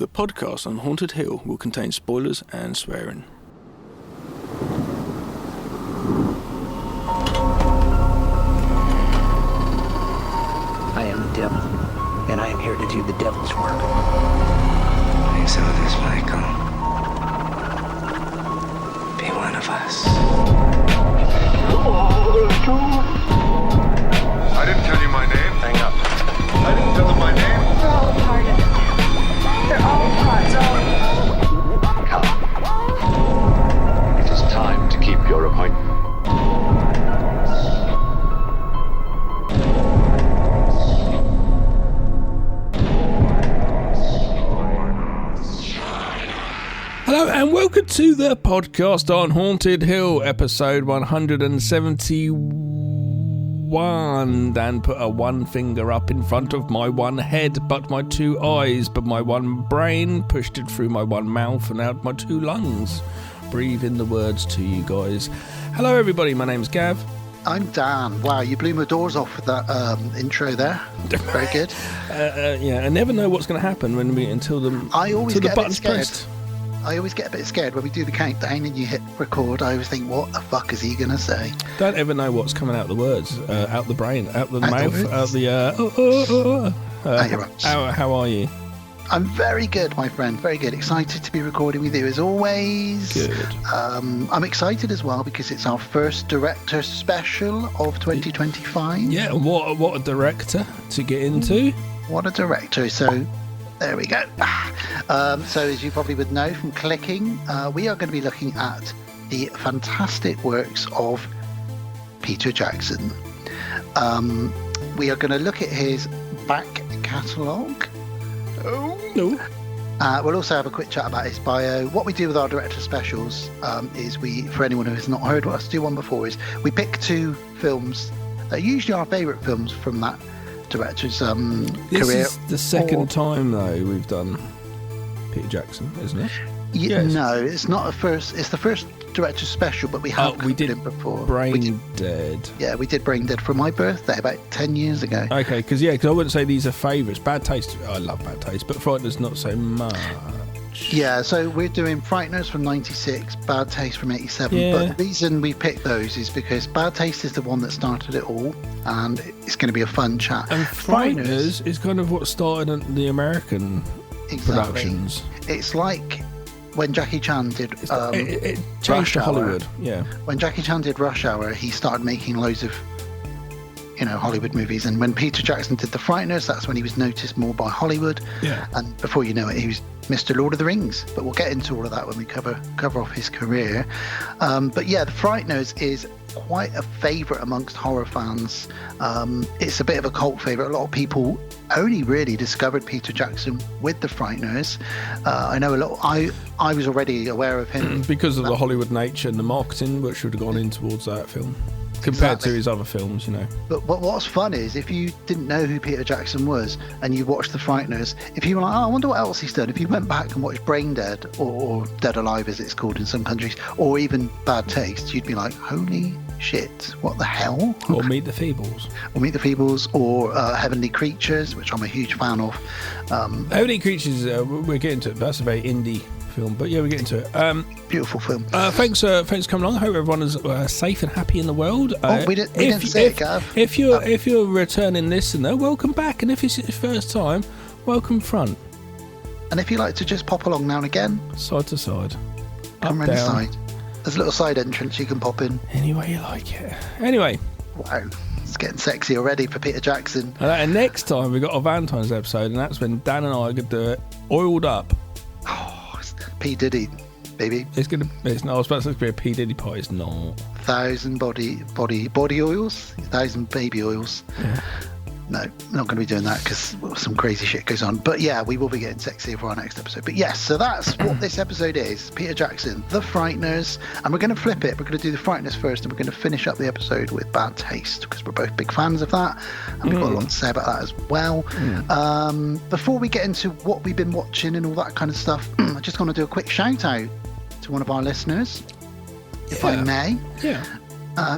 The podcast on Haunted Hill will contain spoilers and swearing. I am the devil, and I am here to do the devil's work. Please help us, Michael. Be one of us. I didn't tell you my name. Hang up. I didn't tell them my name. They're all a part of it. They're all parts of Come. It is time to keep your appointment. Hello and welcome to the podcast on Haunted Hill, episode 171. Dan put a one finger up in front of my one head, but my two eyes, but my one brain, pushed it through my one mouth and out my two lungs. Breathe in the words to you guys. Hello everybody, my name's Gav. I'm Dan. Wow, you blew my doors off with that intro there. Very good. Yeah, I never know what's going to happen until the button's pressed. I always get a bit scared when we do the countdown and you hit record. I always think, what the fuck is he going to say? Don't ever know what's coming out the words, out the brain, out the mouth, out the... How are you? I'm very good, my friend. Very good. Excited to be recording with you as always. Good. I'm excited as well because it's our first director special of 2025. Yeah, what a director to get into. What a director. So... there we go. So as you probably would know from clicking, we are going to be looking at the fantastic works of Peter Jackson. We are going to look at his back catalogue. Oh, no. We'll also have a quick chat about his bio. What we do with our director specials is for anyone who has not heard us do one before, is we pick two films that are usually our favourite films from that director's career. This is the second time though we've done Peter Jackson, isn't it? Yes. No, it's not the first. It's the first director's special, but we did it before. Brain Dead. Yeah, we did Brain Dead for my birthday about 10 years ago. Okay, because I wouldn't say these are favourites. Bad Taste, I love Bad Taste, but Frighteners not so much. Yeah, so we're doing Frighteners from 96, Bad Taste from 87. Yeah. But the reason we picked those is because Bad Taste is the one that started it all, and it's going to be a fun chat. And Frighteners is kind of what started the American productions. It's like when Jackie Chan did it changed to Hollywood. Yeah. When Jackie Chan did Rush Hour, he started making loads of Hollywood movies, and when Peter Jackson did The Frighteners, that's when he was noticed more by Hollywood. Yeah. And before you know it, he was Mr. Lord of the Rings. But we'll get into all of that when we cover off his career. But yeah, The Frighteners is quite a favourite amongst horror fans. It's a bit of a cult favourite. A lot of people only really discovered Peter Jackson with The Frighteners. I know a lot. I was already aware of him because of the Hollywood nature and the marketing, which would have gone in towards that film. Compared to his other films, But what's fun is if you didn't know who Peter Jackson was and you watched The Frighteners, if you were like, I wonder what else he's done, if you went back and watched Brain Dead or Dead Alive as it's called in some countries, or even Bad Taste, you'd be like, holy shit, what the hell? Or Meet the Feebles. Or Heavenly Creatures, which I'm a huge fan of. Heavenly Creatures, we're getting to it. That's a very indie film, but yeah, we're getting to it. Beautiful film. Thanks for coming along. I hope everyone is safe and happy in the world. We didn't say it, Gav. If you're a returning listener, welcome back, and if it's your first time, welcome front. And if you like to just pop along now and again, side to side, come around the side. There's a little side entrance you can pop in. Any way you like it. Anyway. Wow. It's getting sexy already for Peter Jackson. And next time we've got a Valentine's episode, and that's when Dan and I could do it oiled up. P. Diddy, baby. It's not. I was about to say it's going to be a P. Diddy party. It's not. 1,000 body oils, 1,000 baby oils. Yeah. No, not going to be doing that because some crazy shit goes on. But yeah, we will be getting sexy for our next episode. But yes, so that's what this episode is. Peter Jackson, The Frighteners. And we're going to flip it. We're going to do The Frighteners first, and we're going to finish up the episode with Bad Taste because we're both big fans of that. And we've got a lot to say about that as well. Before we get into what we've been watching and all that kind of stuff, I just want to do a quick shout out to one of our listeners, if I may. Yeah.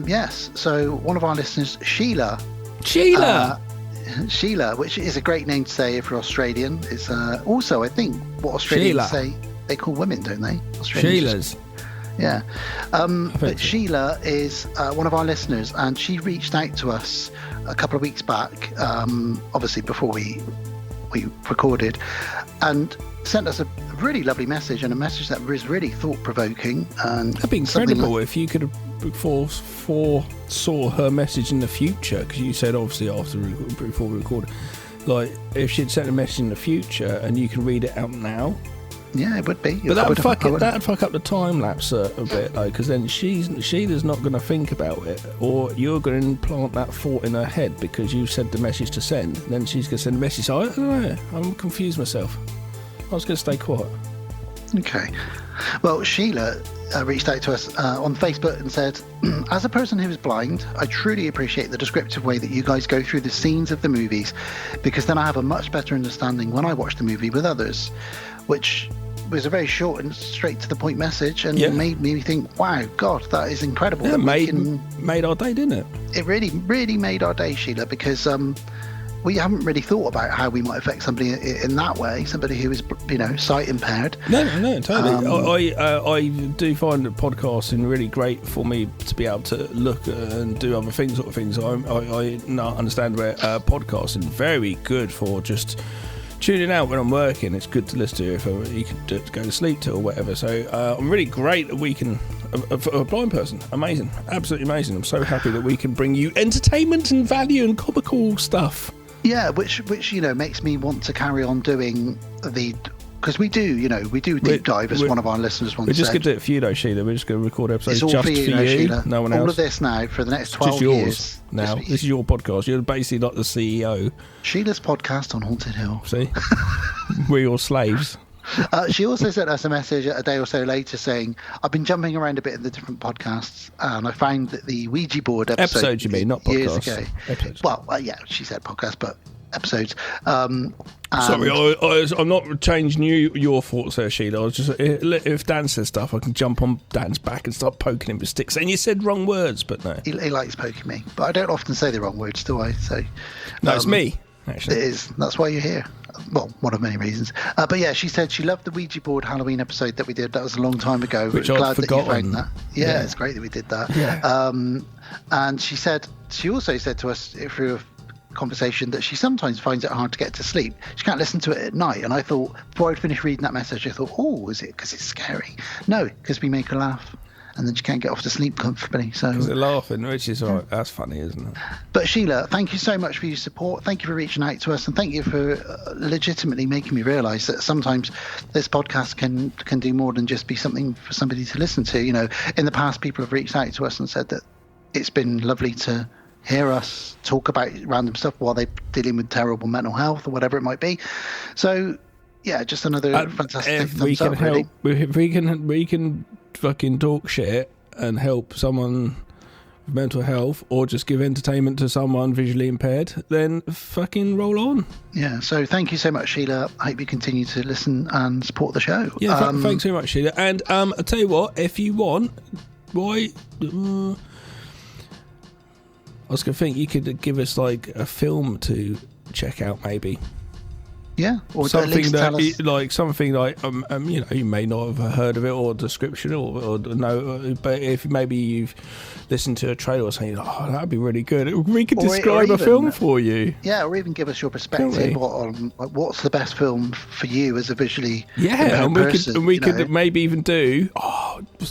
Yes. So one of our listeners, Sheila. Sheila, which is a great name to say if you're Australian. It's also, I think, what Australians say. They call women, don't they? Sheilas. Yeah. But Sheila is one of our listeners, and she reached out to us a couple of weeks back, obviously before we recorded, and sent us a really lovely message, and a message that was really thought-provoking. And that'd be incredible if you could have foresaw her message in the future, because you said obviously before we recorded, like if she'd sent a message in the future and you can read it out now. Yeah, it would be. But that'd fuck up the time lapse a bit, though, because then Sheila's not going to think about it, or you're going to implant that thought in her head because you said the message to send. And then she's going to send a message. So I don't know. I'm confused myself. I was going to stay quiet. Okay. Well, Sheila reached out to us on Facebook and said, as a person who is blind, I truly appreciate the descriptive way that you guys go through the scenes of the movies, because then I have a much better understanding when I watch the movie with others, which was a very short and straight to the point message, and made me think, wow, God, that is incredible. Yeah, made our day, didn't it? It really, really made our day, Sheila, because we haven't really thought about how we might affect somebody in that way, somebody who is, sight impaired. No, totally. I do find that podcasting really great for me to be able to look and do other things, sort of things. I understand where podcasting is very good for just tuning out when I'm working. It's good to listen to if you can go to sleep to or whatever. So I'm really great that we can, for a blind person, amazing, absolutely amazing. I'm so happy that we can bring you entertainment and value and comical stuff. Yeah, which makes me want to carry on doing because we do deep dive, as one of our listeners once said. We're just going to do it for you though, Sheila. We're just going to record episodes just for you, Sheila. No one else. All of this now for the next 12 just yours years. Now, this is your podcast. You're basically like the CEO. Sheila's podcast on Haunted Hill. See? We're your slaves. She also sent us a message a day or so later saying, I've been jumping around a bit in the different podcasts, and I found that the Ouija board episode you mean, not podcasts. Years ago. Episodes. Well, yeah, she said podcast, but episodes. Sorry, I'm not changing your thoughts there, Sheila. I was just, if Dan says stuff, I can jump on Dan's back and start poking him with sticks. And you said wrong words, but no. He likes poking me, but I don't often say the wrong words, do I? So no, it's me. Actually, it is. That's why you're here. Well, one of many reasons. But yeah, she said she loved the Ouija board Halloween episode that we did. That was a long time ago. Which I'm I'd glad forgotten. that you found that. Yeah, it's great that we did that. Yeah. And she also said to us through a conversation that she sometimes finds it hard to get to sleep. She can't listen to it at night. And I thought, before I'd finished reading that message, I thought, oh, is it because it's scary? No, because we make her laugh. And then she can't get off to sleep comfortably. So because they're laughing, which is all right. That's funny, isn't it? But Sheila, thank you so much for your support. Thank you for reaching out to us, and thank you for legitimately making me realise that sometimes this podcast can do more than just be something for somebody to listen to. In the past, people have reached out to us and said that it's been lovely to hear us talk about random stuff while they're dealing with terrible mental health or whatever it might be. So yeah, just another fantastic thumbs up. Help, if we can fucking talk shit and help someone with mental health, or just give entertainment to someone visually impaired, then fucking roll on. Yeah, so thank you so much, Sheila. I hope you continue to listen and support the show. Yeah, thanks so much, Sheila. And I'll tell you what, if you want, I was going to think you could give us like a film to check out, maybe. Yeah, or something that something like you may not have heard of it or description or no, but if maybe you've listened to a trailer or something, that'd be really good. We could describe a film for you. Yeah, or even give us your perspective on what's the best film for you as a visually person. We could maybe even do.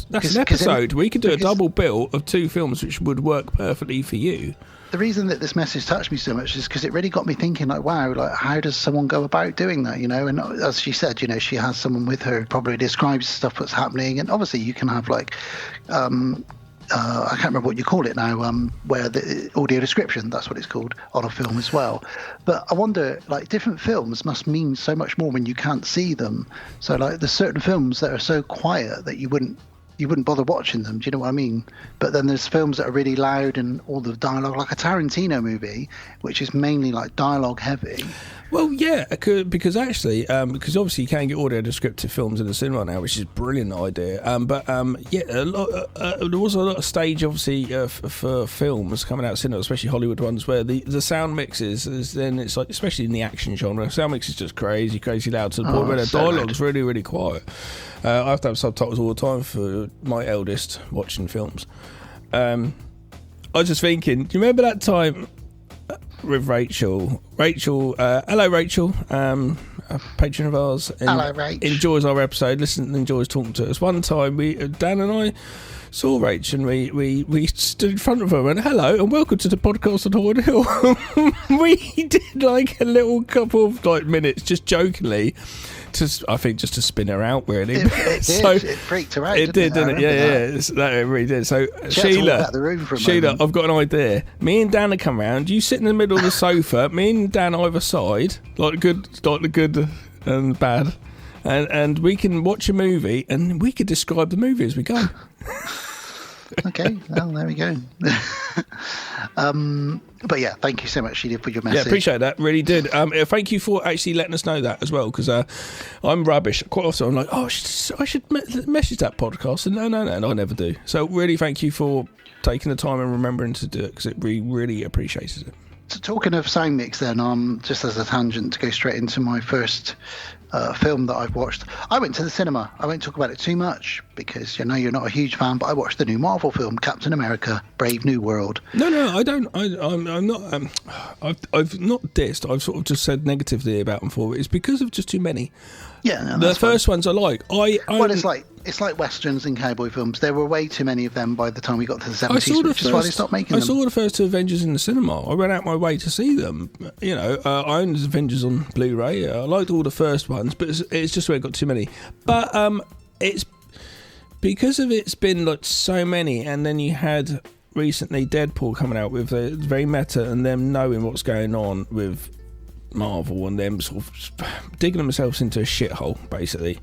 That's an episode. We could do a double bill of two films which would work perfectly for you. The reason that this message touched me so much is because it really got me thinking, like, wow, like, how does someone go about doing that, And as she said, she has someone with her who probably describes stuff that's happening. And obviously you can have, like, I can't remember what you call it now, where the audio description, that's what it's called, on a film as well. But I wonder, like, different films must mean so much more when you can't see them. So, like, there's certain films that are so quiet that you wouldn't bother watching them. Do you know what I mean? But then there's films that are really loud and all the dialogue, like a Tarantino movie, which is mainly like dialogue heavy. Well, yeah, because actually, because obviously you can get audio descriptive films in the cinema now, which is a brilliant idea. But there was a lot of stage, obviously, for films coming out of cinema, especially Hollywood ones, where the sound mixes then it's like, especially in the action genre, sound mix is just crazy loud to the point where the dialogue's really, really quiet. I have to have subtitles all the time for my eldest watching films. I was just thinking, do you remember that time with Rachel, hello Rachel, a patron of ours, hello Rach, enjoys our episode, enjoys talking to us. One time Dan and I saw Rach and we stood in front of her and hello and welcome to the podcast on Horwood Hill. We did like a little couple of like minutes just jokingly, I think just to spin her out really. It did. So, it freaked her out. It did, didn't it? Yeah. It really did. So Sheila, I've got an idea. Me and Dan will come round. You sit in the middle of the sofa. Me and Dan either side, like the good and bad, and we can watch a movie and we could describe the movie as we go. Okay, well, there we go. But yeah, thank you so much, Sheila, for your message. Yeah, appreciate that, really did. Thank you for actually letting us know that as well, because I'm rubbish. Quite often I'm like, I should message that podcast, and no, I never do. So really thank you for taking the time and remembering to do it, because it really appreciates it. So talking of sound mix then, just as a tangent to go straight into my first film that I've watched. I went to the cinema. I won't talk about it too much because you're not a huge fan, but I watched the new Marvel film, Captain America: Brave New World. No, I don't. I'm not. I've not dissed. I've sort of just said negatively about them for it. It's because of just too many. Yeah, no, the first ones I like. Well, it's like westerns and cowboy films. There were way too many of them by the time we got to the 70s, which is why they stopped making them. I saw the first two Avengers in the cinema. I went out my way to see them. You know, I owned Avengers on Blu-ray. I liked all the first ones, but it's just where it got too many. But it's because of it's been like so many, and then you had recently Deadpool coming out with a very meta, and them knowing what's going on with Marvel and them sort of digging themselves into a shithole, basically.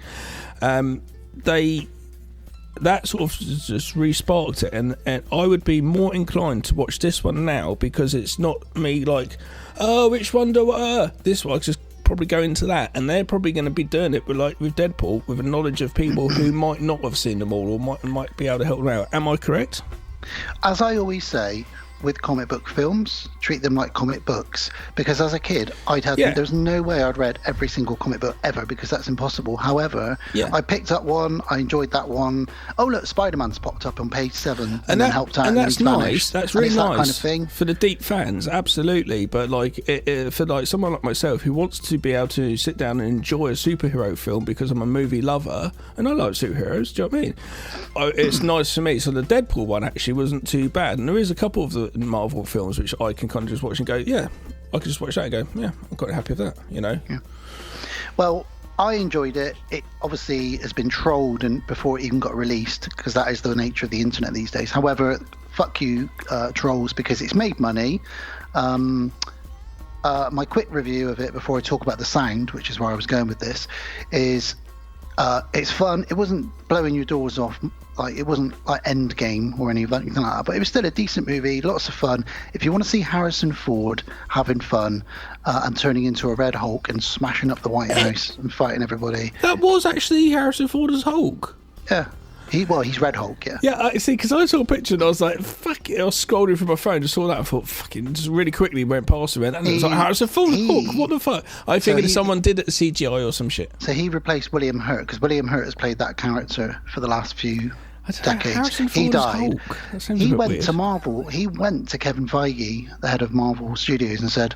That sort of just re-sparked it, and I would be more inclined to watch this one now, because it's not me like, oh, which one do this one, I just probably go into that, and they're probably going to be doing it with Deadpool, with a knowledge of people who might not have seen them all, or might be able to help them out. Am I correct? As I always say, with comic book films, treat them like comic books, because as a kid there's no way I'd read every single comic book ever, because that's impossible. However, I picked up one, I enjoyed that one. Oh look, Spider-Man's popped up on page 7 and then helped out, and that's nice. Vanished. That's really nice, that kind of thing for the deep fans, absolutely. But like for like someone like myself who wants to be able to sit down and enjoy a superhero film, because I'm a movie lover and I like superheroes, do you know what I mean? It's nice for me. So the Deadpool one actually wasn't too bad, and there is a couple of the Marvel films which I can kind of just watch and go, yeah, I can just watch that and go, yeah, I'm quite happy with that, you know. Yeah. Well, I enjoyed it. It obviously has been trolled and before it even got released, because that is the nature of the internet these days. However, fuck you, trolls, because it's made money. My quick review of it before I talk about the sound, which is where I was going with this, is it's fun. It wasn't blowing your doors off, like it wasn't like Endgame or anything like that, but it was still a decent movie, lots of fun. If you want to see Harrison Ford having fun and turning into a Red Hulk and smashing up the White House and fighting everybody, that was actually Harrison Ford as Hulk. Yeah. He's Red Hulk, yeah. Yeah, I see, because I saw a picture and I was like, fuck it. I was scrolling through my phone, just saw that and thought, fucking, just really quickly went past him. And it was like, Harrison Ford, Hulk, what the fuck? I figured someone did it CGI or some shit. So he replaced William Hurt, because William Hurt has played that character for the last few decades. He died. He went weird. To Marvel. He went to Kevin Feige, the head of Marvel Studios, and said,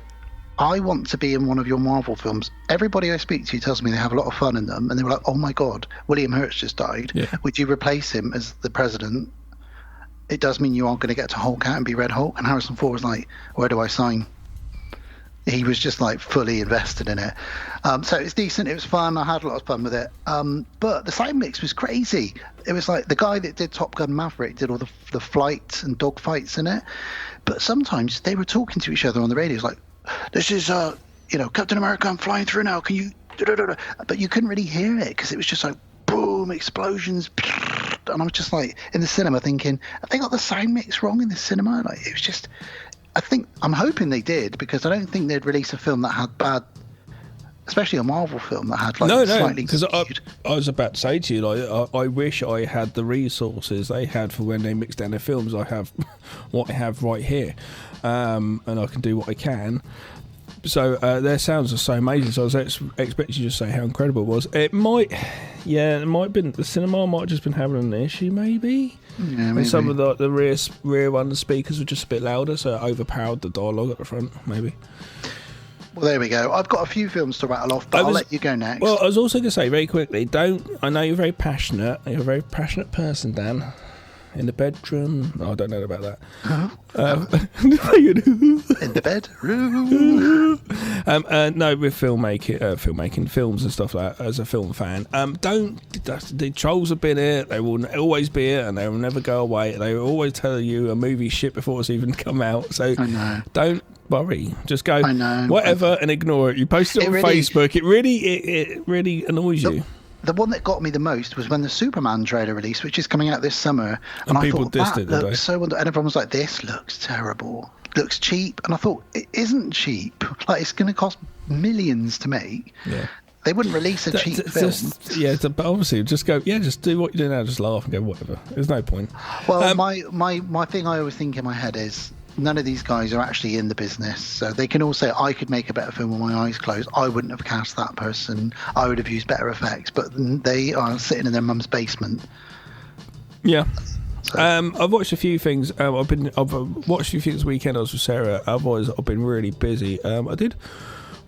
I want to be in one of your Marvel films. Everybody I speak to tells me they have a lot of fun in them. And they were like, oh my God, William Hurt's just died. Yeah. Would you replace him as the president? It does mean you are going to get to Hulk out and be Red Hulk. And Harrison Ford was like, where do I sign? He was just like fully invested in it. So it's decent. It was fun. I had a lot of fun with it. But the sound mix was crazy. It was like the guy that did Top Gun Maverick did all the flights and dog fights in it. But sometimes they were talking to each other on the radio. It was like, this is Captain America, I'm flying through now, can you but you couldn't really hear it because it was just like boom, explosions, and I was just like in the cinema thinking, have they got the sound mix wrong in the cinema? Like it was just, I'm hoping they did, because I don't think they'd release a film that had bad especially a Marvel film that had like No, slightly because I skewed. was about to say to you, like, I wish I had the resources they had for when they mix down their films. I have what I have right here, and I can do what I can. So their sounds are so amazing. So I was expecting you to say how incredible it was. It might have been the cinema might have just been having an issue, maybe. Yeah, maybe. And some of the rear one, the speakers were just a bit louder, so it overpowered the dialogue at the front, maybe. Well, there we go. I've got a few films to rattle off, but I'll let you go next. Well, I was also going to say very quickly, I know you're very passionate. You're a very passionate person, Dan. In the bedroom. Oh, I don't know about that. In the bedroom. No, with filmmaking, films and stuff like that, as a film fan. The trolls have been here, they will always be here, and they will never go away. They will always tell you a movie shit before it's even come out. So I know. Don't worry. Just go, I know. whatever, and ignore it. You post it on Facebook. It really annoys you. The one that got me the most was when the Superman trailer released, which is coming out this summer. And I people thought, dissed that it, looks so and everyone was like, this looks terrible. Looks cheap. And I thought, it isn't cheap. Like, it's going to cost millions to make. Yeah. They wouldn't release a cheap film. But obviously, just go, just do what you're doing now, just laugh and go, whatever. There's no point. Well, my thing I always think in my head is, none of these guys are actually in the business, so they can all say, I could make a better film with my eyes closed. I wouldn't have cast that person. I would have used better effects, but they are sitting in their mum's basement. Yeah. So. I've watched a few things. I've watched a few things this weekend. I was with Sarah. Otherwise, I've been really busy. I did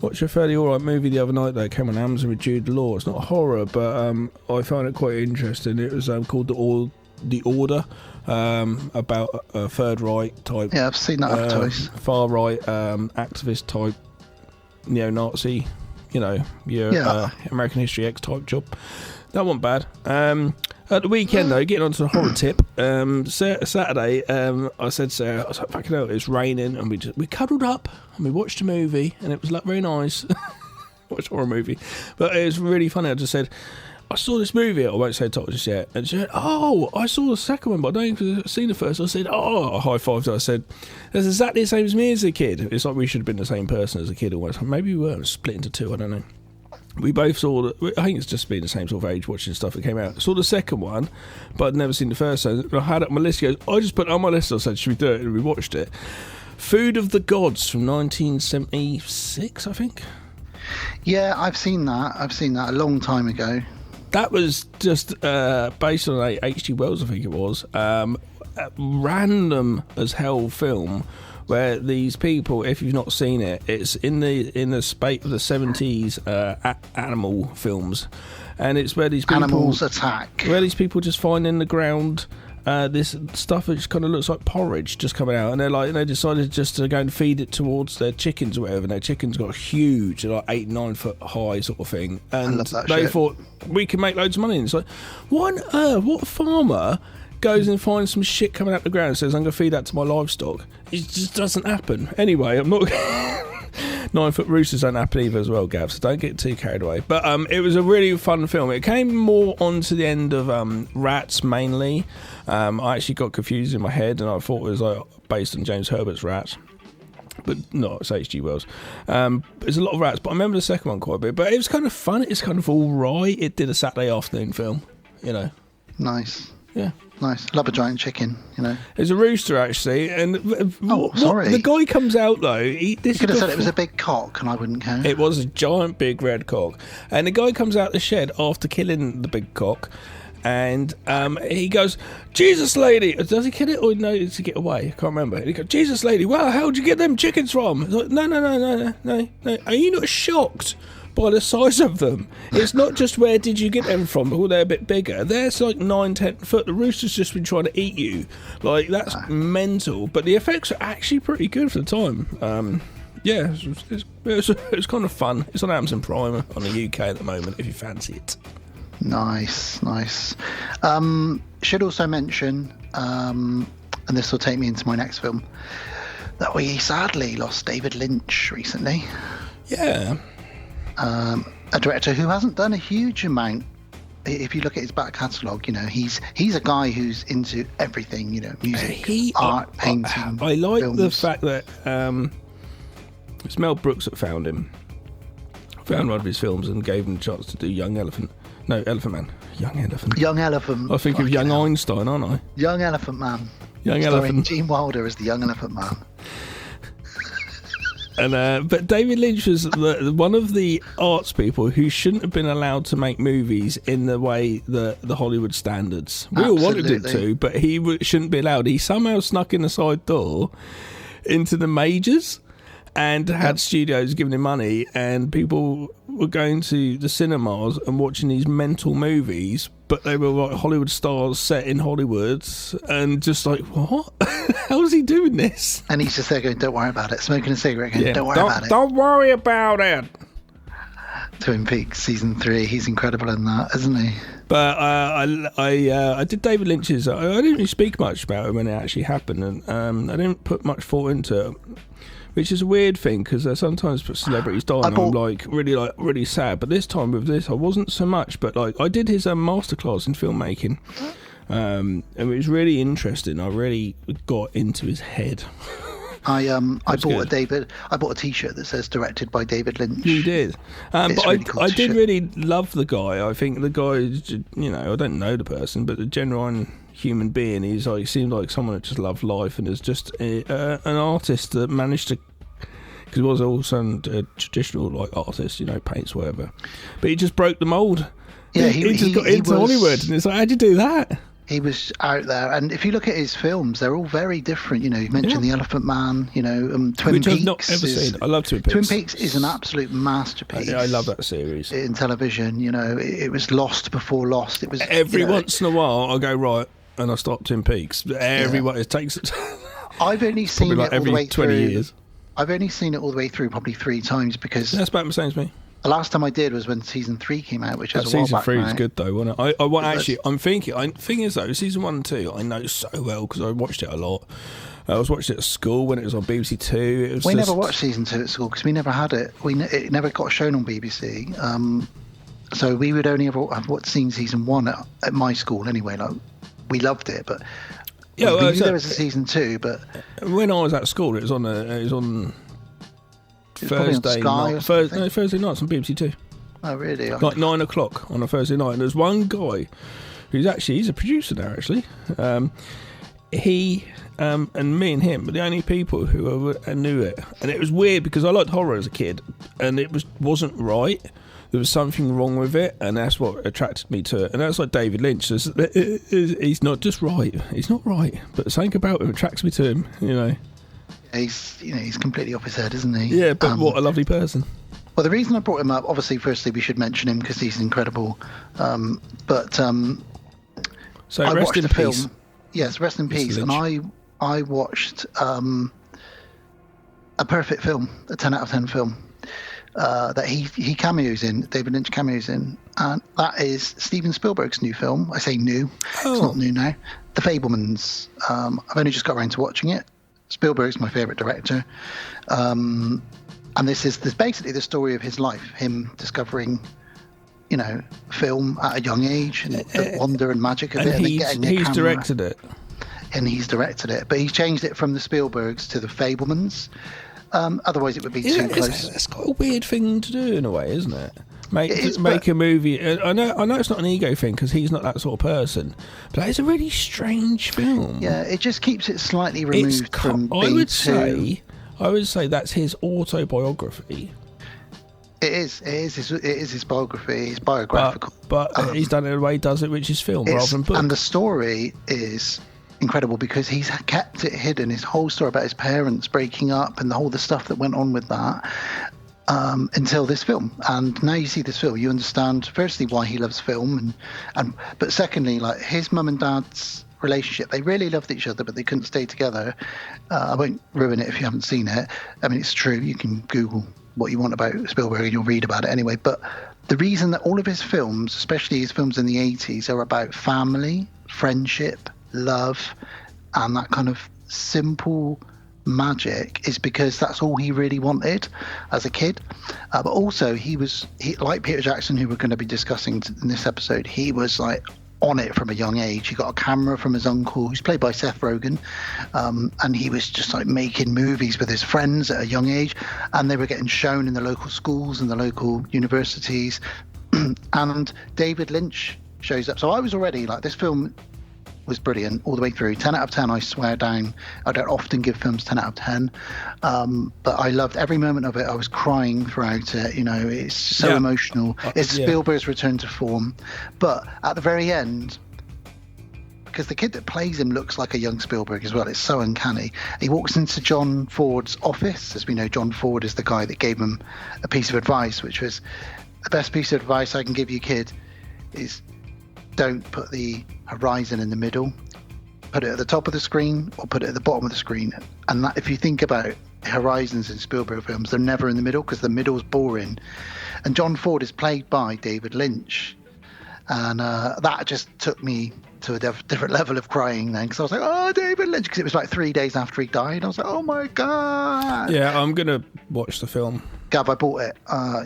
watch a fairly alright movie the other night that came on Amazon with Jude Law. It's not a horror, but I found it quite interesting. It was called The Order. About a Third Reich type. Yeah, I've seen that advertised. Far right activist type, neo-Nazi, your American History X type job. That wasn't bad. At the weekend, though, getting onto the horror tip, Saturday, I said to Sarah, I was like, fucking hell, it's raining, and we cuddled up and we watched a movie, and it was very nice. Watched a horror movie, but it was really funny. I just said, I saw this movie, I won't say the title just yet, and she said, oh, I saw the second one, but I don't think I've seen the first. I said, oh, I high-fived her. I said, that's exactly the same as me as a kid. It's like we should have been the same person as a kid almost. Maybe we were split into two, I don't know. We both saw, I think it's just been the same sort of age watching stuff that came out. Saw the second one, but I'd never seen the first. So I had it on my list. He goes, I just put it on my list. I said, should we do it? And we watched it. Food of the Gods from 1976, I think. Yeah, I've seen that a long time ago. That was just based on a H.G. Wells, I think it was. A random as hell film where these people, if you've not seen it, it's in the spate of the 70s animal films, and it's where these people, animals attack, where these people just find in the ground this stuff that just kind of looks like porridge just coming out, and they decided just to go and feed it towards their chickens or whatever, and their chickens got huge, like 8-9 foot high sort of thing, and they thought, we can make loads of money. And it's like, what on earth, what farmer goes and finds some shit coming out the ground and says, I'm going to feed that to my livestock? It just doesn't happen. Anyway, I'm not 9 foot roosters don't happen either as well, Gav, so don't get too carried away. But it was a really fun film. It came more onto the end of Rats mainly. I actually got confused in my head, and I thought it was based on James Herbert's Rats, but no, it's H.G. Wells. There's a lot of Rats, but I remember the second one quite a bit. But it was kind of fun. It's kind of all right. It did a Saturday afternoon film, Nice. Yeah. Nice. Love a giant chicken, There's a rooster, actually. And sorry. The guy comes out, though. You could have said it was a big cock, and I wouldn't care. It was a giant, big red cock. And the guy comes out the shed after killing the big cock, and he goes, Jesus, lady. Does he kill it, or no, does he get away? I can't remember. He goes, Jesus, lady, well, how'd you get them chickens from? It's like, no. Are you not shocked by the size of them? It's not just where did you get them from, but they're a bit bigger. They're like 9-10 foot. The rooster's just been trying to eat you. Like, that's mental. But the effects are actually pretty good for the time. Yeah, it's kind of fun. It's on Amazon Prime on the UK at the moment, if you fancy it. Nice. Should also mention, and this will take me into my next film, that we sadly lost David Lynch recently. Yeah. A director who hasn't done a huge amount. If you look at his back catalogue, he's a guy who's into everything, music, art, painting. I like films. the fact that it's Mel Brooks that found him found one of his films and gave him the chance to do Young Elephant. No, Elephant Man. Young Elephant. Young Elephant. I think of Young Einstein, aren't I? Young Elephant Man. Young Starring Elephant. Gene Wilder as the Young Elephant Man. And but David Lynch was one of the arts people who shouldn't have been allowed to make movies in the way the Hollywood standards. We all wanted it to, but he shouldn't be allowed. He somehow snuck in the side door into the majors and had studios giving him money, and people were going to the cinemas and watching these mental movies, but they were like Hollywood stars set in Hollywood, and just like, what? How's he doing this? And he's just there going, don't worry about it. Smoking a cigarette going, don't worry about it. Don't worry about it. Twin Peaks season 3, he's incredible in that, isn't he? But I did David Lynch's. I didn't really speak much about it when it actually happened, and I didn't put much thought into it, which is a weird thing because sometimes celebrities die and I'm really sad. But this time with this, I wasn't so much. But like I did his masterclass in filmmaking, and it was really interesting. I really got into his head. I bought a T-shirt that says directed by David Lynch. You did, but really cool I did t-shirt. really love the guy. I think the guy is, I don't know the person, but the genuine human being. He's like seemed like someone that just loved life and is just an artist that managed to. Because he was also a traditional like artist, paints whatever, but he just broke the mold. Yeah, he just got into Hollywood, and it's like, how'd you do that? He was out there, and if you look at his films, they're all very different. You mentioned The Elephant Man. Twin Which Peaks. I've not ever seen. I love Twin Peaks. Twin Peaks is an absolute masterpiece. I love that series in television. It was Lost before Lost. It was every once in a while I go right and I stop Twin Peaks. It takes. I've only seen it all the way 20 through. years. I've only seen it all the way through probably 3 times because that's about the same as me. The last time I did was when season 3 came out, which was a while back. Season 3 was good though, wasn't it? I'm thinking. Thing is though, season 1 and 2 I know so well because I watched it a lot. I was watching it at school when it was on BBC Two. We never watched season 2 at school because we never had it. It never got shown on BBC. So we would only ever have seen season 1 at my school anyway. Like we loved it, but we knew there was a season 2. But when I was at school, it was on Thursday night. Thursday nights on BBC Two. Oh, really? Like 9 o'clock on a Thursday night. And there's one guy who's he's a producer now, actually. He and me and him were the only people who knew it. And it was weird because I liked horror as a kid, and it wasn't right. There was something wrong with it, and that's what attracted me to it. And that's like David Lynch. He's not just right. He's not right, but something about him attracts me to him. He's completely off his head, isn't he? Yeah, but what a lovely person. Well, the reason I brought him up, obviously, firstly, we should mention him because he's incredible. So I rest watched in the peace. film. Yes, rest in peace. And I watched a perfect film, a 10 out of 10 film that he cameos in, David Lynch cameos in, and that is Steven Spielberg's new film. I say new, It's not new now. The Fabelmans. I've only just got around to watching it. Spielberg's my favourite director. And this is basically the story of his life, him discovering, film at a young age and the wonder and magic of it. And he's directed it. And he's directed it. But he's changed it from the Spielbergs to the Fabelmans. Otherwise it would be too close. It's quite a weird thing to do in a way, isn't it? Make a movie. I know it's not an ego thing because he's not that sort of person, but it's a really strange film. Yeah, it just keeps it slightly removed from being I would say that's his autobiography. It is his biography. It's biographical. But he's done it the way he does it, which is film rather than book. And the story is incredible because he's kept it hidden. His whole story about his parents breaking up and all the stuff that went on with that. Until this film, and now you see this film, you understand firstly why he loves film, but secondly, like his mum and dad's relationship, they really loved each other, but they couldn't stay together. I won't ruin it if you haven't seen it. I mean, it's true. You can Google what you want about Spielberg, and you'll read about it anyway. But the reason that all of his films, especially his films in the 80s, are about family, friendship, love, and that kind of simple magic is because that's all he really wanted as a kid. But also he like Peter Jackson, who we're going to be discussing in this episode, he was like on it from a young age. He got a camera from his uncle, who's played by Seth Rogen, and he was just like making movies with his friends at a young age, and they were getting shown in the local schools and the local universities. And David Lynch shows up. So I was already like, this film was brilliant all the way through. 10 out of 10, I swear down. I don't often give films 10 out of 10, but I loved every moment of it. I was crying throughout it. You know, it's so emotional. It's Spielberg's return to form. But at the very end, because the kid that plays him looks like a young Spielberg as well, it's so uncanny. He walks into John Ford's office. As we know, John Ford is the guy that gave him a piece of advice, which was, the best piece of advice I can give you, kid, is don't put the horizon in the middle. Put it at the top of the screen or put it at the bottom of the screen. And that, if you think about horizons in Spielberg films, they're never in the middle because the middle's boring. And John Ford is played by David Lynch. And that just took me to a different level of crying then, because I was like, oh, David Lynch, because it was like 3 days after he died. I was like, oh my God. Yeah, I'm going to watch the film. Gav, I bought it.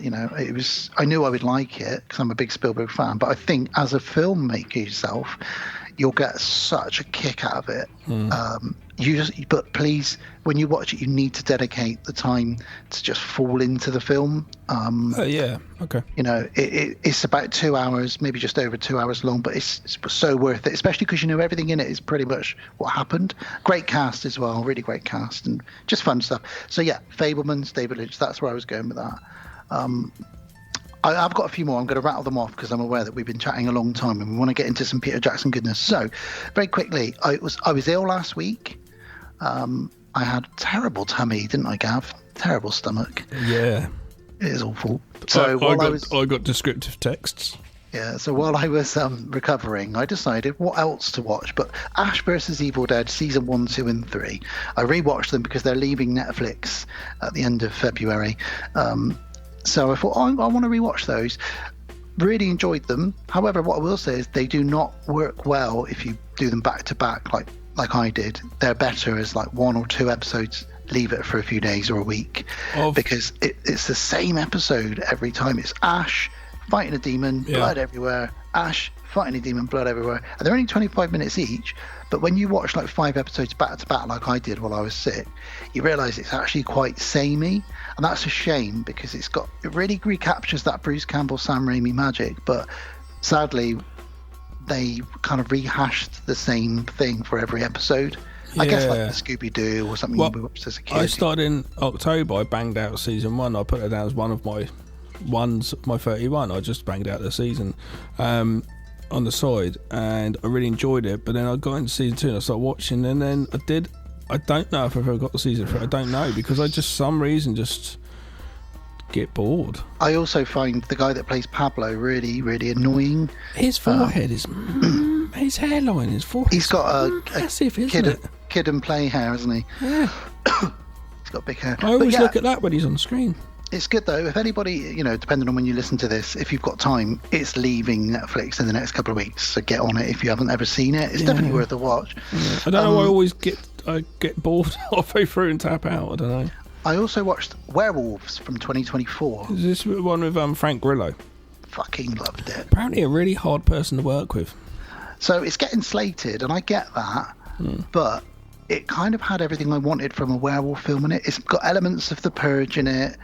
You know, it was. I knew I would like it because I'm a big Spielberg fan. But I think as a filmmaker yourself, you'll get such a kick out of it. But please, when you watch it, you need to dedicate the time to just fall into the film. Yeah, okay. You know, it's about 2 hours, maybe just over 2 hours long, but it's so worth it, especially because you know everything in it is pretty much what happened. Great cast as well, really great cast, and just fun stuff. So yeah, Fabelmans, David Lynch, that's where I was going with that. I've got a few more. I'm going to rattle them off because I'm aware that we've been chatting a long time and we want to get into some Peter Jackson goodness. So very quickly, I was ill last week. I had terrible tummy, didn't I, Gav? Terrible stomach. Yeah. It is awful. So I got descriptive texts. Yeah, so while I was recovering, I decided what else to watch. But Ash vs. Evil Dead season 1, 2, and 3. I rewatched them because they're leaving Netflix at the end of February. So I thought, I want to rewatch those. Really enjoyed them. However, what I will say is they do not work well if you do them back to back like I did. They're better as like 1 or 2 episodes. Leave it for a few days or a week because it's the same episode every time. It's Ash fighting a demon, blood everywhere. Ash fighting a demon, blood everywhere. And they're only 25 minutes each. But when you watch like 5 episodes back to back, like I did while I was sick, you realise it's actually quite samey, and that's a shame because it really recaptures that Bruce Campbell, Sam Raimi magic. But sadly, they kind of rehashed the same thing for every episode. I guess like the Scooby-Doo or something we watched as a kid. I started in October. I banged out season 1. I put it down as one of my ones, my 31. I just banged out the season on the side, and I really enjoyed it. But then I got into season 2 and I started watching, and then I don't know if I've ever got the season 3. I don't know, because I just some reason just get bored. I also find the guy that plays Pablo really, really annoying. His forehead is his hairline, his forehead. He's got a massive, kid and play hair, hasn't he? Yeah. He's got big hair. I always look at that when he's on screen. It's good though. If anybody, you know, depending on when you listen to this, if you've got time, it's leaving Netflix in the next couple of weeks. So get on it if you haven't ever seen it. It's definitely worth a watch. Yeah. I don't know. I always get bored halfway through and tap out. I don't know. I also watched Werewolves from 2024. Is this one with Frank Grillo? Fucking loved it. Apparently a really hard person to work with. So it's getting slated, and I get that, but it kind of had everything I wanted from a werewolf film in it. It's got elements of The Purge in it,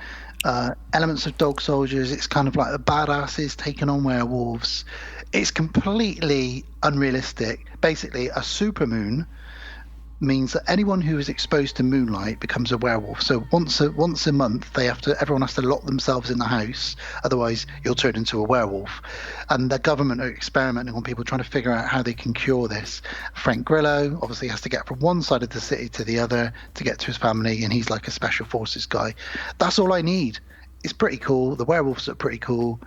elements of Dog Soldiers. It's kind of like the badasses taking on werewolves. It's completely unrealistic. Basically, a supermoon means that anyone who is exposed to moonlight becomes a werewolf. So once a month, everyone has to lock themselves in the house, otherwise you'll turn into a werewolf. And the government are experimenting on people trying to figure out how they can cure this. Frank Grillo obviously has to get from one side of the city to the other to get to his family, and he's like a special forces guy. That's all I need. It's pretty cool. The werewolves are pretty cool.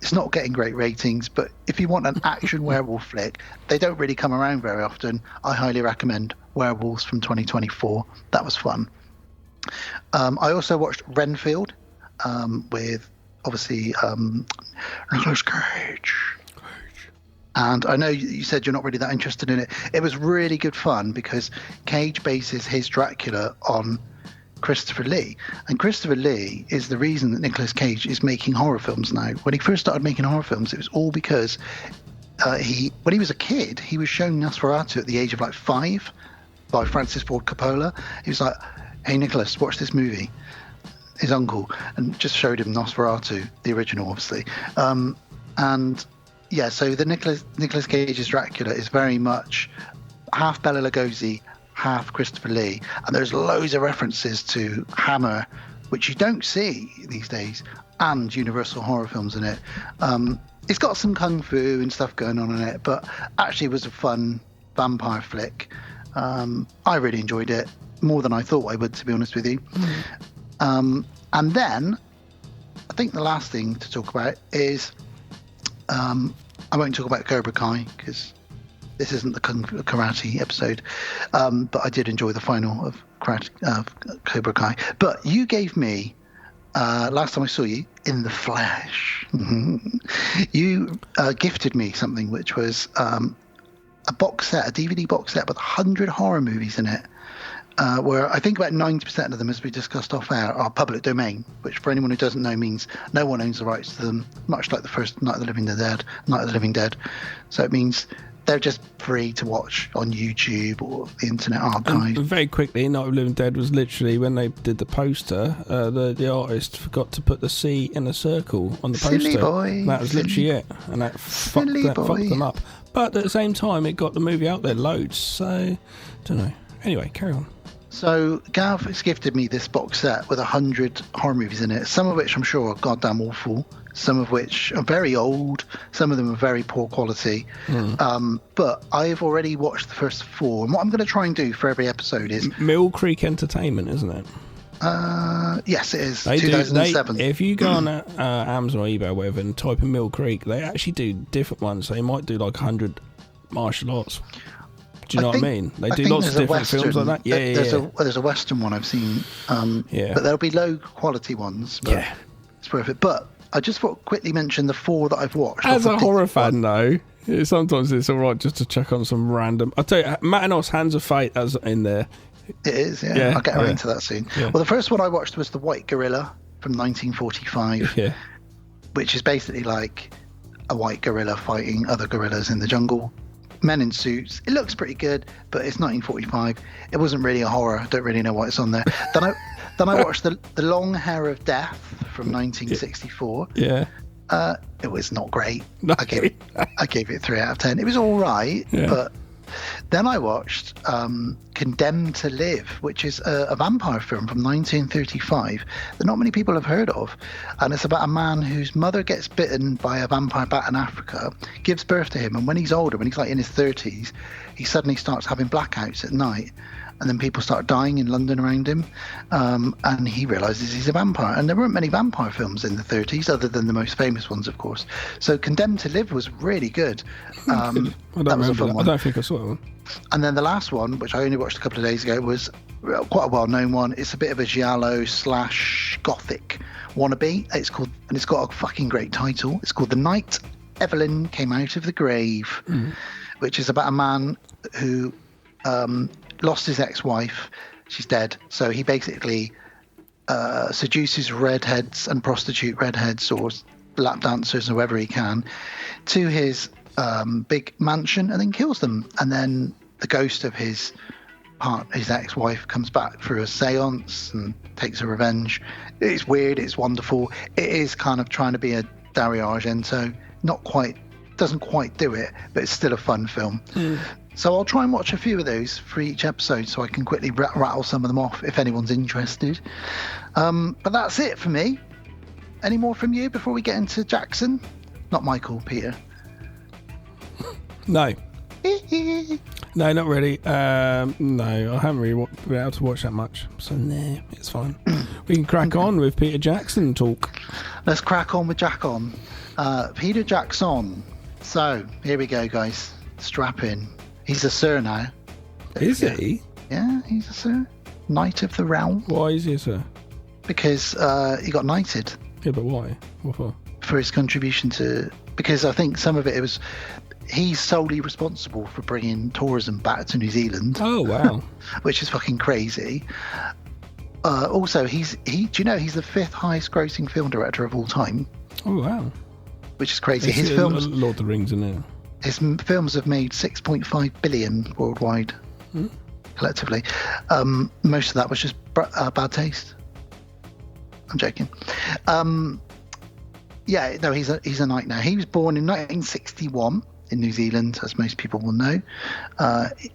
It's not getting great ratings, but if you want an action werewolf flick, they don't really come around very often. I highly recommend Werewolves from 2024. That was fun. I also watched Renfield with obviously Nicolas Cage. And I know you said you're not really that interested in it. It was really good fun because Cage bases his Dracula on Christopher Lee, and Christopher Lee is the reason that Nicolas Cage is making horror films now. When he first started making horror films, it was all because when he was a kid, he was shown Nosferatu at the age of like 5 by Francis Ford Coppola. He was like, "Hey Nicholas, watch this movie." His uncle, and just showed him Nosferatu, the original, obviously. And yeah, so the Nicolas Cage's Dracula is very much half Bela Lugosi, half Christopher Lee, and there's loads of references to Hammer, which you don't see these days, and Universal horror films in it. It's got some kung fu and stuff going on in it, but actually it was a fun vampire flick. I really enjoyed it, more than I thought I would, to be honest with you. And then I think the last thing to talk about is I won't talk about Cobra Kai because this isn't the karate episode, but I did enjoy the final of Cobra Kai. But you gave me last time I saw you in the flesh, you gifted me something which was a box set, a DVD box set with 100 horror movies in it. Where I think about 90% of them, as we discussed off air, are public domain, which for anyone who doesn't know means no one owns the rights to them, much like the first Night of the Living Dead. So it means they're just free to watch on YouTube or the Internet Archive. And very quickly, Night of the Living Dead was literally, when they did the poster, the artist forgot to put the C in a circle on the poster. Silly boy. That was literally it, and that fucked them up. But at the same time, it got the movie out there loads, so don't know. Anyway, carry on. So Gav has gifted me this box set with 100 horror movies in it, some of which I'm sure are goddamn awful, some of which are very old, some of them are very poor quality. But I've already watched the first 4, and what I'm going to try and do for every episode is... Mill Creek Entertainment, isn't it? Yes, it is. They 2007. If you go on Amazon or eBay or whatever and type in Mill Creek, they actually do different ones. They might do like 100 martial arts. Do you know what I mean? They do lots of different films like that. There's a Western one I've seen. But there'll be low quality ones. But it's worth it. But I just thought quickly mention the 4 that I've watched. As a horror fan, though, sometimes it's all right just to check on some random. I'll tell you, Matanos Hands of Fate as in there. It is, yeah. I'll get around to that soon. Yeah. Well, the first one I watched was The White Gorilla from 1945, which is basically like a white gorilla fighting other gorillas in the jungle. Men in suits. It looks pretty good, but it's 1945. It wasn't really a horror. I don't really know why it's on there. Then I watched the Long Hair of Death from 1964. Yeah. It was not great. No. I gave it 3 out of 10. It was all right, but then I watched Condemned to Live, which is a vampire film from 1935 that not many people have heard of. And it's about a man whose mother gets bitten by a vampire bat in Africa, gives birth to him, and when he's older, when he's like in his 30s, he suddenly starts having blackouts at night. And then people start dying in London around him, and he realises he's a vampire. And there weren't many vampire films in the 30s, other than the most famous ones, of course. So Condemned to Live was really good. That was a fun one. I don't think I saw that one. And then the last one, which I only watched a couple of days ago, was quite a well-known one. It's a bit of a giallo / gothic wannabe. It's got a fucking great title. It's called The Night Evelyn Came Out of the Grave, which is about a man who lost his ex-wife. She's dead. So he basically seduces redheads and prostitute redheads or lap dancers, whoever he can, to his big mansion and then kills them. And then the ghost of his ex-wife comes back through a seance and takes her revenge. It's weird. It's wonderful. It is kind of trying to be a Dario Argento. Doesn't quite do it, but it's still a fun film. So I'll try and watch a few of those for each episode so I can quickly rattle some of them off if anyone's interested. But that's it for me. Any more from you before we get into Jackson? Not Michael, Peter. No. No, not really. No, I haven't really been able to watch that much. So, nah, it's fine. We can crack on with Peter Jackson talk. Let's crack on with Jack on. Peter Jackson. So, here we go, guys. Strap in. He's a sir now. Is he? Yeah, he's a sir. Knight of the Realm. Why is he a sir? Because he got knighted. Yeah, but why? What for? For his contribution to... Because I think some of it was... He's solely responsible for bringing tourism back to New Zealand. Oh, wow. Which is fucking crazy. Also, do you know he's the 5th highest grossing film director of all time? Oh, wow. Which is crazy. His films... Lord of the Rings, isn't it? films have made 6.5 billion worldwide collectively. Most of that was just bad taste. I'm joking. Yeah, no, he's a nightmare. He was born in 1961 in New Zealand, as most people will know.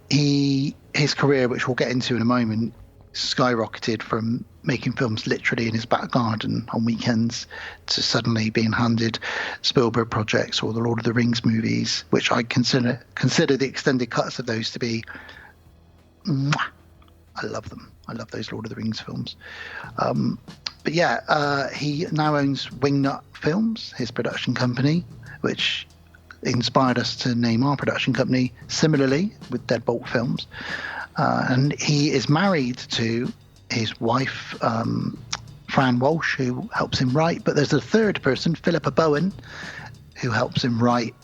His career, which we'll get into in a moment, skyrocketed from making films literally in his back garden on weekends to suddenly being handed Spielberg projects or the Lord of the Rings movies, which I consider the extended cuts of those to be. I love them. I love those Lord of the Rings films. But yeah, he now owns Wingnut Films, his production company, which inspired us to name our production company similarly with Deadbolt Films. And he is married to his wife, Fran Walsh, who helps him write. But there's a third person, Philippa Bowen, who helps him write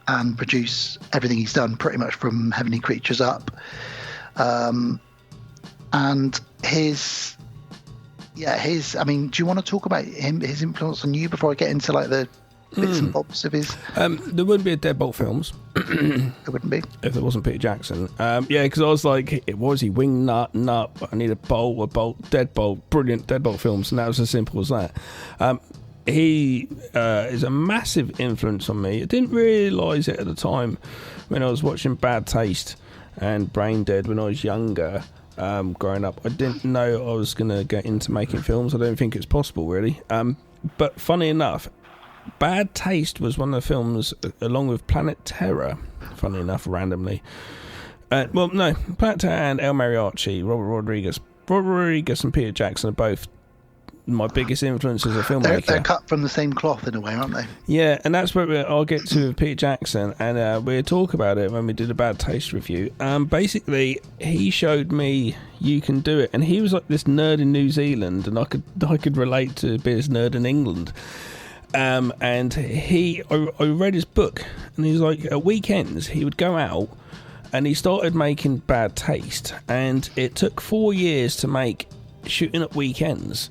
and produce everything he's done, pretty much from Heavenly Creatures up. And his, I mean, do you want to talk about his influence on you before I get into like the bits and bobs of his? There wouldn't be a Deadbolt Films. There wouldn't be. If there wasn't Peter Jackson. Yeah, because I was like, what was he? Wing nut, I need a bolt, Deadbolt, brilliant Deadbolt Films, and that was as simple as that. He is a massive influence on me. I didn't realise it at the time when I was watching Bad Taste and Brain Dead when I was younger. Growing up, I didn't know I was going to get into making films. I don't think it's possible, really. But funny enough, Bad Taste was one of the films, along with Planet Terror, funny enough, randomly. Planet Terror and El Mariachi, Robert Rodriguez and Peter Jackson are both my biggest influences as a filmmaker. They're cut from the same cloth in a way, aren't they? Yeah, and that's where I'll get to Peter Jackson, and we'll talk about it when we did a Bad Taste review. Basically, he showed me you can do it, and he was like this nerd in New Zealand, and I could relate to being this nerd in England. And I read his book, and he's like, at weekends he would go out, and he started making Bad Taste, and it took 4 years to make, shooting at weekends.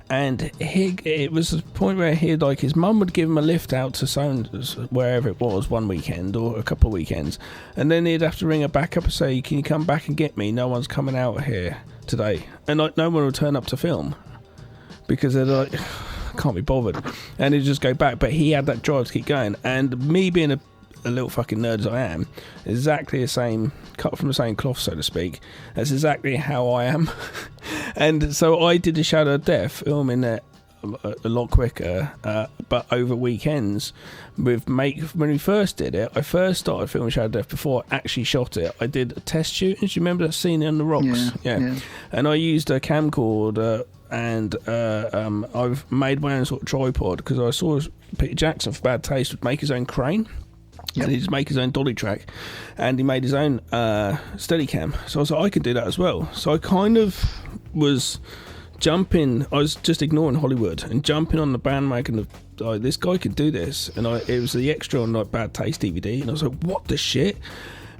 And it was a point where his mum would give him a lift out to wherever it was one weekend or a couple of weekends, and then he'd have to ring her back up and say, can you come back and get me? No one's coming out here today. And like, no one would turn up to film because they're like, can't be bothered, and he'd just go back. But he had that drive to keep going, and me being a little fucking nerd as I am, exactly the same, cut from the same cloth, so to speak. That's exactly how I am. And so I did the Shadow of Death, filming it a lot quicker, but over weekends. When we first did it, I first started filming Shadow of Death before I actually shot it. I did a test shoot. Do you remember that scene on the rocks? Yeah. And I used a camcorder, and I've made my own sort of tripod because I saw Peter Jackson for Bad Taste would make his own crane. Yep. And he'd make his own dolly track, and he made his own Steadicam. So I was like, I could do that as well. So I kind of was jumping. I was just ignoring Hollywood and jumping on the bandwagon of this guy could do this. And it was the extra on like Bad Taste DVD, and I was like, what the shit?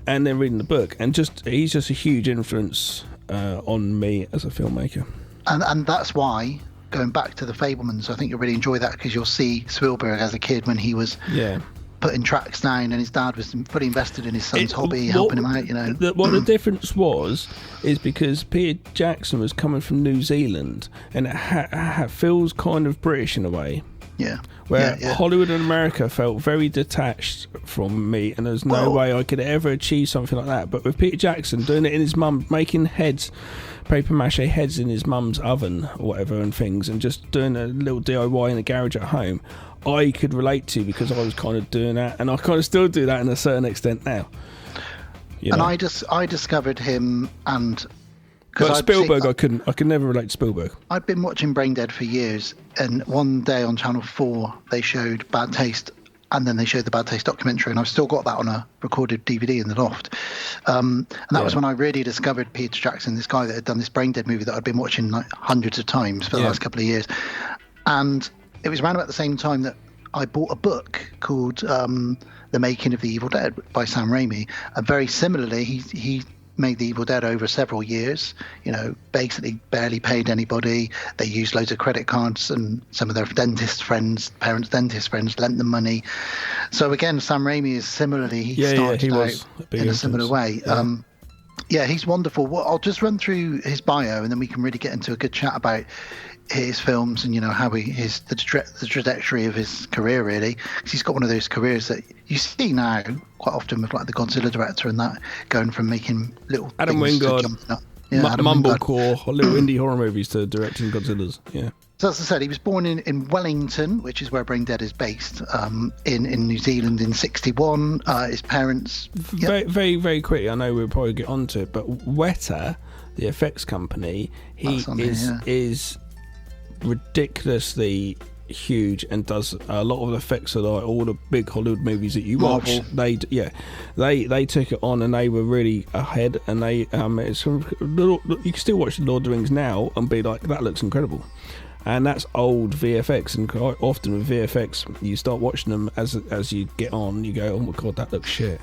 And then reading the book, and he's just a huge influence on me as a filmmaker. And that's why, going back to the Fabelmans, I think you'll really enjoy that, because you'll see Spielberg as a kid when he was putting tracks down, and his dad was fully invested in his son's hobby, helping him out, you know. What the difference is because Peter Jackson was coming from New Zealand, and it feels kind of British in a way. Yeah. Where Hollywood and America felt very detached from me, and there's no way I could ever achieve something like that. But with Peter Jackson doing it in his mum, making paper mache heads in his mum's oven or whatever and things, and just doing a little DIY in the garage at home, I could relate to, because I was kind of doing that, and I kind of still do that in a certain extent now. And I discovered him, and but Spielberg, I could never relate to Spielberg. I'd been watching Brain Dead for years, and one day on Channel 4 they showed Bad Taste, and then they showed the Bad Taste documentary, and I've still got that on a recorded DVD in the loft. And that was when I really discovered Peter Jackson, this guy that had done this Brain Dead movie that I'd been watching like hundreds of times for the last couple of years. And it was around about the same time that I bought a book called The Making of the Evil Dead by Sam Raimi. And very similarly, he made The Evil Dead over several years. Basically barely paid anybody. They used loads of credit cards, and some of their parents' dentist friends lent them money. So again, Sam Raimi is similarly. He started out in a similar way. Yeah. He's wonderful. Well, I'll just run through his bio, and then we can really get into a good chat about his films and how the trajectory of his career, really, because he's got one of those careers that you see now quite often with like the Godzilla director and that, going from making little Adam things to Wingard, jumping up. Adam Wingard. Mumblecore or little indie horror movies to directing Godzillas. Yeah. So as I said, he was born in Wellington, which is where Brain Dead is based, in New Zealand in '61. His parents... Very, very, very quickly, I know we'll probably get onto it, but Weta, the effects company, is ridiculously huge and does a lot of the effects of like all the big Hollywood movies that you watch. They took it on and they were really ahead, and they it's you can still watch the Lord of the Rings now and be like, that looks incredible. And that's old VFX, and quite often with VFX you start watching them as you get on, you go, oh my god, that looks shit.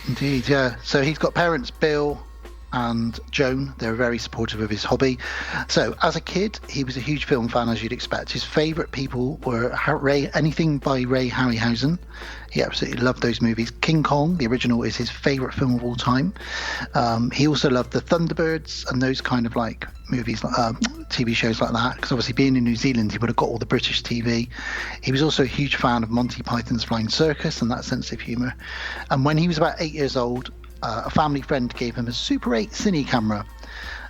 Indeed, yeah. So he's got parents, Bill and Joan. They're very supportive of his hobby. So as a kid, he was a huge film fan, as you'd expect. His favourite people were anything by Ray Harryhausen. He absolutely loved those movies. King Kong, the original, is his favourite film of all time. He also loved the Thunderbirds and those kind of like movies, TV shows like that, because obviously being in New Zealand, he would have got all the British TV. He was also a huge fan of Monty Python's Flying Circus and that sense of humour. And when he was about 8 years old, a family friend gave him a Super 8 cine camera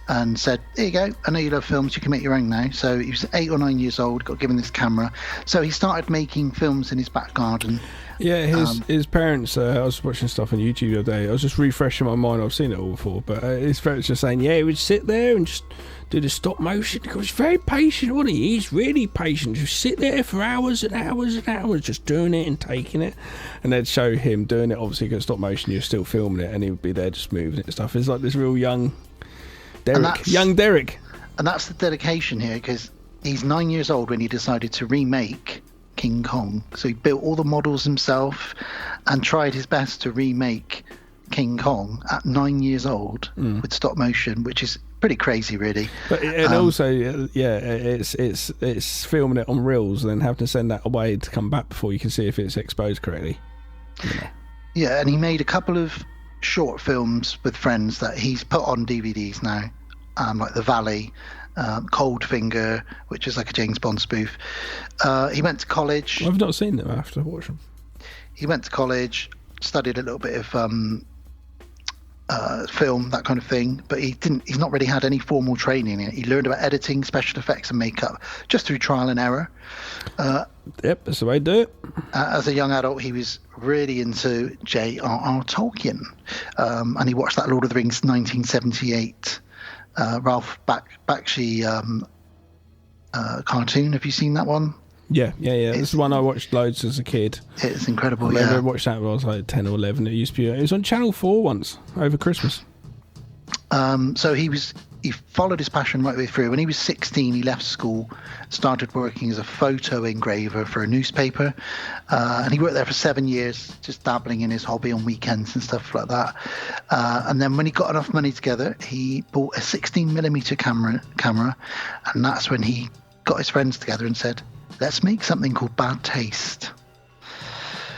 and said, there you go, I know you love films, you can make your own now. So he was 8 or 9 years old, got given this camera. So he started making films in his back garden. Yeah, his parents, I was watching stuff on YouTube the other day, I was just refreshing my mind, I've seen it all before, but his parents just saying, he would sit there and just do the stop motion. He was very patient, wasn't he? He's really patient. Just sit there for hours and hours and hours, just doing it and taking it. And they'd show him doing it. Obviously, because stop motion, you're still filming it, and he would be there just moving it and stuff. It's like this real young Derek. And that's the dedication here, because he's 9 years old when he decided to remake King Kong. So he built all the models himself and tried his best to remake King Kong at 9 years old with stop motion, which is pretty crazy, really. But also, it's filming it on reels and then having to send that away to come back before you can see if it's exposed correctly. Yeah, and he made a couple of short films with friends that he's put on DVDs now, like The Valley, Cold Finger, which is like a James Bond spoof. He went to college. I've not seen them. I have to watch them. He went to college, studied a little bit of film, that kind of thing, but he's not really had any formal training in it. He learned about editing, special effects and makeup just through trial and error. Yep, that's the way to do it. As a young adult, he was really into J.R.R. Tolkien, and he watched that Lord of the Rings 1978 Ralph Bakshi cartoon. Have you seen that one? Yeah. This is one I watched loads as a kid. It's incredible. I remember watched that when I was like 10 or 11. It was on Channel 4 once over Christmas. So he followed his passion right the way through. When he was 16, he left school, started working as a photo engraver for a newspaper, and he worked there for 7 years, just dabbling in his hobby on weekends and stuff like that. And then when he got enough money together, he bought a 16mm camera, and that's when he got his friends together and said, let's make something called Bad Taste,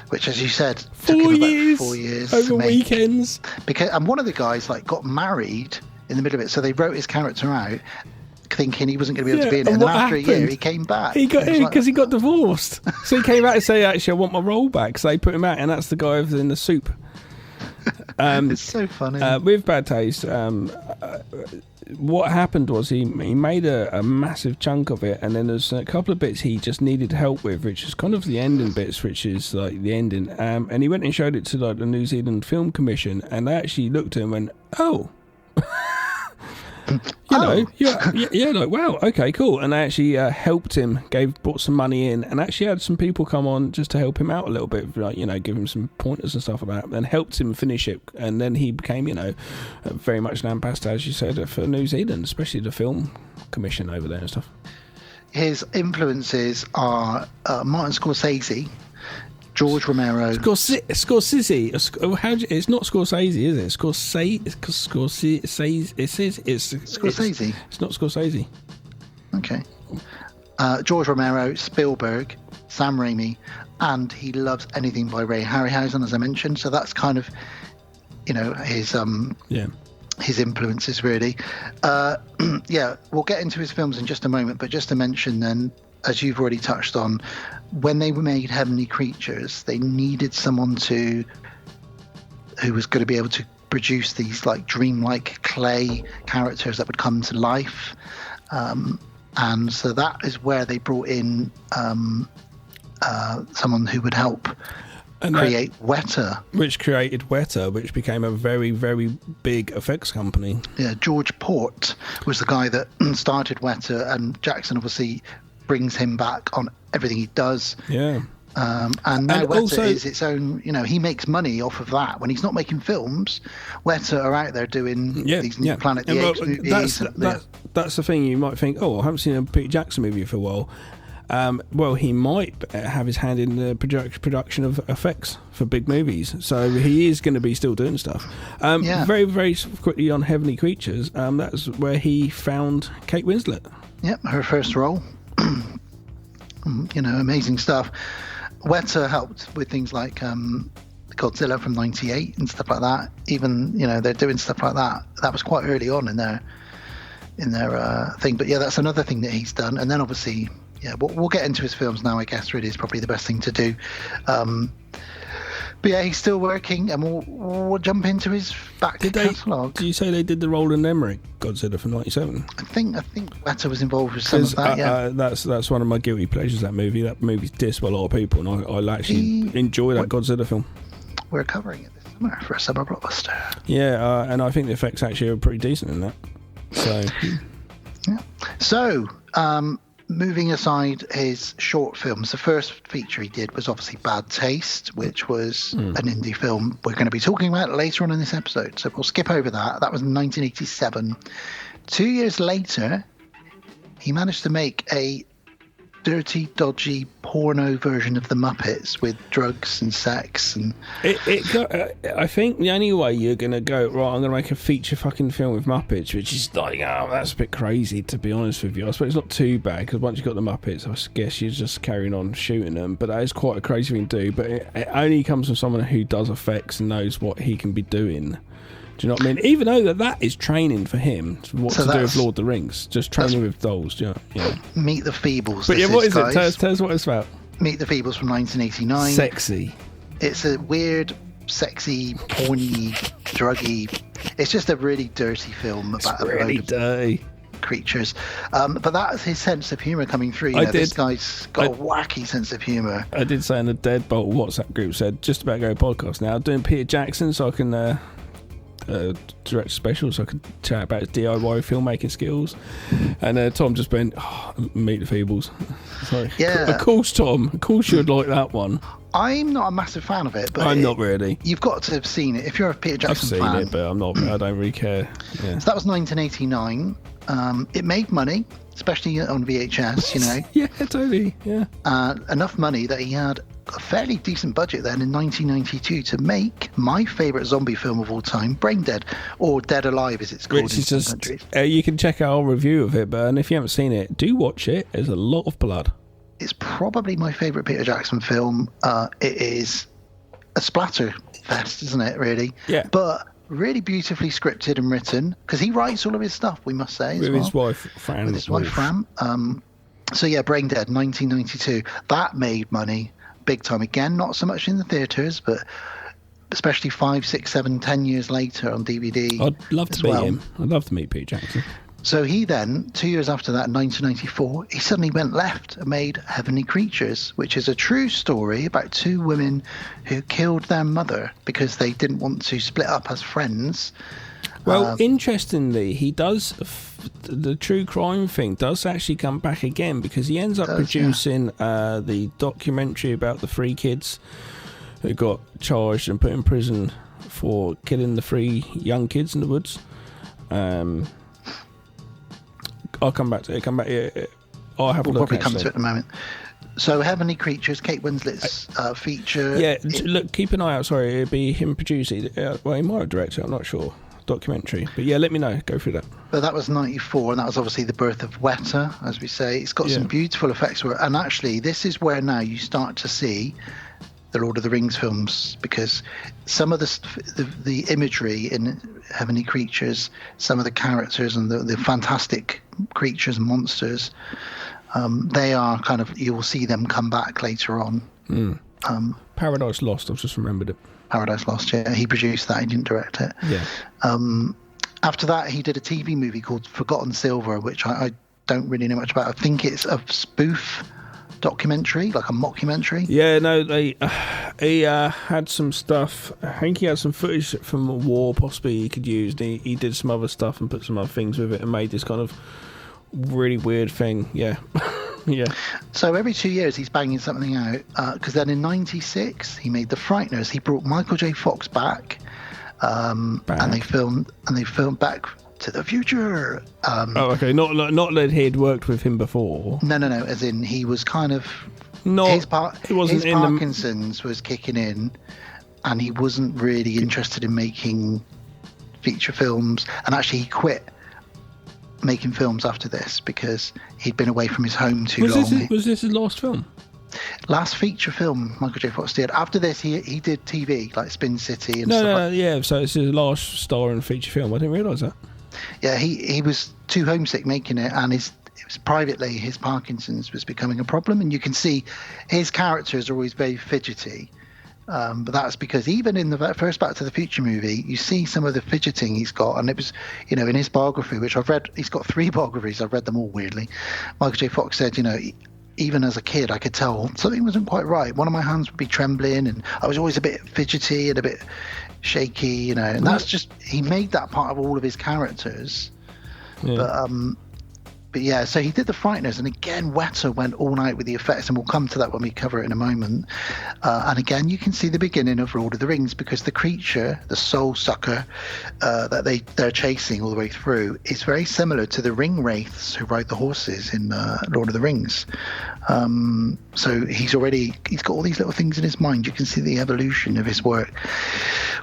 which, as you said, took him about 4 years over to make. weekends. And one of the guys got married in the middle of it, so they wrote his character out thinking he wasn't going to be able to be in it, and then after a year he came back. He got divorced, so he came out and said, actually, I want my role back. So they put him out, and that's the guy in the soup. It's so funny. With Bad Taste, what happened was he made a massive chunk of it, and then there's a couple of bits he just needed help with, which is kind of the ending bits, which is like the ending. And he went and showed it to like the New Zealand Film Commission, and they actually looked at him and went, oh. Like, wow, okay, cool. And they actually helped him, brought some money in, and actually had some people come on just to help him out a little bit, like, give him some pointers and stuff like that, and helped him finish it. And then he became, very much an ambassador, as you said, for New Zealand, especially the Film Commission over there and stuff. His influences are Martin Scorsese, George Romero. Scorsese. It's not Scorsese, is it? Scorsese. Scorsese. It's not Scorsese. Okay. George Romero, Spielberg, Sam Raimi, and he loves anything by Ray Harryhausen, as I mentioned. So that's kind of, his influences really. We'll get into his films in just a moment, but just to mention then, as you've already touched on, when they made Heavenly Creatures, they needed someone who was going to be able to produce these like dreamlike clay characters that would come to life. And so that is where they brought in someone who would help create Weta. Which created Weta, which became a very, very big effects company. Yeah, George Port was the guy that started Weta, and Jackson obviously brings him back on everything he does. Yeah. And now Weta is its own, he makes money off of that. When he's not making films, Weta are out there doing these new Planet of the Apes movies. That's the thing. You might think, I haven't seen a Peter Jackson movie for a while. Well, he might have his hand in the production of effects for big movies, so he is going to be still doing stuff. Very, very quickly on Heavenly Creatures, that's where he found Kate Winslet. Yep, her first role. Amazing stuff. Weta helped with things like Godzilla from '98 and stuff like that. Even they're doing stuff like that. That was quite early on in their thing. But that's another thing that he's done. And then obviously. Yeah, we'll get into his films now, I guess, really is probably the best thing to do. But he's still working, and we'll jump into his back catalogue. Did you say they did the Roland Emmerich Godzilla from '97? I think Weta was involved with some of that, that's one of my guilty pleasures, that movie. That movie's dissed by a lot of people, and I actually enjoy that Godzilla film. We're covering it this summer for a summer blockbuster. Yeah, and I think the effects actually are pretty decent in that. So... moving aside his short films, the first feature he did was obviously Bad Taste, which was an indie film we're going to be talking about later on in this episode. So we'll skip over that. That was in 1987. 2 years later, he managed to make a dirty, dodgy porno version of the Muppets with drugs and sex and I think the only way you're gonna go right, I'm gonna make a feature fucking film with Muppets, which is like, that's a bit crazy, to be honest with you. I suppose it's not too bad, because once you've got the Muppets, I guess you're just carrying on shooting them, but that is quite a crazy thing to do. But it only comes from someone who does effects and knows what he can be doing. Do you know what I mean? Even though that is training for him, what to do with Lord of the Rings, just training with dolls. Yeah. Meet the Feebles. But what is it? Tell us what it's about. Meet the Feebles from 1989. Sexy. It's a weird, sexy, porny, druggy. It's just a really dirty film about really dirty creatures. But that's his sense of humour coming through. This guy's got a wacky sense of humour. I did say in the Deadbolt WhatsApp group, said just about to go podcast now. I'm doing Peter Jackson, so I can direct special, so I could chat about his DIY filmmaking skills. And Tom just went, Meet the Feebles. Sorry. Yeah. Of course, Tom. Of course you'd like that one. I'm not a massive fan of it, but I'm not really. You've got to have seen it if you're a Peter Jackson fan. I've seen it, but I'm not. I don't really care. Yeah. So that was 1989. It made money, especially on VHS. Yeah, totally. Yeah. Enough money that he had a fairly decent budget then in 1992 to make my favourite zombie film of all time, Brain Dead, or Dead Alive as it's called in some countries. You can check out our review of it, and if you haven't seen it, do watch it. There's a lot of blood. It's probably my favourite Peter Jackson film. It is a splatter fest, isn't it, really? Yeah. But really beautifully scripted and written, because he writes all of his stuff, we must say, with his wife, Fran. With his wife, Fran. So yeah, Brain Dead, 1992. That made money big time. Again, not so much in the theatres, but especially 5, 6, 7, 10 years later on DVD. I'd love to meet him. I'd love to meet Peter Jackson. So he then, 2 years after that, in 1994, he suddenly went left and made Heavenly Creatures, which is a true story about two women who killed their mother because they didn't want to split up as friends. Well, interestingly, he does the true crime thing does actually come back again, because he ends up producing the documentary about the 3 kids who got charged and put in prison for killing the 3 young kids in the woods. I'll come back to it. I'll have a look. We'll probably come to it in a moment. So Heavenly Creatures, Kate Winslet's feature. Yeah, look, keep an eye out. Sorry, it'd be him producing. Well, he might have directed. I'm not sure. Documentary, but yeah, let me know. Go through that. But that was 94, and that was obviously the birth of Weta, as we say. It's got some beautiful effects work, and actually, this is where now you start to see the Lord of the Rings films, because some of the imagery in Heavenly Creatures, some of the characters and the fantastic creatures and monsters, they are kind of, you will see them come back later on. Paradise Lost, I've just remembered it. Paradise Lost, yeah. He produced that, he didn't direct it. Yeah. After that, he did a TV movie called Forgotten Silver, which I don't really know much about. I think it's a spoof documentary, like a mockumentary. Yeah, no, he had some stuff. I think he had some footage from a war possibly he could use. He did some other stuff and put some other things with it and made this kind of really weird thing. Yeah. Yeah. So every 2 years he's banging something out, because then in 96 he made The Frighteners. He brought Michael J. Fox back, and they filmed Back to the Future. Okay, not that he'd worked with him before. No, as in he was kind of his Parkinson's was kicking in, and he wasn't really interested in making feature films, and actually he quit making films after this because he'd been away from his home too long. Was this his last film? Last feature film Michael J. Fox did. After this, he did TV, like Spin City and stuff. Yeah, so it's his last starring feature film. I didn't realise that. Yeah, he was too homesick making it, and it was privately, his Parkinson's was becoming a problem, and you can see his characters are always very fidgety. But that's because even in the first Back to the Future movie, you see some of the fidgeting he's got. And it was, in his biography, which I've read, he's got 3 biographies. I've read them all weirdly. Michael J. Fox said, even as a kid, I could tell something wasn't quite right. One of my hands would be trembling, and I was always a bit fidgety and a bit shaky, and that's just, he made that part of all of his characters. Yeah. But yeah, so he did The Frighteners, and again, Weta went all night with the effects, and we'll come to that when we cover it in a moment. And again, you can see the beginning of Lord of the Rings, because the creature, the soul sucker that they're chasing all the way through, is very similar to the ring wraiths who ride the horses in Lord of the Rings. So he's got all these little things in his mind. You can see the evolution of his work.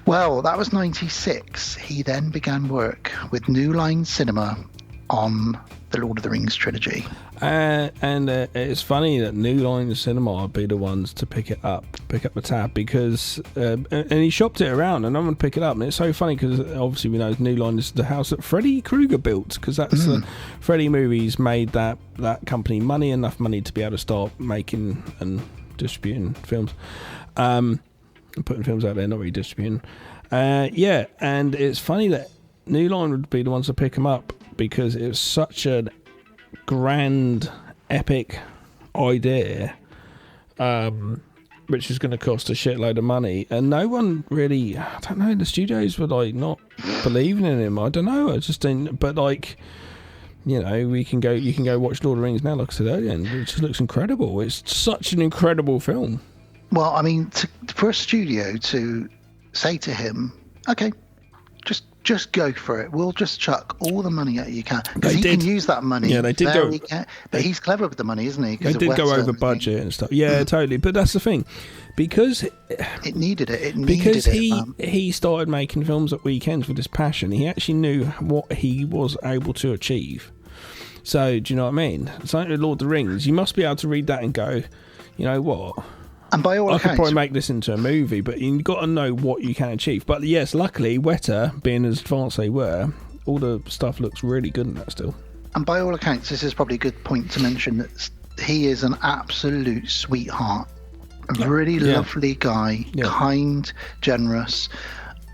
Well, that was 96. He then began work with New Line Cinema on the Lord of the Rings trilogy. And it's funny that New Line Cinema would be the ones to pick up the tab, because and he shopped it around and no one would pick it up. And it's so funny because obviously we know New Line is the house that Freddy Krueger built, because that's Freddy movies made that company enough money to be able to start making and distributing films, putting films out there, not really distributing. And it's funny that New Line would be the ones to pick them up, because it was such a grand, epic idea, which is going to cost a shitload of money, and no one really, I don't know, the studios were like not believing in him. I don't know, I just didn't. But like, you can go watch Lord of the Rings now, like I said earlier, and it just looks incredible. It's such an incredible film. Well, I mean, for a studio to say to him, okay, just go for it. We'll just chuck all the money at you can, because he can use that money. Yeah, they did go. But he's clever with the money, isn't he? They did go over budget and stuff. Yeah, totally. But that's the thing, because it needed it. Because he started making films at weekends with this passion. He actually knew what he was able to achieve. So do you know what I mean? Something with Lord of the Rings, you must be able to read that and go, you know what? And by all accounts, I could probably make this into a movie, but you've got to know what you can achieve. But yes, luckily, Weta, being as advanced they were, all the stuff looks really good in that still. And by all accounts, this is probably a good point to mention that he is an absolute sweetheart, a really lovely guy, kind, generous,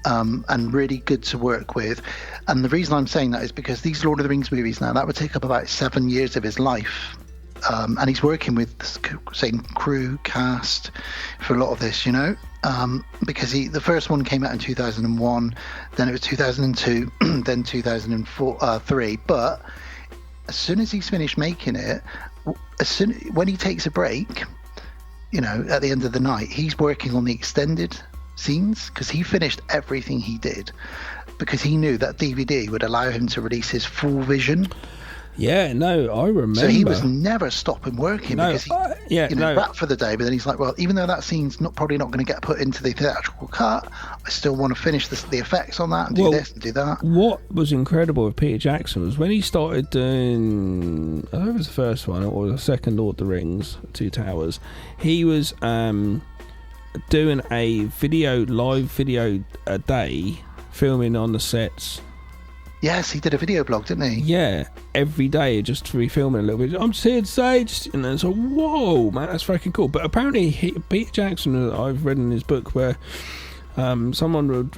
and really good to work with. And the reason I'm saying that is because these Lord of the Rings movies now, that would take up about 7 years of his life. And he's working with the same crew, cast for a lot of this, because the first one came out in 2001, then it was 2002, then 2003. But as soon as he's finished making it, when he takes a break, at the end of the night, he's working on the extended scenes, because he finished everything he did, because he knew that DVD would allow him to release his full vision. Yeah, no, I remember. So he was never stopping working No, because he wrapped for the day. But then he's like, well, even though that scene's probably not going to get put into the theatrical cut, I still want to finish the effects on that and do this and do that. What was incredible with Peter Jackson was when he started doing, I don't know if it was the first one or the second Lord of the Rings, Two Towers, he was doing a live video a day, filming on the sets. Yes, he did a video blog, didn't he? Yeah, every day, just to be filming a little bit. I'm just here to say, and then it's like, whoa, man, that's fucking cool. But apparently, Peter Jackson, I've read in his book where someone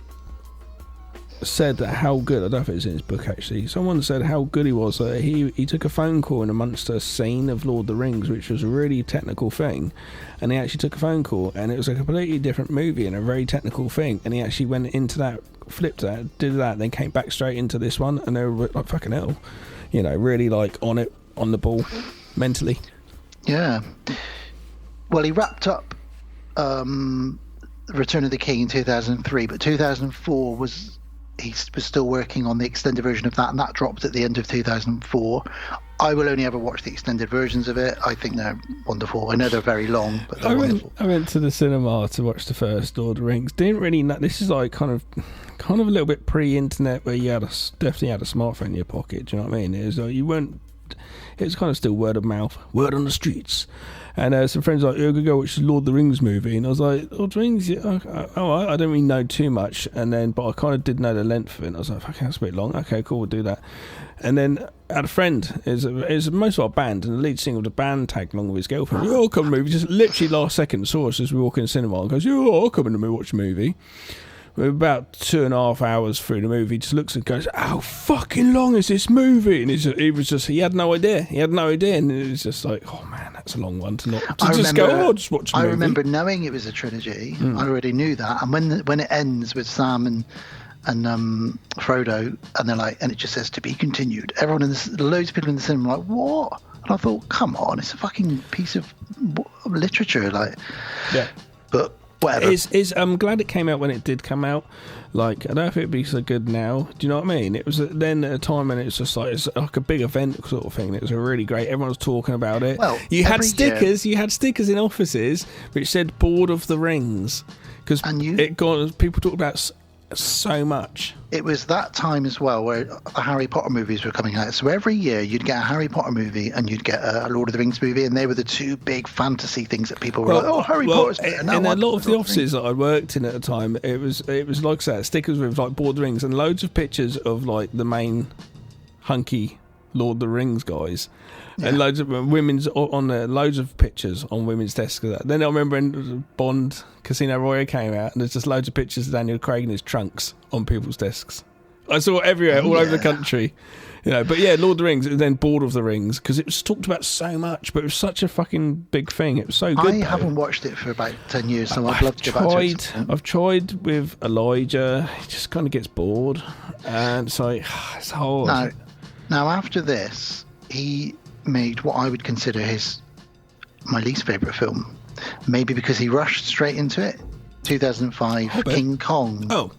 said that how good, I don't know if it's in his book actually, someone said how good he was. He took a phone call in amongst a scene of Lord of the Rings, which was a really technical thing, and he actually took a phone call, and it was a completely different movie and a very technical thing, and he actually went into that, flipped that, did that, then came back straight into this one, and they were like, fucking hell, really like on it, on the ball mentally. Yeah. Well, he wrapped up Return of the King in 2003, but 2004 he was still working on the extended version of that, and that dropped at the end of 2004. I will only ever watch the extended versions of it. I think they're wonderful. I know they're very long, but they're wonderful. I went to the cinema to watch the first Lord of the Rings. Didn't really know. This is like kind of a little bit pre-internet, where you definitely had a smartphone in your pocket. Do you know what I mean? It was like it was kind of still word of mouth, word on the streets. And some friends were like, could go watch the Lord of the Rings movie, and I was like, Lord of the Rings, yeah, I don't really know too much, but I kind of did know the length of it, and I was like, fuck, that's a bit long, okay, cool, we'll do that. And then I had a friend, is most of our band, and the lead singer of the band tagged along with his girlfriend. I'll come in the movie, just literally last second saw us as we walk in the cinema, and goes, I'll come in the movie, watch the movie. We're about 2.5 hours through the movie, just looks and goes, how fucking long is this movie? And he had no idea. And it was just like, oh man, that's a long one to just watch the movie. I remember knowing it was a trilogy. I already knew that. And when it ends with Sam and Frodo, and they're like, and it just says to be continued. Loads of people in the cinema are like, what? And I thought, come on, it's a fucking piece of literature, like. Yeah. But. Whatever. I'm glad it came out when it did come out. Like, I don't know if it'd be so good now. Do you know what I mean? It was then at a time when it's just like, it's like a big event sort of thing. It was a really great. Everyone was talking about it. Well, you had stickers. You had stickers in offices which said "Board of the Rings" because people talked about so much. It was that time as well where the Harry Potter movies were coming out. So every year you'd get a Harry Potter movie and you'd get a Lord of the Rings movie, and they were the two big fantasy things that people were like, oh, Harry Potter's better. In a lot of the offices that I worked in at the time, it was like that, stickers with like Board of the Rings and loads of pictures of like the main hunky Lord of the Rings guys. Yeah. And loads of women's on there, loads of pictures on women's desks of that. Then I remember when Bond Casino Royale came out, and there's just loads of pictures of Daniel Craig in his trunks on people's desks. I saw it everywhere, all over the country. But yeah, Lord of the Rings, and then Board of the Rings, because it was talked about so much, but it was such a fucking big thing. It was so good. I haven't watched it for about 10 years, so I'd love to go back to it. I've tried with Elijah. He just kind of gets bored, and it's like, it's hard. Now after this, he made what I would consider my least favourite film, maybe because he rushed straight into it. 2005 King Kong.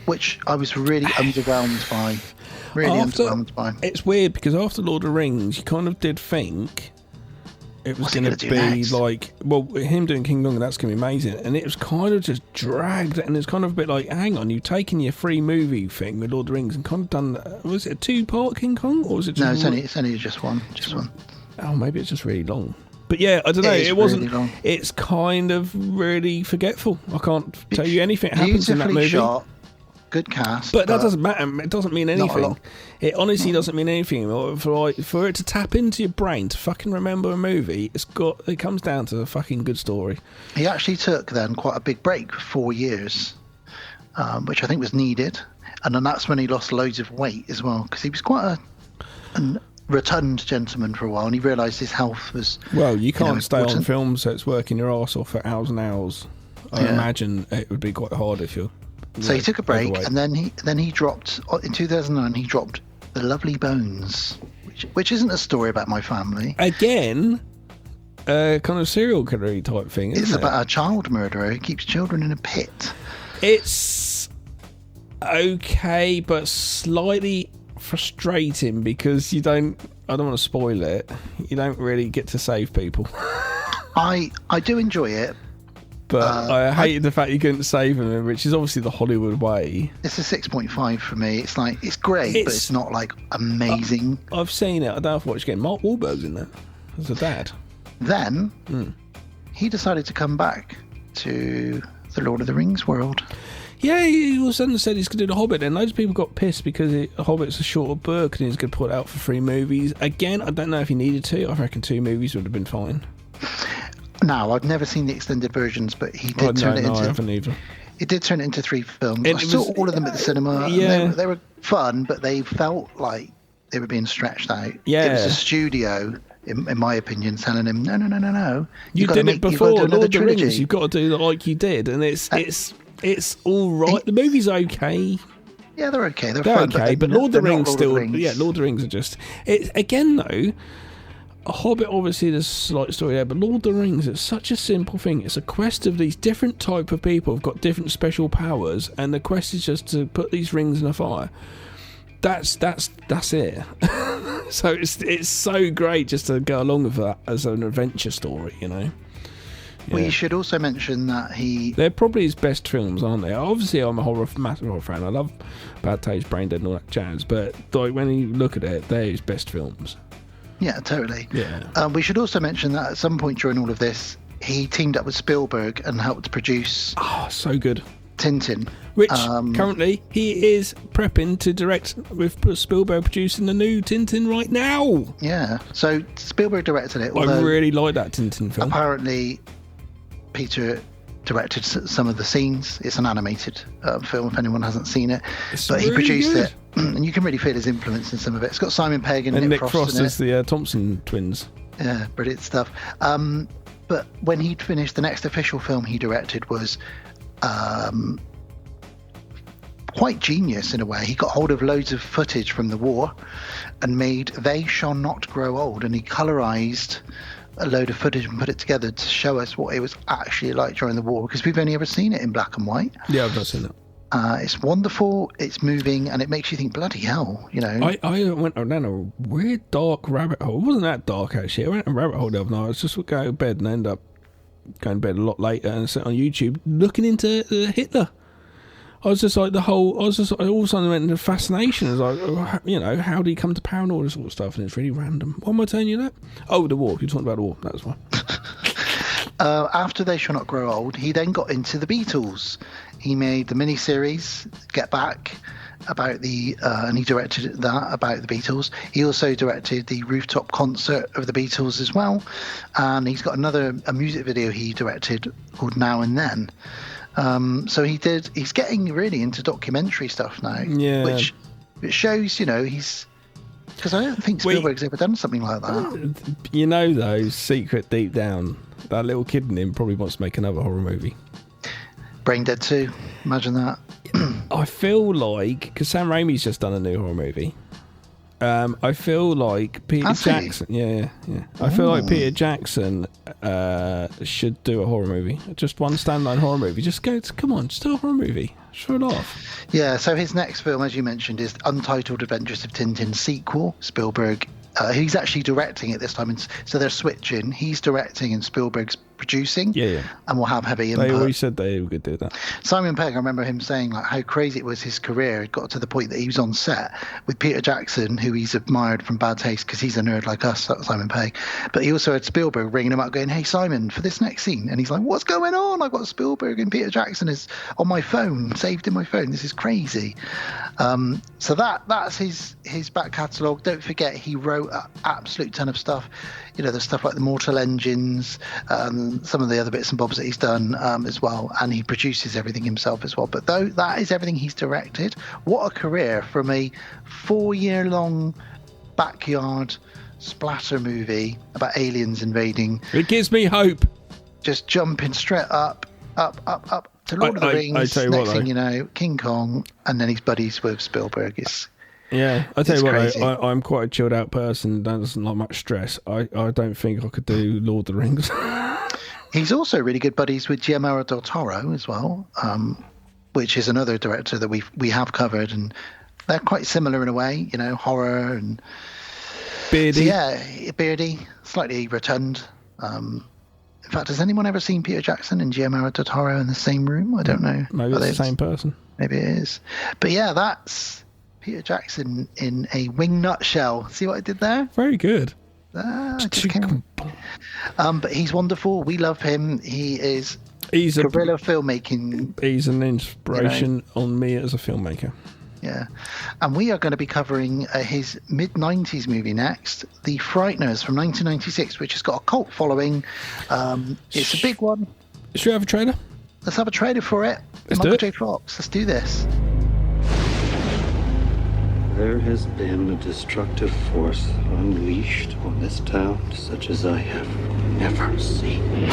Which I was really underwhelmed by. It's weird because after Lord of the Rings, you kind of did think it was going to be next? Like, well, him doing King Kong, that's going to be amazing. And it was kind of just dragged, and it's kind of a bit like, hang on, you've taken your free movie thing with Lord of the Rings and kind of done, was it a 2-part King Kong? Or was it just it's only just one. Oh, maybe it's just really long. But yeah, I don't know, it wasn't, really long. It's kind of really forgetful. I can't tell you anything that happens in that movie. Shot. Good cast, but that doesn't matter. It doesn't mean anything. It honestly doesn't mean anything. For it to tap into your brain to fucking remember a movie, it comes down to a fucking good story. He actually took then quite a big break for 4 years, which I think was needed, and then that's when he lost loads of weight as well, because he was quite a rotund gentleman for a while, and he realised his health was. Well, you can't stay on film sets working your arse off for hours and hours. I imagine it would be quite hard if you're. So he took a break, and then he dropped in 2009. He dropped The Lovely Bones, which isn't a story about my family. Again, kind of serial killer type thing. Isn't it's about a child murderer who keeps children in a pit. It's okay, but slightly frustrating because I don't want to spoil it. You don't really get to save people. I do enjoy it. But I hated the fact you couldn't save him, which is obviously the Hollywood way. It's a 6.5 for me. It's like, it's great, but it's not like amazing. I've seen it. I don't know if I watch again. Mark Wahlberg's in there as a dad. Then he decided to come back to the Lord of the Rings world. Yeah, he all of a sudden said he's going to do The Hobbit, and loads of people got pissed because Hobbit's a shorter book and he's going to put it out for 3 movies. Again, I don't know if he needed to. I reckon 2 movies would have been fine. Now, I've never seen the extended versions, but he did turn it into... I haven't either. He did turn it into 3 films. I saw all of them at the cinema. Yeah. They were fun, but they felt like they were being stretched out. Yeah. It was a studio, in my opinion, telling him, no. You did it before, Lord of the Rings. You've got to do it like you did, and it's all right. The movie's okay. Yeah, they're okay. They're fun, okay, but Lord of the Rings still... Rings. Yeah, Lord of the Rings are just... Again, though... A Hobbit, obviously, there's a slight story there, but Lord of the Rings, it's such a simple thing. It's a quest of these different type of people who've got different special powers, and the quest is just to put these rings in a fire. That's it. So it's so great just to go along with that as an adventure story, you know. Yeah. We should also mention that they're probably his best films, aren't they? Obviously, I'm a massive horror fan. I love Bad Taste, Brain Dead, and all that jazz. But like when you look at it, they're his best films. Yeah, totally. Yeah. We should also mention that at some point during all of this, he teamed up with Spielberg and helped produce... Oh, so good. Tintin. Which, currently, he is prepping to direct with Spielberg producing the new Tintin right now. Yeah. So, Spielberg directed it. I really like that Tintin film. Apparently, Peter directed some of the scenes. It's an animated film, if anyone hasn't seen it. But he produced it. And you can really feel his influence in some of it. It's got Simon Pegg and Nick Frost as the Thompson twins. Yeah, brilliant stuff. But when he'd finished, the next official film he directed was quite genius in a way. He got hold of loads of footage from the war and made They Shall Not Grow Old, and he colorized a load of footage and put it together to show us what it was actually like during the war, because we've only ever seen it in black and white. Yeah, I've not seen it. It's wonderful, it's moving, and it makes you think, bloody hell, you know. I went down a weird dark rabbit hole. It wasn't that dark, actually. I went down a rabbit hole the other night. I was just going to bed and end up going to bed a lot later and sit on YouTube looking into Hitler. I was just like all of a sudden went into fascination. I was like, you know, how did he come to power and all this sort of stuff? And it's really random. Why am I telling you that? Oh, the war. You're talking about the war. That's why. After They Shall Not Grow Old, he then got into the Beatles. He made the miniseries Get Back about and he directed that about the Beatles. He also directed the rooftop concert of the Beatles as well, and he's got a music video he directed called Now and Then. So he's getting really into documentary stuff now. Yeah, which it shows, you know, because I don't think Spielberg's ever done something like that. You know, though, secret deep down, that little kid in him probably wants to make another horror movie. Brain Dead 2, imagine that. I feel like, because Sam Raimi's just done a new horror movie, I feel like Peter Jackson... Yeah. I feel like Peter Jackson should do a horror movie. Just one standalone horror movie. Just come on, just do a horror movie. Just for a laugh. Yeah, so his next film, as you mentioned, is Untitled Adventures of Tintin sequel. Spielberg... he's actually directing it this time, so they're switching. He's directing and Spielberg's producing. Yeah. And will have heavy input. They always said they could do that. Simon Pegg, I remember him saying like how crazy it was his career. It got to the point that he was on set with Peter Jackson, who he's admired from Bad Taste because he's a nerd like us, Simon Pegg. But he also had Spielberg ringing him up going, "Hey Simon, for this next scene," and he's like, "What's going on? I've got Spielberg and Peter Jackson is on my phone, saved in my phone. This is crazy." So that's his back catalogue. Don't forget, he wrote an absolute ton of stuff. You know, there's stuff like the Mortal Engines, some of the other bits and bobs that he's done as well, and he produces everything himself as well. But though that is everything he's directed, what a career from a 4-year-long backyard splatter movie about aliens invading. It gives me hope. Just jumping straight up to Lord of the Rings. I tell you next what, thing you know, King Kong, and then he's buddies with Spielberg. Yeah, I tell you what, crazy. I'm quite a chilled out person. That doesn't like much stress. I don't think I could do Lord of the Rings. He's also really good buddies with Guillermo del Toro as well, which is another director that we have covered and they're quite similar in a way, you know, horror and Beardy. So, yeah, beardy, slightly rotund. In fact, has anyone ever seen Peter Jackson and Guillermo del Toro in the same room? I don't know. Maybe it's the same person. Maybe it is. But yeah, that's Peter Jackson in a wing nutshell. See what I did there? Very good. But he's wonderful. We love him. He's guerrilla filmmaking. He's an inspiration on me as a filmmaker. Yeah. And we are going to be covering his mid-90s movie next, The Frighteners from 1996, which has got a cult following. It's a big one. Should we have a trailer? Let's have a trailer for it. Let's Michael do it. J. Fox. Let's do this. There has been a destructive force unleashed on this town such as I have never seen.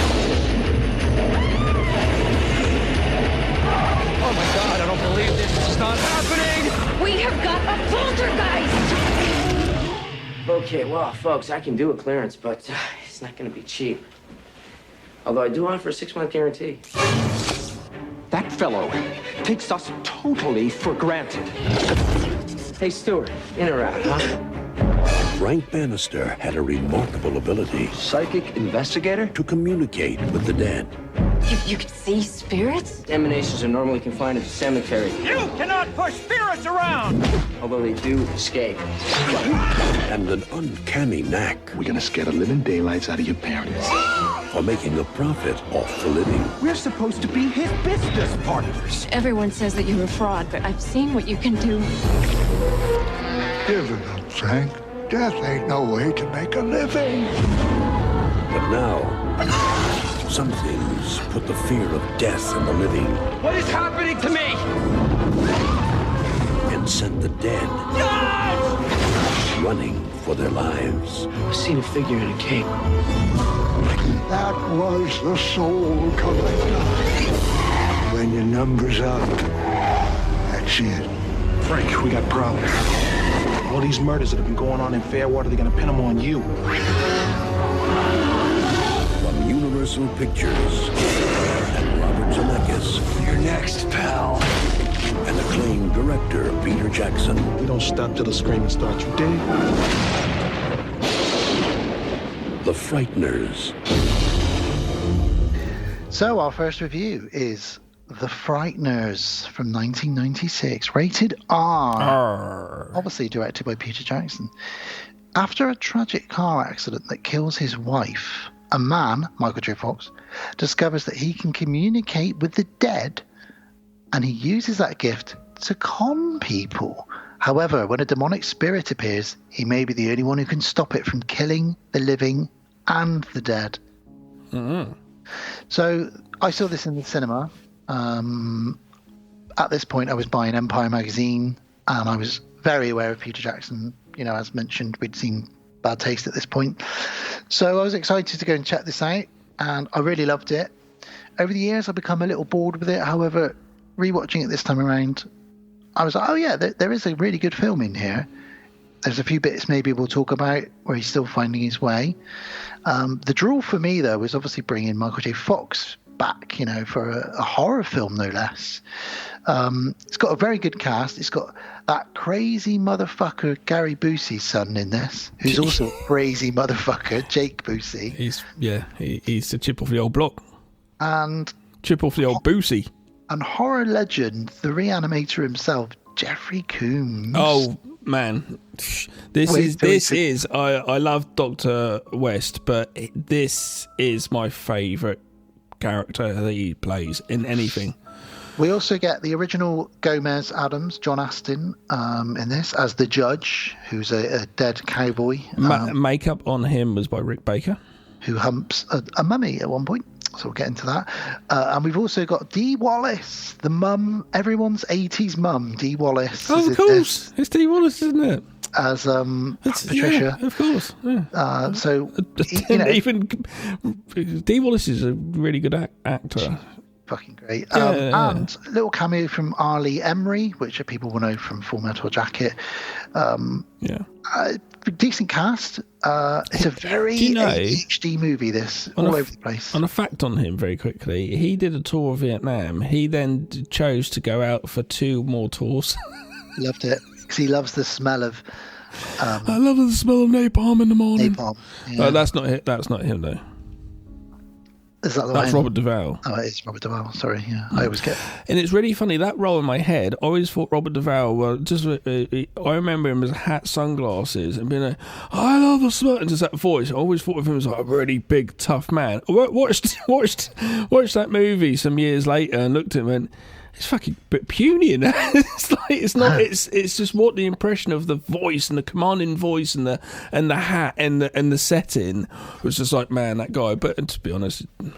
Oh my God, I don't believe this. It's not happening! We have got a poltergeist! Okay, well, folks, I can do a clearance, but it's not going to be cheap. Although I do offer a 6-month guarantee. That fellow takes us totally for granted. Hey, Stuart, in or out, huh? Frank Bannister had a remarkable ability Psychic investigator? to communicate with the dead. You can see spirits? Emanations are normally confined to the cemetery, You cannot push spirits around! although they do escape. And an uncanny knack We're gonna scare the living daylights out of your parents. for making a profit off the living. We're supposed to be his business partners. Everyone says that you're a fraud, but I've seen what you can do. Give it up, Frank. Death ain't no way to make a living. But now, some things put the fear of death in the living What is happening to me? and sent the dead running for their lives. I've seen a figure in a cape. That was the soul collector. When your number's up, that's it. Frank, we got problems. All these murders that have been going on in Fairwater, they're gonna pin them on you. From Universal Pictures and Robert Zemeckis You're next, pal. and acclaimed director Peter Jackson. We don't stop till the screaming starts, you dig? The Frighteners. So our first review is The Frighteners from 1996, rated R. Obviously directed by Peter Jackson. After a tragic car accident that kills his wife, a man, Michael J. Fox, discovers that he can communicate with the dead, and he uses that gift to con people. However, when a demonic spirit appears, he may be the only one who can stop it from killing the living and the dead. Mm-hmm. So I saw this in the cinema. At this point, I was buying Empire magazine, and I was very aware of Peter Jackson. You know, as mentioned, we'd seen Bad Taste at this point. So I was excited to go and check this out, and I really loved it. Over the years, I've become a little bored with it. However, rewatching it this time around, I was like, oh yeah, there is a really good film in here. There's a few bits maybe we'll talk about where he's still finding his way. The draw for me, though, was obviously bringing Michael J. Fox back, you know, for a horror film, no less. It's got a very good cast. It's got that crazy motherfucker Gary Busey's son in this, who's also a crazy motherfucker, Jake Busey. He's the chip off the old block. And chip off the old Busey. And horror legend, the reanimator himself, Jeffrey Combs. Oh man, this is. I love Dr. West, but this is my favourite character that he plays in anything. We also get the original Gomez Adams, John Astin, in this as the judge, who's a dead cowboy. Makeup on him was by Rick Baker, who humps a mummy at one point. So we'll get into that. And we've also got Dee Wallace, the mum, everyone's 80s mum, Dee Wallace. Oh, of course. It's Dee Wallace, isn't it? As Patricia. Yeah, of course. Yeah. So, even Dee Wallace is a really good actor. Fucking great. And a little cameo from Arlie Emery, which people will know from Full Metal Jacket. Decent cast. It's a very HD movie, this, all over the place. On a fact on him, very quickly, he did a tour of Vietnam. He then chose to go out for 2 more tours. Loved it. because he loves the smell of. I love the smell of napalm in the morning. Napalm. Yeah. That's not him though. Is that the That's one? Robert Duvall. Oh, it is Robert Duvall. Sorry, yeah. I always get. And it's really funny, that role in my head, I always thought Robert Duvall, well, just I remember him as hat, sunglasses, and being like, I love the smell, and just that voice. I always thought of him as like a really big, tough man. I watched that movie some years later and looked at him and it's fucking a bit puny in that. It's just what the impression of the voice and the commanding voice and the hat and the setting was just like, man, that guy. But to be honest, and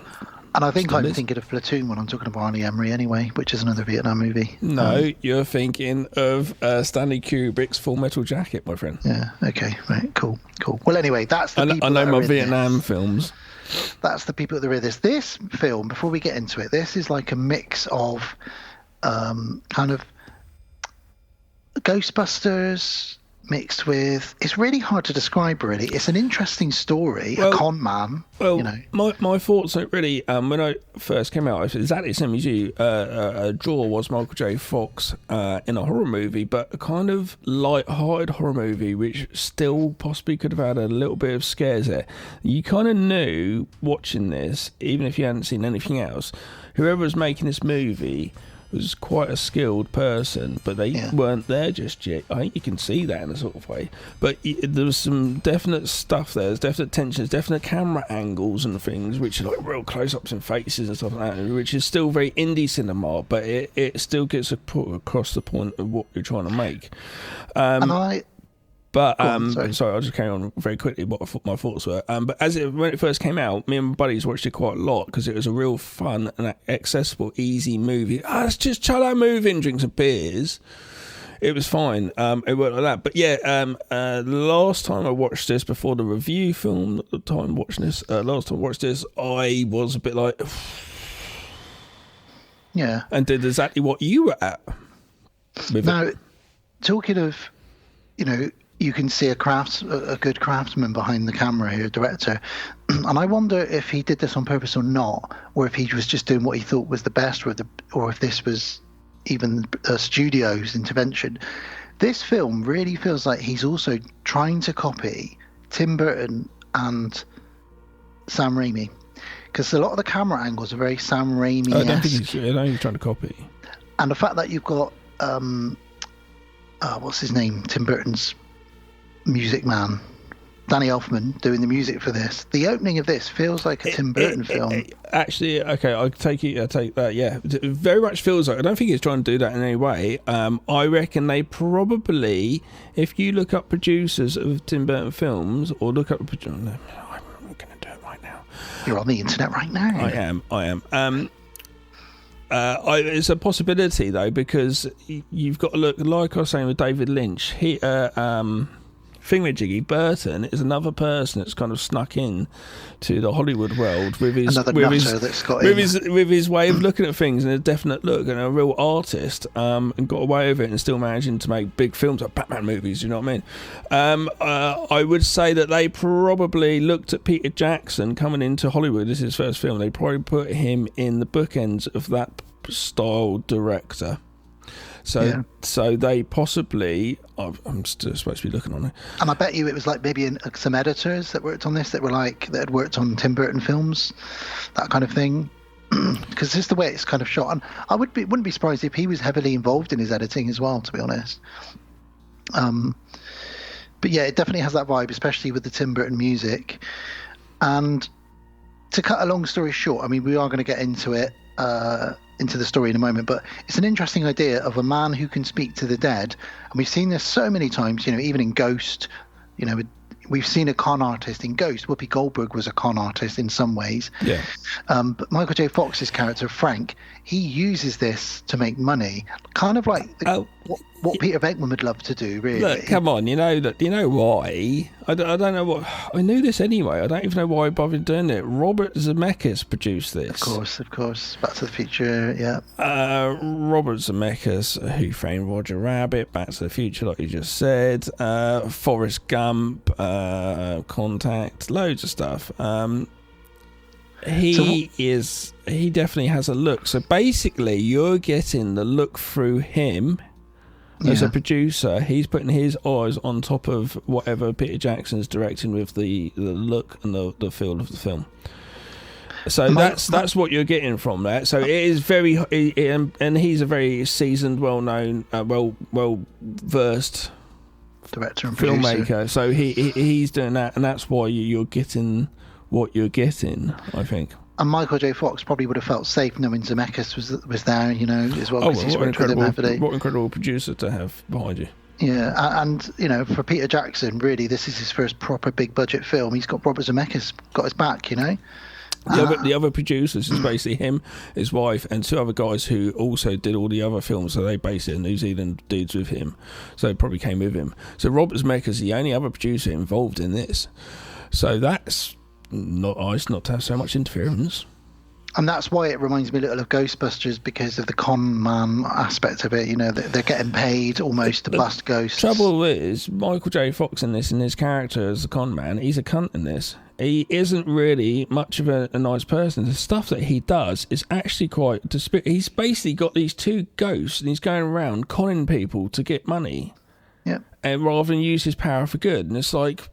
I think I'm thinking of Platoon when I'm talking of Arnie Emery anyway, which is another Vietnam movie. No, you're thinking of Stanley Kubrick's Full Metal Jacket, my friend. Yeah. Okay. Right. Cool. Well, anyway, that's the people. I know that my Vietnam films. That's the people that are in this. This film, before we get into it, this is like a mix of kind of Ghostbusters mixed with. It's really hard to describe. Really, it's an interesting story. A con man. Well, you know. my thoughts are really when I first came out, I was exactly the same as you. Draw was Michael J. Fox in a horror movie, but a kind of light-hearted horror movie, which still possibly could have had a little bit of scares there. You kind of knew watching this, even if you hadn't seen anything else, whoever was making this movie was quite a skilled person, but they weren't there just yet. I think you can see that in a sort of way. But there was some definite stuff there. There's definite tensions, definite camera angles and things, which are like real close-ups and faces and stuff like that, which is still very indie cinema, but it still gets across the point of what you're trying to make. But sorry, I'll just carry on very quickly what my thoughts were. But when it first came out, me and my buddies watched it quite a lot because it was a real fun and accessible, easy movie. Let's just chill out, movie and drink some beers. It was fine. It worked like that. But yeah, the last time I watched this before the review film, I watched this, I was a bit like, yeah, and did exactly what you were at. Now, talking of, you know. You can see a good craftsman behind the camera here, director. And I wonder if he did this on purpose or not, or if he was just doing what he thought was the best, or if this was even a studio's intervention. This film really feels like he's also trying to copy Tim Burton and Sam Raimi. Because a lot of the camera angles are very Sam Raimi-esque. I don't think he's trying to copy. And the fact that you've got, what's his name? Tim Burton's music man, Danny Elfman, doing the music for this. The opening of this feels like a Tim Burton film. Actually, okay, I take that, yeah. It very much feels like, I don't think he's trying to do that in any way. I reckon they probably, if you look up producers of Tim Burton films, or look up, no, I'm not going to do it right now. You're on the internet right now. I am. It's a possibility though, because you've got to look, like I was saying with David Lynch, Thingamajiggy Burton is another person that's kind of snuck in to the Hollywood world with his way of looking at things and a definite look, and a real artist, and got away with it and still managing to make big films like Batman movies. You know what I mean? I would say that they probably looked at Peter Jackson coming into Hollywood. This is his first film. They probably put him in the bookends of that style director. So they possibly, I'm still supposed to be looking on it. And I bet you it was like maybe some editors that worked on this that had worked on Tim Burton films, that kind of thing. Because it's the way it's kind of shot. And I wouldn't be surprised if he was heavily involved in his editing as well, to be honest. But yeah, it definitely has that vibe, especially with the Tim Burton music. And to cut a long story short, I mean, we are going to get into it, into the story in a moment, but it's an interesting idea of a man who can speak to the dead. And we've seen this so many times, you know, even in Ghost, you know, we've seen a con artist in Ghost. Whoopi Goldberg was a con artist in some ways. Yeah. But Michael J. Fox's character, Frank, he uses this to make money, kind of like what Peter Venkman would love to do, really. Look, come on, you know why? I don't know what. I knew this anyway. I don't even know why I bothered doing it. Robert Zemeckis produced this. Of course. Back to the Future, yeah. Robert Zemeckis, Who Framed Roger Rabbit, Back to the Future, like you just said, Forrest Gump, Contact, loads of stuff. He definitely has a look. So basically, you're getting the look through him as a producer, he's putting his eyes on top of whatever Peter Jackson's directing with the look and the feel of the film. So that's what you're getting from that. So it is very, and he's a very seasoned, well-known, well-versed director and filmmaker. producer. So he's doing that, and that's why you're getting what you're getting, I think. And Michael J. Fox probably would have felt safe knowing Zemeckis was there, you know, as well. What incredible producer to have behind you. Yeah, and you know, for Peter Jackson, really, this is his first proper big budget film. He's got Robert Zemeckis got his back, you know. The other producers is basically him, his wife, and 2 other guys who also did all the other films. So they basically New Zealand dudes with him. So it probably came with him. So Robert Zemeckis is the only other producer involved in this. So that's not nice not to have so much interference. And that's why it reminds me a little of Ghostbusters, because of the con man aspect of it. You know, they're getting paid almost to bust ghosts. Trouble is, Michael J. Fox in this, and his character as the con man, he's a cunt in this. He isn't really much of a nice person. The stuff that he does is actually quite despicable. He's basically got these 2 ghosts, and he's going around conning people to get money. Yeah. And rather than use his power for good. And it's like...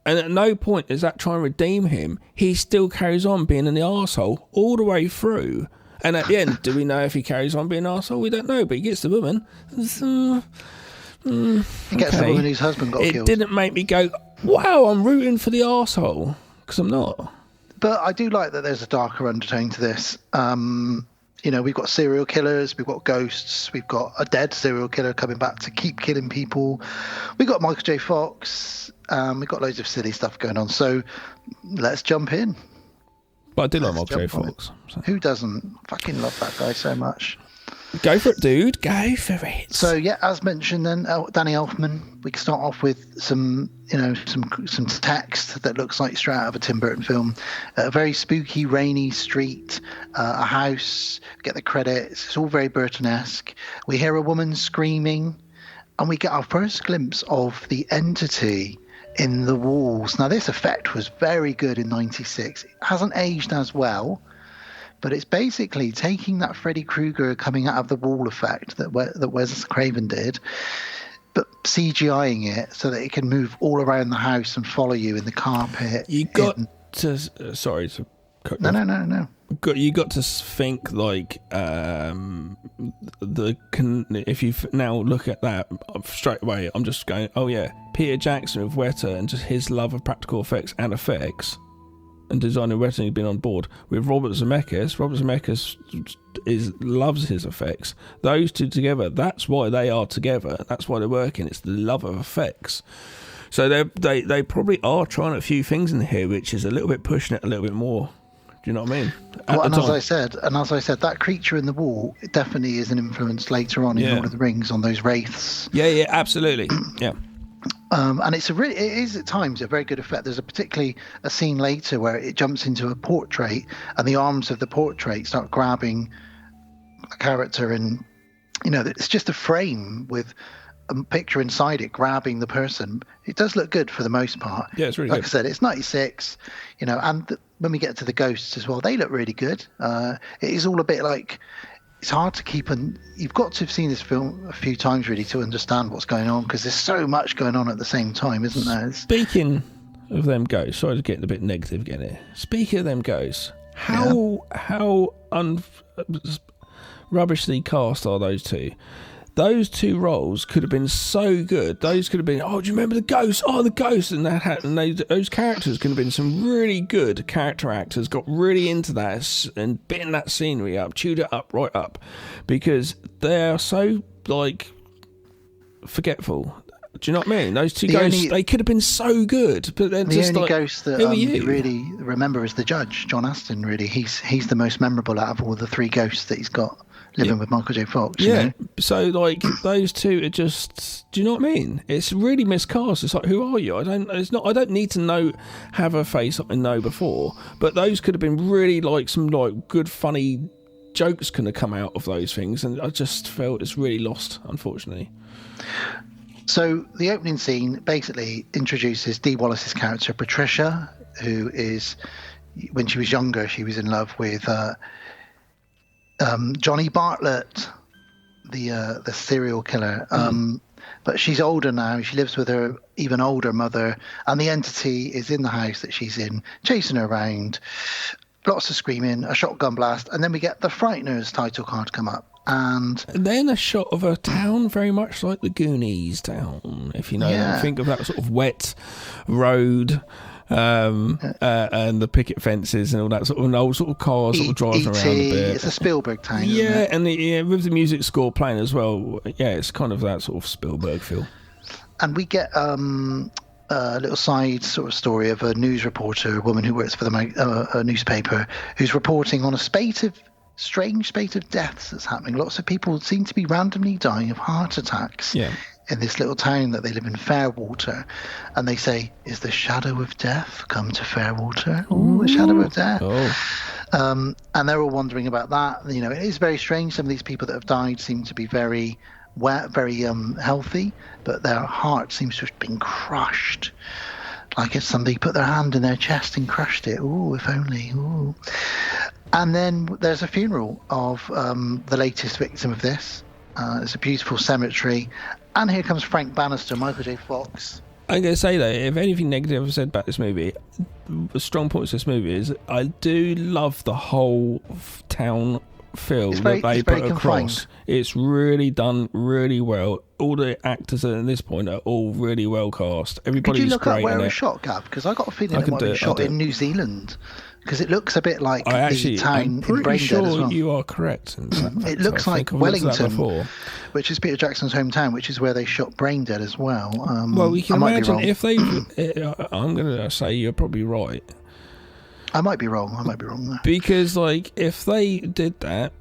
And at no point does that try and redeem him. He still carries on being an arsehole all the way through. And at the end, do we know if he carries on being an arsehole? We don't know, but he gets the woman. He gets the woman whose husband got killed. It didn't make me go, wow, I'm rooting for the arsehole, because I'm not. But I do like that there's a darker undertone to this. You know, we've got serial killers, we've got ghosts, we've got a dead serial killer coming back to keep killing people. We've got Michael J. Fox. We've got loads of silly stuff going on. So let's jump in. But I do like Michael J. Fox. So. Who doesn't? Fucking love that guy so much. Go for it, dude. Go for it. So yeah, as mentioned, then Danny Elfman. We can start off with some text that looks like straight out of a Tim Burton film. A very spooky, rainy street, a house. Get the credits. It's all very Burton-esque. We hear a woman screaming, and we get our first glimpse of the entity in the walls. Now, this effect was very good in '96. It hasn't aged as well. But it's basically taking that Freddy Krueger coming out of the wall effect that Wes Craven did, but CGIing it so that it can move all around the house and follow you in the carpet. You got to... Sorry to cut you off. No. You got to think like if you now look at that straight away, I'm just going, oh yeah, Peter Jackson with Weta and just his love of practical effects and effects. And designer Weta has been on board with Robert Zemeckis. Robert Zemeckis loves his effects. Those 2 together, that's why they are together. That's why they're working. It's the love of effects. So they probably are trying a few things in here, which is a little bit pushing it a little bit more. Do you know what I mean? And as I said, that creature in the wall definitely is an influence later on in Lord of the Rings on those wraiths. Yeah, absolutely. Yeah. And it is at times a very good effect. There's particularly a scene later where it jumps into a portrait and the arms of the portrait start grabbing a character, and you know, it's just a frame with a picture inside it grabbing the person. It does look good for the most part. Yeah, it's really good. Like I said, it's 96, you know, and when we get to the ghosts as well, they look really good. It is all a bit like... It's hard to keep, and you've got to have seen this film a few times really to understand what's going on, because there's so much going on at the same time, isn't there? Speaking of them ghosts, sorry to get a bit negative again here. Speaking of them ghosts, how rubbishly cast are those 2? Those 2 roles could have been so good. Those could have been, oh, do you remember the ghost? Oh, the ghost. And those characters could have been some really good character actors, got really into that and bitten that scenery up, chewed it up, right up. Because they're so, like, forgetful. Do you know what I mean? Those 2 ghosts, they could have been so good. But then the only ghost that you really remember is the judge, John Astin, really. He's the most memorable out of all the 3 ghosts that he's got. Living with Michael J. Fox. Yeah. You know? So like those 2 are just, do you know what I mean? It's really miscast. It's like, who are you? I don't need to have a face I know before, but those could have been really like some like good funny jokes can have come out of those things, and I just felt it's really lost, unfortunately. So the opening scene basically introduces Dee Wallace's character Patricia, who is, when she was younger, she was in love with Johnny Bartlett, the serial killer. But she's older now. She lives with her even older mother, and the entity is in the house that she's in, chasing her around. Lots of screaming, a shotgun blast, and then we get the Frighteners title card come up. And then a shot of a town very much like the Goonies town, if you know. Think of that sort of wet road, and the picket fences and all that sort of an old sort of car sort of driving around a bit. It's a Spielberg town. Yeah, and with the music score playing as well. Yeah, it's kind of that sort of Spielberg feel. And we get a little side sort of story of a news reporter, a woman who works for a newspaper, who's reporting on a strange spate of deaths that's happening. Lots of people seem to be randomly dying of heart attacks in this little town that they live in, Fairwater. And they say, is the shadow of death come to Fairwater? Oh, the shadow of death. And they're all wondering about that. You know, it is very strange. Some of these people that have died seem to be very healthy, but their heart seems to have been crushed. Like if somebody put their hand in their chest and crushed it. Ooh, if only. Ooh. And then there's a funeral of the latest victim of this. It's a beautiful cemetery. And here comes Frank Bannister, Michael J. Fox. I'm going to say, though, if anything negative I've said about this movie, the strong points of this movie is I do love the whole town feel that they put across. It's really done really well. All the actors at this point are all really well cast. Everybody's great. Could you look up where it was shot, Gav? Because I got a feeling it might have been shot in New Zealand. Because it looks a bit like the town in Braindead as well. You are correct. It looks like Wellington, which is Peter Jackson's hometown, which is where they shot Braindead as well. Well, we can imagine if they... I'm going to say you're probably right. I might be wrong. Though. Because, like, if they did that,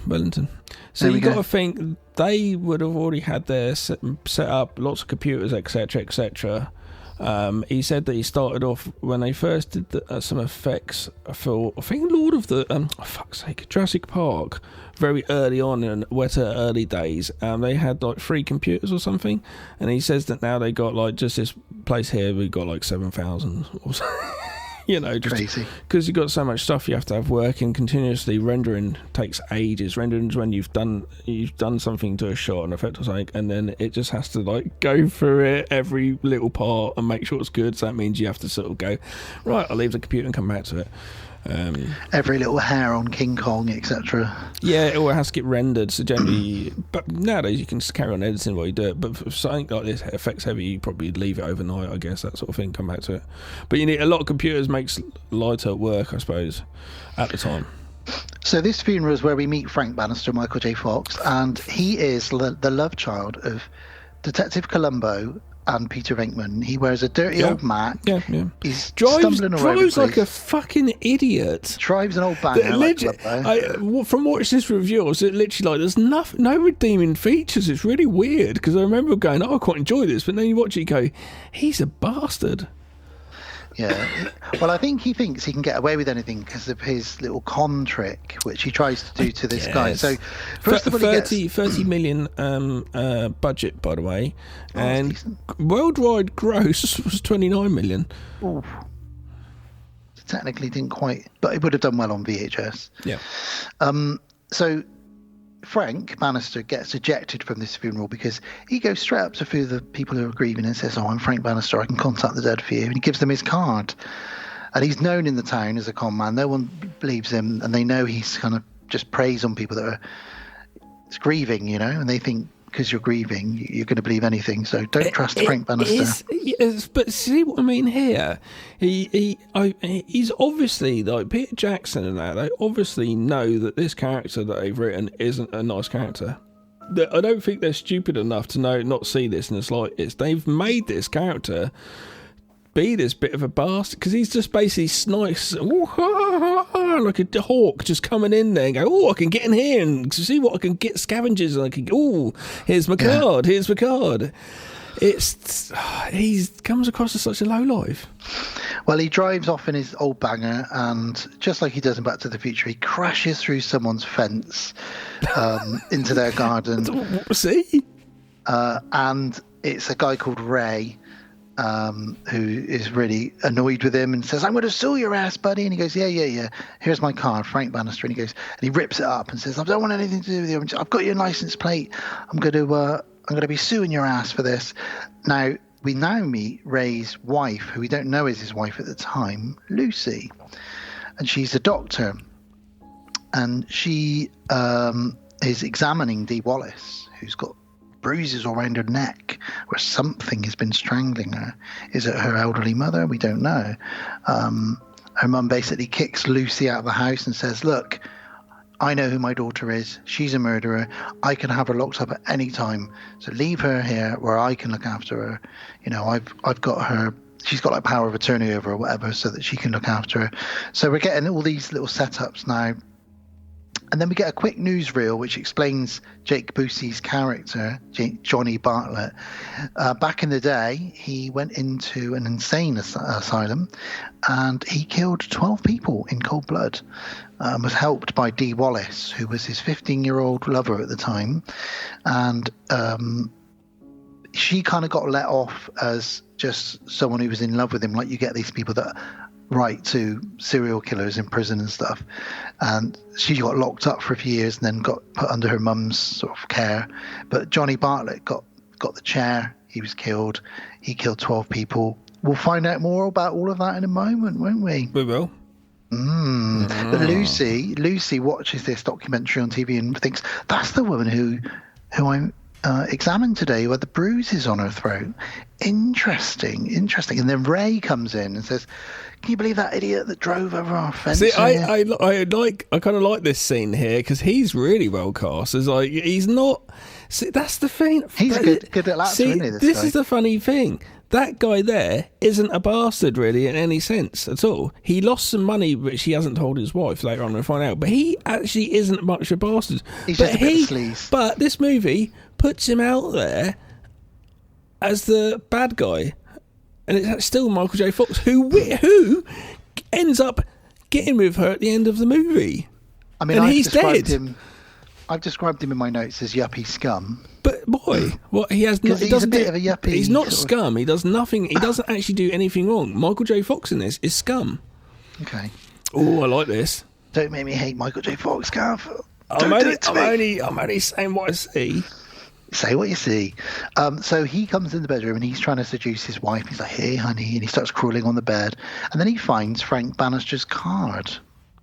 Wellington. So you got to think they would have already had their set up, lots of computers, etc., etc. He said that he started off when they first did some effects for, I think, Lord of the Jurassic Park, very early on in wetter early days. They had like 3 computers or something, and he says that now they got like just this place here. We got like 7,000 or something. You know, just crazy because you've got so much stuff you have to have working continuously. Rendering takes ages. Rendering is when you've done something to a shot, an effect or something, and then it just has to like go through it every little part and make sure it's good. So that means you have to sort of go, right, I'll leave the computer and come back to it. Every little hair on King Kong, etc. Yeah, it all has to get rendered. So generally, but nowadays you can just carry on editing while you do it. But for something like this, effects heavy, you probably leave it overnight, I guess, that sort of thing. Come back to it. But you need a lot of computers makes lighter work, I suppose, at the time. So this funeral is where we meet Frank Bannister, Michael J. Fox, and he is the love child of Detective Columbo and Peter Venkman. He wears a dirty old Mac. Yeah. He's stumbling all over the place. Drives like a fucking idiot. Drives an old banger. From watching this review, it literally like there's no redeeming features. It's really weird because I remember going, I quite enjoy this, but then you watch it, you go, he's a bastard. Yeah. Well, I think he thinks he can get away with anything because of his little con trick, which he tries to do to this guy. So, first of all, 30 million budget, by the way, and worldwide gross was 29 million. Ooh. Technically didn't quite, but it would have done well on VHS. Yeah. So Frank Bannister gets ejected from this funeral because he goes straight up to a few of the people who are grieving and says, I'm Frank Bannister, I can contact the dead for you. And he gives them his card. And he's known in the town as a con man. No one believes him, and they know he's kind of just preys on people that are grieving, you know, and they think because you're grieving, you're going to believe anything. So don't trust Frank Bannister. But see what I mean here? He's obviously, like Peter Jackson and that, they obviously know that this character that they've written isn't a nice character. I don't think they're stupid enough to not see this in the slightest. They've made this character be this bit of a bastard because he's just basically snipes like a hawk just coming in there and go, I can get in here and see what I can get, scavengers, and I can here's my card, here's my card. He comes across as such a lowlife. Well, he drives off in his old banger, and just like he does in Back to the Future, he crashes through someone's fence into their garden. See? And it's a guy called Ray. who is really annoyed with him and says, "I'm going to sue your ass, buddy." And he goes, yeah. Here's my card, Frank Bannister. And he goes, and he rips it up and says, "I don't want anything to do with you. I've got your license plate. I'm going to be suing your ass for this." Now we meet Ray's wife, who we don't know is his wife at the time, Lucy, and she's a doctor, and she is examining Dee Wallace, who's got bruises all around her neck where something has been strangling her. Is it her elderly mother? We don't know. Her mum basically kicks Lucy out of the house and says, "Look, I know who my daughter is. She's a murderer. I can have her locked up at any time. So leave her here where I can look after her. You know, I've got her. She's got like power of attorney over her or whatever, so that she can look after her." So we're getting all these little setups now. And then we get a quick newsreel which explains Jake Busey's character, Johnny Bartlett. Back in the day, he went into an insane asylum and he killed 12 people in cold blood. Was helped by Dee Wallace, who was his 15-year-old lover at the time. And she kind of got let off as just someone who was in love with him, like you get these people that write to serial killers in prison and stuff. And she got locked up for a few years and then got put under her mum's sort of care. But Johnny Bartlett got the chair. He was killed. He killed 12 people. We'll find out more about all of that in a moment, won't we? We will. But Lucy watches this documentary on TV and thinks, that's the woman who I examined today, who had the bruises on her throat. Interesting. And then Ray comes in and says, "Can you believe that idiot that drove over our fence?" See, I kind of like this scene here because he's really well cast. It's like he's not. See, that's the thing. He's a good little actor, isn't he? This is the funny thing. That guy there isn't a bastard really in any sense at all. He lost some money which he hasn't told his wife. Later on we'll find out. But he actually isn't much a bastard. He's just a bit of sleaze. But this movie puts him out there as the bad guy. And it's still Michael J. Fox who ends up getting with her at the end of the movie. I mean, and he's dead. I've described him in my notes as yuppie scum. But boy, what he has not. He's a bit of a yuppie. He's not scum. He does nothing. He doesn't actually do anything wrong. Michael J. Fox in this is scum. Okay. Oh, I like this. Don't make me hate Michael J. Fox, Gav. I'm only saying what I see. Say what you see. So he comes in the bedroom and he's trying to seduce his wife. He's like, "Hey, honey," and he starts crawling on the bed. And then he finds Frank Bannister's card,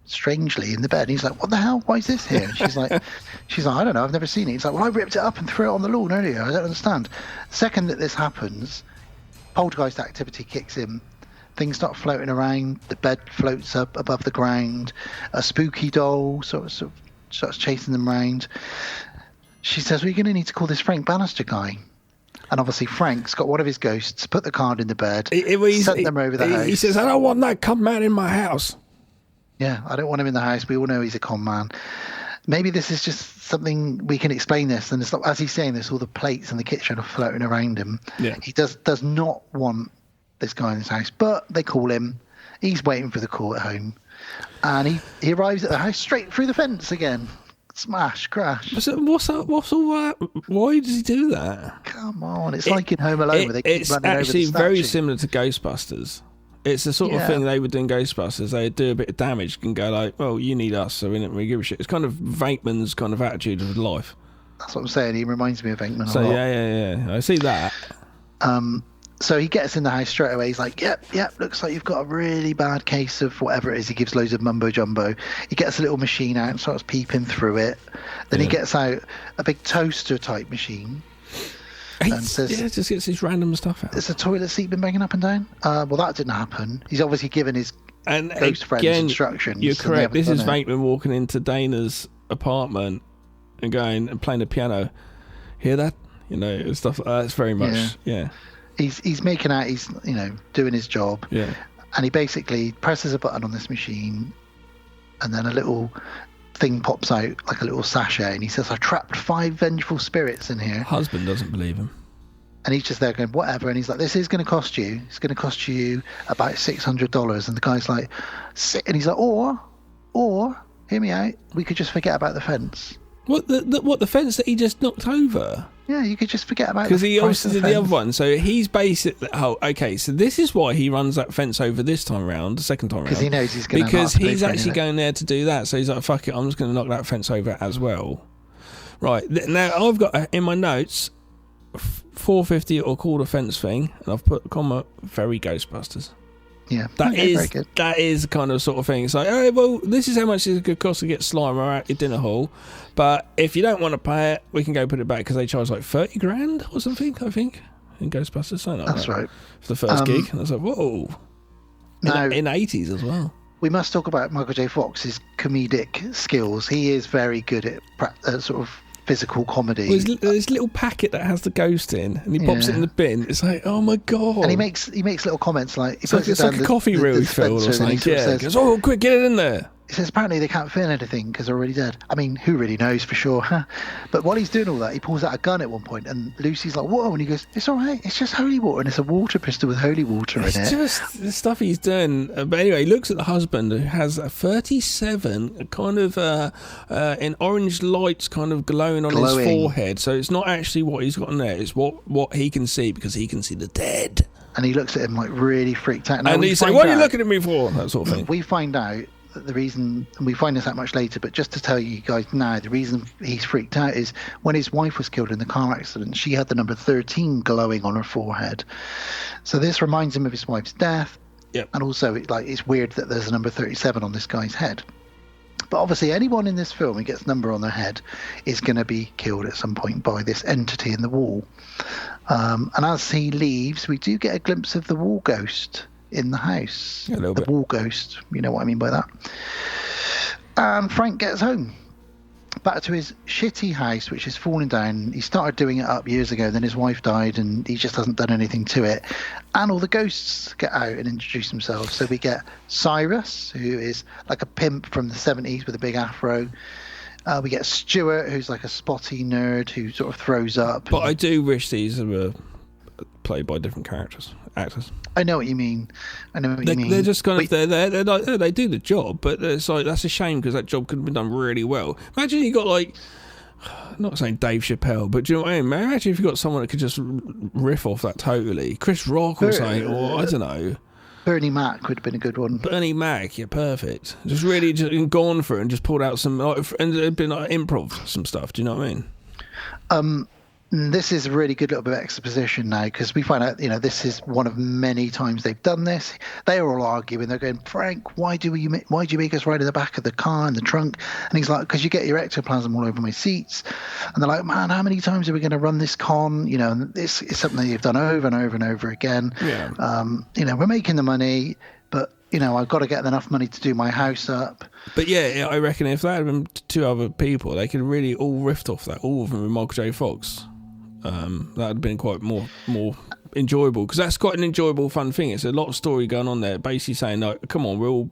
strangely, in the bed. And he's like, "What the hell? Why is this here?" And she's like, "I don't know. I've never seen it." He's like, "Well, I ripped it up and threw it on the lawn earlier. I don't understand." The second that this happens, poltergeist activity kicks in. Things start floating around. The bed floats up above the ground. A spooky doll sort of starts chasing them around. She says, "Well, you're going to need to call this Frank Bannister guy." And obviously Frank's got one of his ghosts put the card in the bed, sent them over the house. He says, "I don't want that con man in my house." Yeah, I don't want him in the house. We all know he's a con man. Maybe this is just something we can explain this. And it's not, as he's saying this, all the plates in the kitchen are floating around him. Yeah. He does not want this guy in his house, but they call him. He's waiting for the call at home. And he arrives at the house straight through the fence again. Smash, crash. What's all that? Why does he do that? Come on, it's like in Home Alone where they keep running over the statue. It's actually very similar to Ghostbusters. It's the sort of thing they would do in Ghostbusters. They'd do a bit of damage and go like, "Well, you need us, so we don't really give a shit." It's kind of Venkman's kind of attitude of life. That's what I'm saying. He reminds me of Venkman a so, lot. Yeah. I see that. So he gets in the house straight away. He's like, yep, looks like you've got a really bad case of whatever it is. He gives loads of mumbo jumbo. He gets a little machine out and starts peeping through it. Then he gets out a big toaster type machine. And says, just gets his random stuff out. Has the toilet seat been banging up and down? Well, that didn't happen. He's obviously given his ghost friends instructions. You're correct. This is Venkman walking into Dana's apartment and going and playing the piano. Hear that? Stuff like that. It's very much, He's making out he's, doing his job. Yeah. And he basically presses a button on this machine and then a little thing pops out, like a little sachet, and he says, "I trapped 5 vengeful spirits in here." Husband doesn't believe him. And he's just there going, "Whatever." And he's like, "This is going to cost you. It's going to cost you about $600. And the guy's like, and he's like, or, hear me out, we could just forget about the fence. What the fence that he just knocked over? Yeah, you could just forget about it. Because he obviously did the other one. So he's basically... Oh, okay. So this is why he runs that fence over this time round, the second time round. Because he knows he's going to Because he's actually going there to do that. So he's like, fuck it, I'm just going to knock that fence over as well. Right. Now, I've got in my notes... 450 or called a fence thing, and I've put comma very Ghostbusters. Yeah, that is kind of sort of thing. It's like, oh well, this is how much it could cost to get Slimer out your dinner hall, but if you don't want to pay it, we can go put it back because they charge like 30 grand or something. I think in Ghostbusters, something like that's that, right, for the first gig. And I was like, whoa, in 80s as well. We must talk about Michael J. Fox's comedic skills. He is very good at sort of physical comedy. Well, there's a little packet that has the ghost in, and he pops it in the bin. It's like, oh my god! And he makes little comments like it's like a coffee reel he filled or something. Yeah, he goes, oh, quick, get it in there. He says apparently they can't feel anything because they're already dead. I mean, who really knows for sure? Huh? But while he's doing all that, he pulls out a gun at one point, and Lucy's like, "Whoa!" And he goes, "It's all right. It's just holy water, and it's a water pistol with holy water in it." It's just the stuff he's doing. But anyway, he looks at the husband who has a 37 kind of in orange lights kind of glowing on his forehead. So it's not actually what he's got on there. It's what he can see because he can see the dead. And he looks at him like really freaked out. And he's like, "What are you looking at me for?" That sort of thing. We find out that the reason, and we find this out much later, but just to tell you guys now, the reason he's freaked out is when his wife was killed in the car accident, she had the number 13 glowing on her forehead. So this reminds him of his wife's death. Yep. And also, it's weird that there's a number 37 on this guy's head. But obviously, anyone in this film who gets a number on their head is going to be killed at some point by this entity in the wall. And as he leaves, we do get a glimpse of the wall ghost in the house. A little bit. Wall ghost, you know what I mean by that. And Frank gets home back to his shitty house, which is falling down. He started doing it up years ago, then his wife died and he just hasn't done anything to it. And all the ghosts get out and introduce themselves. So we get Cyrus, who is like a pimp from the 70s with a big afro. We get Stuart, who's like a spotty nerd who sort of throws up. But I do wish these were played by different actors. I know what you mean. They're just kind of they're like, they do the job, but it's like that's a shame because that job could have been done really well. Imagine you got like, I'm not saying Dave Chappelle, but do you know what I mean? Imagine if you got someone that could just riff off that totally, Chris Rock or something, or I don't know. Bernie Mac would have been a good one. Bernie Mac, yeah, perfect. Just really just gone for it and just pulled out some, and it'd been like improv some stuff. Do you know what I mean? This is a really good little bit of exposition now because we find out, this is one of many times they've done this. They're all arguing. They're going, Frank, why do you make us ride in the back of the car in the trunk? And he's like, because you get your ectoplasm all over my seats. And they're like, man, how many times are we going to run this con? And this is something that you've done over and over and over again. Yeah. We're making the money, but I've got to get enough money to do my house up. But yeah, I reckon if that had been two other people, they could really all riffed off that, all of them with Michael J. Fox. That would have been quite more enjoyable because that's quite an enjoyable, fun thing. It's a lot of story going on there, basically saying, like, come on, we're all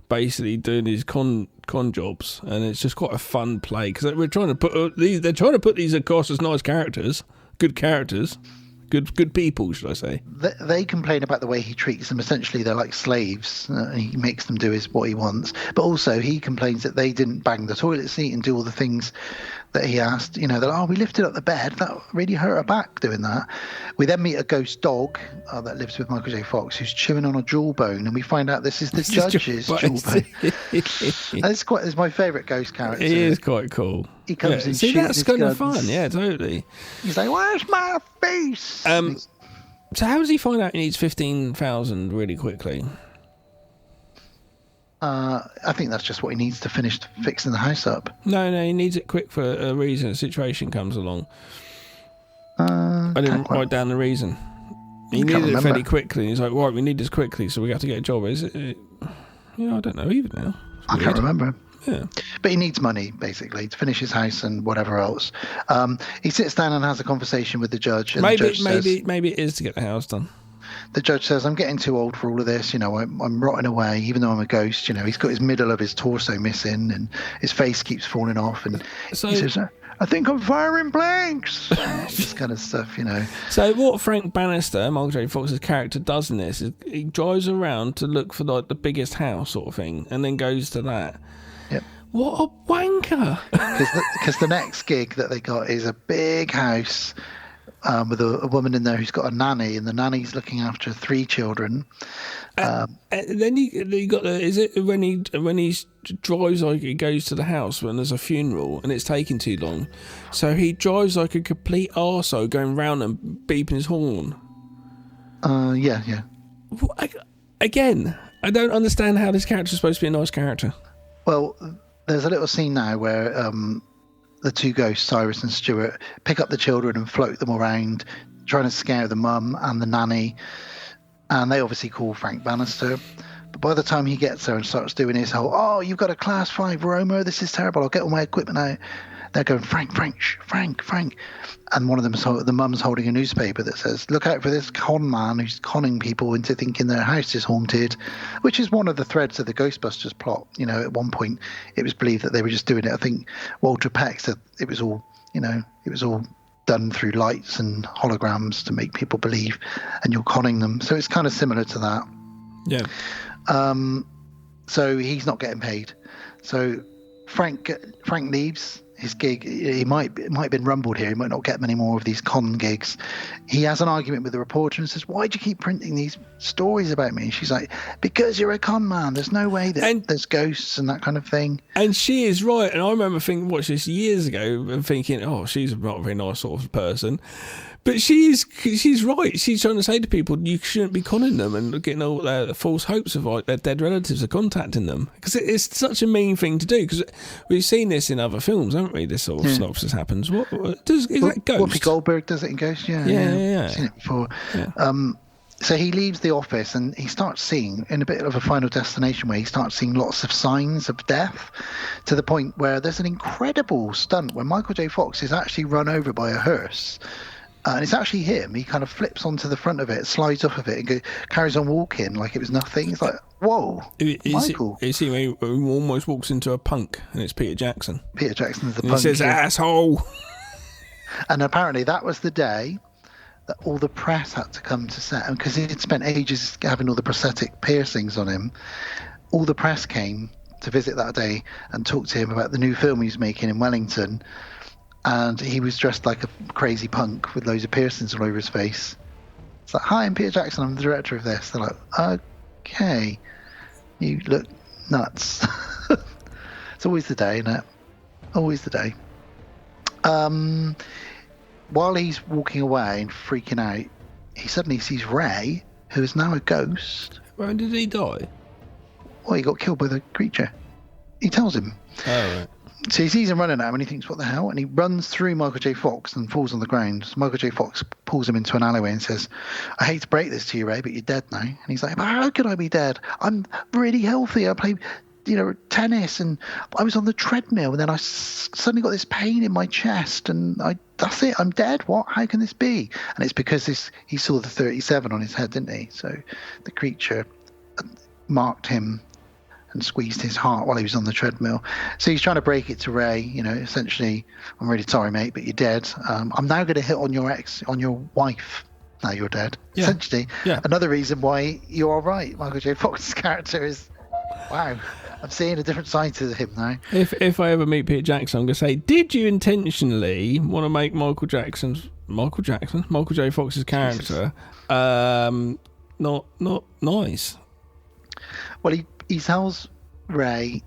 basically doing these con jobs, and it's just quite a fun play because we're trying to put these across as nice characters, good characters. Good people, should I say? They complain about the way he treats them. Essentially, they're like slaves. He makes them do what he wants. But also, he complains that they didn't bang the toilet seat and do all the things that he asked. They're like, we lifted up the bed. That really hurt her back doing that. We then meet a ghost dog that lives with Michael J. Fox who's chewing on a jawbone, and we find out this is the judge's jawbone. It's my favourite ghost character. He is quite cool. He comes in. See, that's kind guns. of fun. Yeah, totally. He's like, "Where's my face?" So how does he find out he needs 15,000 really quickly? I think that's just what he needs to finish fixing the house up. No, he needs it quick for a reason. A situation comes along. I didn't write down the reason. He needed it fairly quickly. He's like, right, we need this quickly, so we have to get a job. Is it? I don't know either now. I can't remember. Yeah. But he needs money, basically, to finish his house and whatever else. He sits down and has a conversation with the judge. And maybe the it is to get the house done. The judge says, I'm getting too old for all of this. I'm rotting away, even though I'm a ghost. He's got his middle of his torso missing and his face keeps falling off. And he says, I think I'm firing blanks. This kind of stuff, So what Frank Bannister, Michael J. Fox's character, does in this is he drives around to look for like the biggest house sort of thing and then goes to that. Yep. What a wanker! Because the next gig that they got is a big house with a woman in there who's got a nanny, and the nanny's looking after 3 children. And then you got the. Is it when he drives like he goes to the house when there's a funeral and it's taking too long, so he drives like a complete arsehole going round and beeping his horn. Yeah. Again, I don't understand how this character's supposed to be a nice character. Well, there's a little scene now where the 2 ghosts, Cyrus and Stuart, pick up the children and float them around, trying to scare the mum and the nanny. And they obviously call Frank Bannister. But by the time he gets there and starts doing his whole, oh, you've got a class 5 Roma, this is terrible, I'll get all my equipment out. They're going, Frank. And one of them, the mum's holding a newspaper that says, look out for this con man who's conning people into thinking their house is haunted, which is one of the threads of the Ghostbusters plot. You know, at one point it was believed that they were just doing it. I think Walter Peck said it was all done through lights and holograms to make people believe, and you're conning them. So it's kind of similar to that. Yeah. So he's not getting paid. So Frank leaves his gig. It might have been rumbled here. He might not get many more of these con gigs. He has an argument with the reporter and says, why do you keep printing these stories about me? And she's like, because you're a con man. There's no way that there's ghosts and that kind of thing. And she is right. And I remember watching this years ago and thinking, oh, she's not a very nice sort of person. But she's right. She's trying to say to people, you shouldn't be conning them and getting all their false hopes of like their dead relatives are contacting them, because it's such a mean thing to do. Because we've seen this in other films, haven't we? This sort of synopsis happens. Is that Ghost? Whoopi Goldberg does it in Ghost. Yeah. I've seen it before. Yeah. So he leaves the office and he starts seeing, in a bit of a Final Destination way, he starts seeing lots of signs of death, to the point where there's an incredible stunt where Michael J. Fox is actually run over by a hearse. And it's actually him. He kind of flips onto the front of it, slides off of it, and carries on walking like it was nothing. It's like, whoa, Michael. You see when he almost walks into a punk, and it's Peter Jackson. Peter Jackson's the punk. He says, asshole. And apparently that was the day that all the press had to come to set. Because he'd spent ages having all the prosthetic piercings on him. All the press came to visit that day and talk to him about the new film he was making in Wellington. And he was dressed like a crazy punk with loads of piercings all over his face. It's like, hi, I'm Peter Jackson, I'm the director of this. They're like, okay, you look nuts. It's always the day, isn't it? Always the day. While he's walking away and freaking out, he suddenly sees Ray, who is now a ghost. When did he die? Well, he got killed by the creature. He tells him. Oh, right. So he sees him running at him and he thinks, what the hell? And he runs through Michael J. Fox and falls on the ground. So Michael J. Fox pulls him into an alleyway and says, I hate to break this to you, Ray, but you're dead now. And he's like, but how could I be dead? I'm really healthy. I play, tennis, and I was on the treadmill, and then I suddenly got this pain in my chest, and that's it. I'm dead. What? How can this be? And it's because he saw the 37 on his head, didn't he? So the creature marked him and squeezed his heart while he was on the treadmill. So he's trying to break it to Ray, essentially, I'm really sorry, mate, but you're dead. I'm now going to hit on your wife. Now you're dead. Yeah. Essentially. Yeah. Another reason why you're all right. Michael J. Fox's character is, wow, I'm seeing a different side to him now. If I ever meet Peter Jackson, I'm going to say, did you intentionally want to make Michael J. Fox's character not nice? Well, he tells Ray,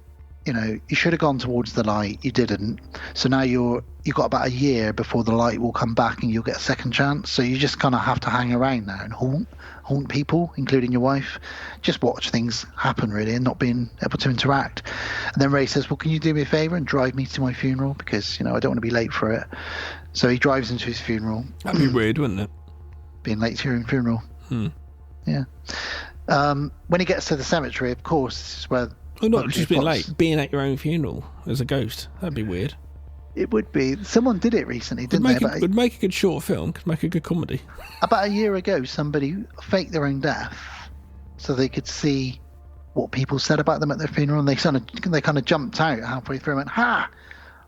you should have gone towards the light. You didn't. So now you've got about a year before the light will come back and you'll get a second chance. So you just kind of have to hang around now and haunt people, including your wife. Just watch things happen, really, and not being able to interact. And then Ray says, well, can you do me a favour and drive me to my funeral? Because, I don't want to be late for it. So he drives him to his funeral. That'd be weird, wouldn't it? Being late to your own funeral. Yeah. When he gets to the cemetery, of course, this is where... Oh, not just being late, being at your own funeral as a ghost. That'd be weird. It would be. Someone did it recently, didn't they? It would make a good short film, could make a good comedy. About a year ago, somebody faked their own death so they could see what people said about them at their funeral, and they kind of jumped out halfway through and went, ha!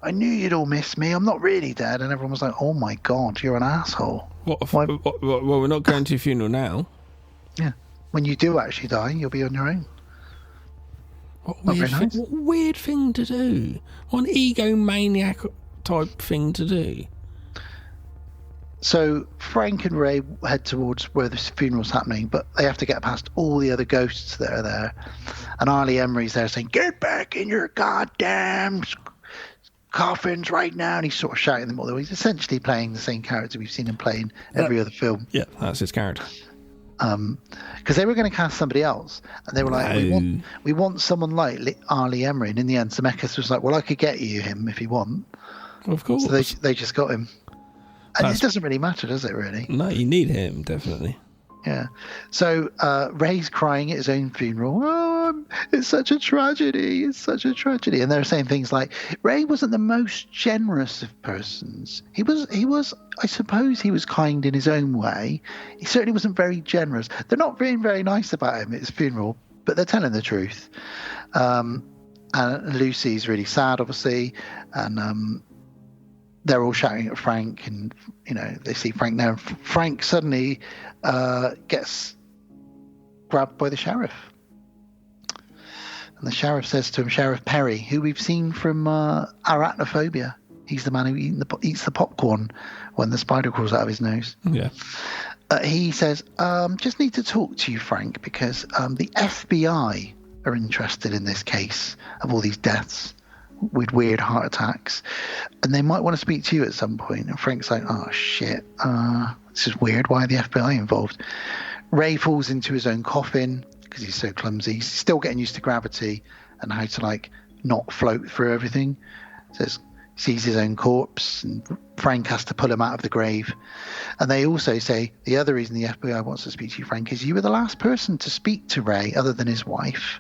I knew you'd all miss me. I'm not really dead. And everyone was like, oh my God, you're an asshole. Well, we're not going to your funeral now. Yeah. When you do actually die, you'll be on your own. What Not weird, very nice. what weird thing to do. What an egomaniac type thing to do. So Frank and Ray head towards where the funeral's happening, but they have to get past all the other ghosts that are there. And Arlie Emery's there saying, "Get back in your goddamn coffins right now." And he's sort of shouting them, although he's essentially playing the same character we've seen him play in every other film. Yeah, that's his character. Because they were going to cast somebody else, and they were like, we want someone like Arlie Emery. And in the end, Zemeckis was like, well, I could get you him if you want. Of course. So they just got him. And it doesn't really matter, does it, really? No, you need him, definitely. Yeah. So Ray's crying at his own funeral. Oh, it's such a tragedy. It's such a tragedy. And they're saying things like, Ray wasn't the most generous of persons. He was, I suppose he was kind in his own way. He certainly wasn't very generous. They're not being very nice about him at his funeral, but they're telling the truth. And Lucy's really sad, obviously. And they're all shouting at Frank, and they see Frank now. Frank suddenly gets grabbed by the sheriff, and the sheriff says to him, Sheriff Perry, who we've seen from Arachnophobia. He's the man who eats the popcorn when the spider crawls out of his nose. Yeah. He says, just need to talk to you, Frank, because the FBI are interested in this case of all these deaths with weird heart attacks, and they might want to speak to you at some point. And Frank's like, oh shit, this is weird. Why are the FBI involved? Ray falls into his own coffin because he's so clumsy. He's still getting used to gravity and how to not float through everything. Sees his own corpse, and Frank has to pull him out of the grave. And they also say the other reason the FBI wants to speak to you, Frank, is you were the last person to speak to Ray other than his wife.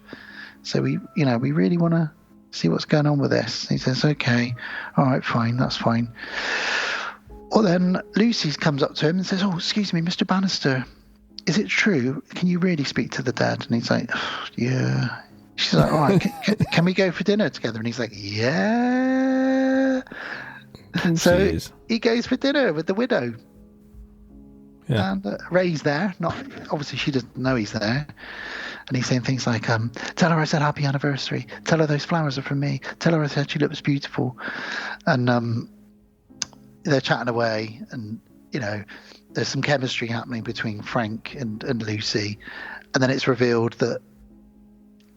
So we really want to see what's going on with this. He says, okay, all right, fine, that's fine. Well, then Lucy comes up to him and says, oh, excuse me, Mr. Bannister, is it true? Can you really speak to the dead? And he's like, yeah. She's like, all right, can we go for dinner together? And he's like, yeah. So he goes for dinner with the widow. Yeah. And Ray's there. Obviously, she doesn't know he's there. And he's saying things like, tell her I said happy anniversary. Tell her those flowers are from me. Tell her I said she looks beautiful. And they're chatting away. And, there's some chemistry happening between Frank and Lucy. And then it's revealed that,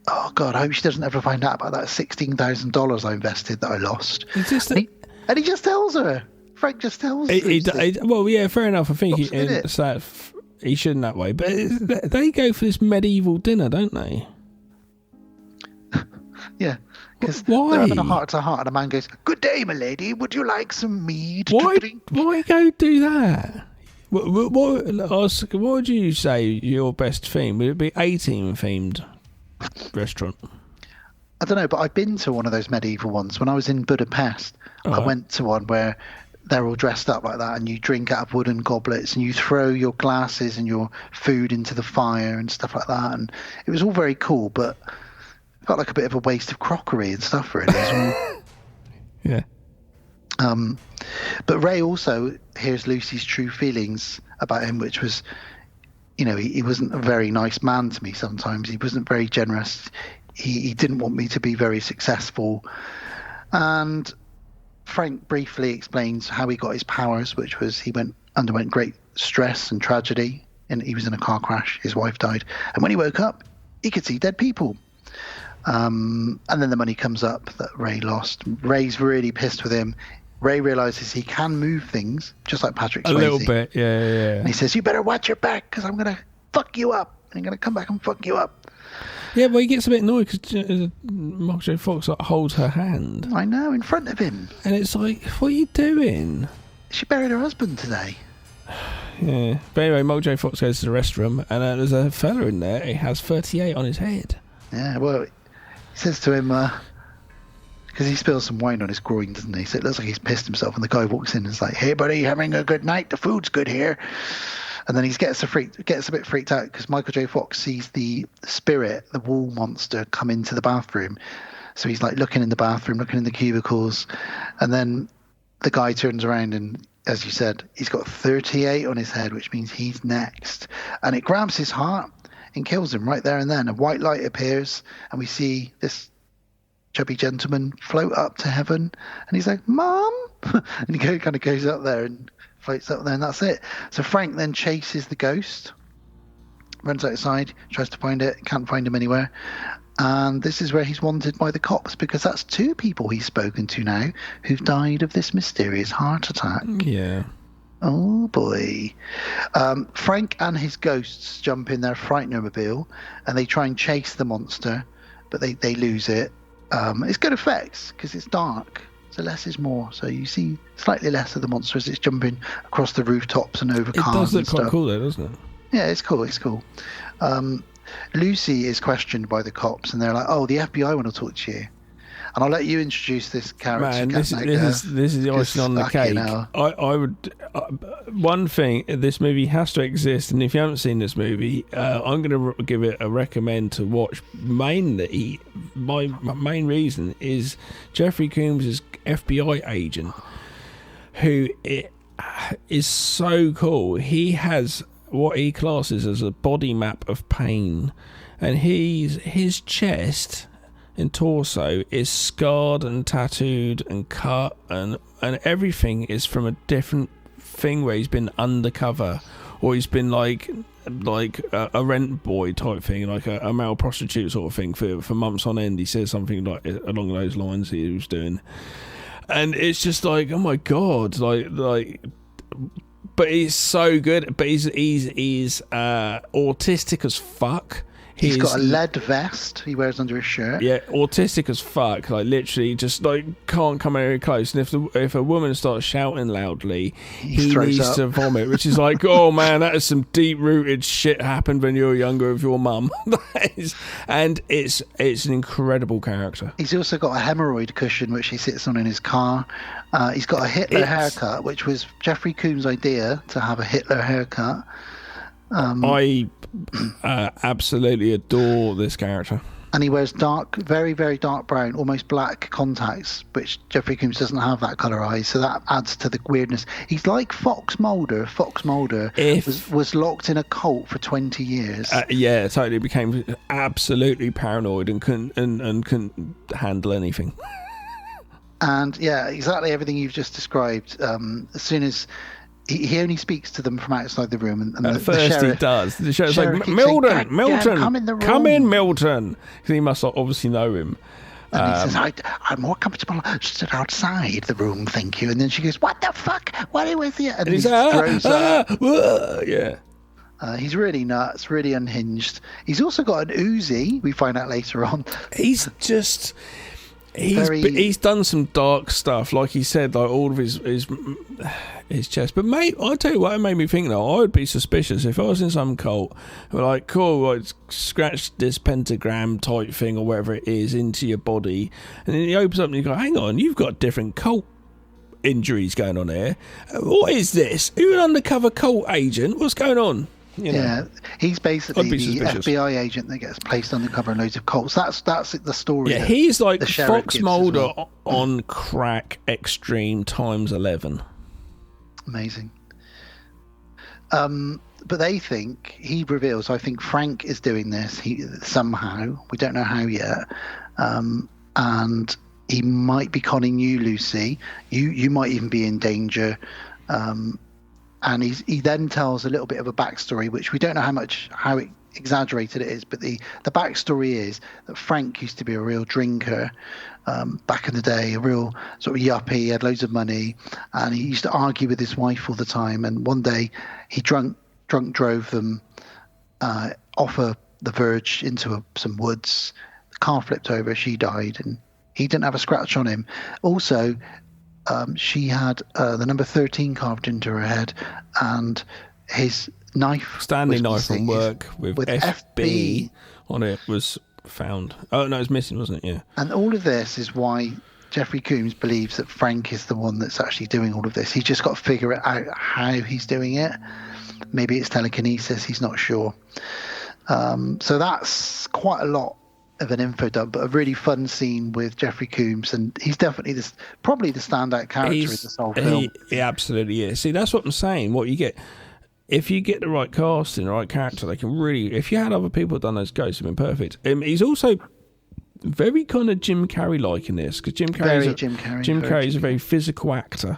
oh, God, I hope she doesn't ever find out about that $16,000 I invested that I lost. And he just tells her. Frank just tells her. Well, yeah, fair enough. I think he shouldn't that way. But they go for this medieval dinner, don't they? Yeah. Because they're having a heart-to-heart, and a man goes, good day, my lady. Would you like some mead to drink? Why go do that? What would you say your best theme? Would it be 18-themed restaurant? I don't know, but I've been to one of those medieval ones. When I was in Budapest, I went to one where they're all dressed up like that, and you drink out of wooden goblets, and you throw your glasses and your food into the fire and stuff like that. And it was all very cool, but it felt like a bit of a waste of crockery and stuff, really. Yeah. But Ray also hears Lucy's true feelings about him, which was, he wasn't a very nice man to me sometimes. He wasn't very generous. He didn't want me to be very successful. And Frank briefly explains how he got his powers, which was he underwent great stress and tragedy, and he was in a car crash. His wife died. And when he woke up, he could see dead people. And then the money comes up that Ray lost. Ray's really pissed with him. Ray realizes he can move things, just like Patrick Swayze. A little bit, yeah. And he says, you better watch your back, because I'm going to fuck you up. I'm going to come back and fuck you up. Yeah, but he gets a bit annoyed because Michael J. Fox holds her hand. I know, in front of him. And it's like, what are you doing? She buried her husband today. Yeah. But anyway, Michael J. Fox goes to the restroom, and there's a fella in there. He has 38 on his head. Yeah, well, he says to him, because he spills some wine on his groin, doesn't he? So it looks like he's pissed himself. And the guy walks in and is like, hey, buddy, having a good night? The food's good here. And then he gets a bit freaked out because Michael J. Fox sees the spirit, the wall monster, come into the bathroom. So he's like looking in the bathroom, looking in the cubicles. And then the guy turns around and, as you said, he's got 38 on his head, which means he's next. And it grabs his heart and kills him right there and then. A white light appears, and we see this chubby gentleman float up to heaven, and he's like, "Mom," and he kind of goes up there and floats up there, and that's it. So Frank then chases the ghost, runs outside, tries to find it, can't find him anywhere. And this is where he's wanted by the cops, because that's 2 people he's spoken to now who've died of this mysterious heart attack. Yeah. Oh, boy. Frank and his ghosts jump in their Frightener mobile, and they try and chase the monster, but they lose it. It's good effects, because it's dark, so less is more. So you see slightly less of the monster as it's jumping across the rooftops and over cars. It does look quite cool, though, doesn't it? Yeah, it's cool. Lucy is questioned by the cops, and they're like, "Oh, the FBI want to talk to you." And I'll let you introduce this character. Man, this is the icing on the cake. I would one thing. This movie has to exist, and if you haven't seen this movie, I'm going to give it a recommend to watch. Mainly, my main reason is Jeffrey Combs' FBI agent, who is so cool. He has what he classes as a body map of pain, and his chest and torso is scarred and tattooed and cut, and everything is from a different thing where he's been undercover, or he's been like a rent boy type thing, like a male prostitute sort of thing for months on end. He says something like along those lines he was doing, and it's just like, oh my god, like. But he's so good. But he's autistic as fuck. He's got a lead vest he wears under his shirt. Yeah, autistic as fuck. Like literally, just like can't come very close. And if a woman starts shouting loudly, he needs to vomit. Which is like, oh man, that is some deep rooted shit happened when you were younger with your mum. And it's an incredible character. He's also got a hemorrhoid cushion which he sits on in his car. He's got a Hitler haircut, which was Jeffrey Combs' idea to have a Hitler haircut. I absolutely adore this character. And he wears dark, very, very dark brown, almost black contacts, which Jeffrey Combs doesn't have that colour eyes, so that adds to the weirdness. He's like Fox Mulder. Fox Mulder was locked in a cult for 20 years. Yeah, totally became absolutely paranoid and couldn't handle anything. And yeah, exactly everything you've just described. As soon as he only speaks to them from outside the room, and at first he does. The sheriff's like, Milton, come in, Milton. Because he must obviously know him. And he says, I'm more comfortable stood outside the room, thank you. And then she goes, what the fuck? What was it? And he's like, yeah. He's really nuts, really unhinged. He's also got an Uzi, we find out later on. He's just... He's done some dark stuff, like he said, like all of his chest. But mate, I'll tell you what it made me think. Though I would be suspicious if I was in some cult. Like, cool, like, scratch this pentagram type thing or whatever it is into your body, and then he opens up and you go, "Hang on, you've got different cult injuries going on here. What is this? Are you an undercover cult agent? What's going on?" You know, yeah, he's basically the FBI agent that gets placed undercover in loads of cults. That's the story. Yeah, he's like Fox Mulder on crack extreme times 11. Amazing. But they think, he reveals, I think Frank is doing this somehow. We don't know how yet. And he might be conning you, Lucy. You might even be in danger. And he then tells a little bit of a backstory, which we don't know how exaggerated it is, but the backstory is that Frank used to be a real drinker back in the day, a real sort of yuppie. He had loads of money, and he used to argue with his wife all the time. And one day he drunk drove them off the verge into some woods. The car flipped over, she died, and he didn't have a scratch on him. Also, she had the number 13 carved into her head, and his standing knife from work with FB on it was found. Oh no, it was missing, wasn't it? Yeah. And all of this is why Jeffrey Combs believes that Frank is the one that's actually doing all of this. He's just got to figure out how he's doing it. Maybe it's telekinesis, he's not sure. So that's quite a lot of an info dump, but a really fun scene with Jeffrey Combs, and he's definitely probably the standout character in this whole film. He absolutely is. See, that's what I'm saying. What you get, if you get the right casting, the right character, they can really. If you had other people done those ghosts, it'd been perfect. He's also very kind of Jim Carrey-like in this, because Jim Carrey is a very physical actor,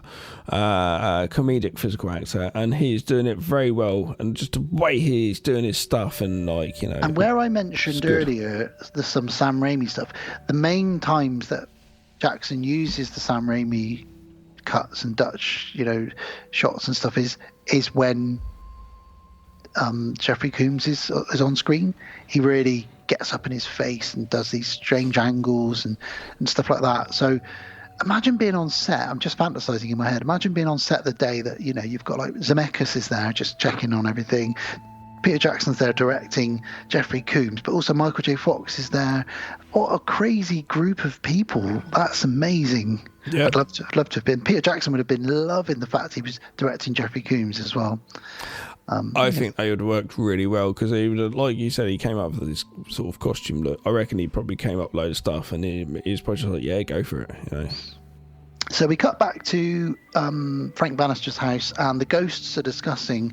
comedic physical actor, and he's doing it very well. And just the way he's doing his stuff, and like, you know. And where I mentioned earlier, there's some Sam Raimi stuff. The main times that Jackson uses the Sam Raimi cuts and Dutch, shots and stuff is when Jeffrey Combs is on screen. He really gets up in his face and does these strange angles and stuff like that. So imagine being on set. I'm just fantasizing in my head. Imagine being on set the day that, you've got like Zemeckis is there just checking on everything. Peter Jackson's there directing Jeffrey Combs, but also Michael J. Fox is there. What a crazy group of people. That's amazing. Yeah. I'd love to have been. Peter Jackson would have been loving the fact he was directing Jeffrey Combs as well. I think they would have worked really well, because like you said, he came up with this sort of costume look. I reckon he probably came up with a load of stuff, and he was probably just like, yeah, go for it. So we cut back to Frank Bannister's house, and the ghosts are discussing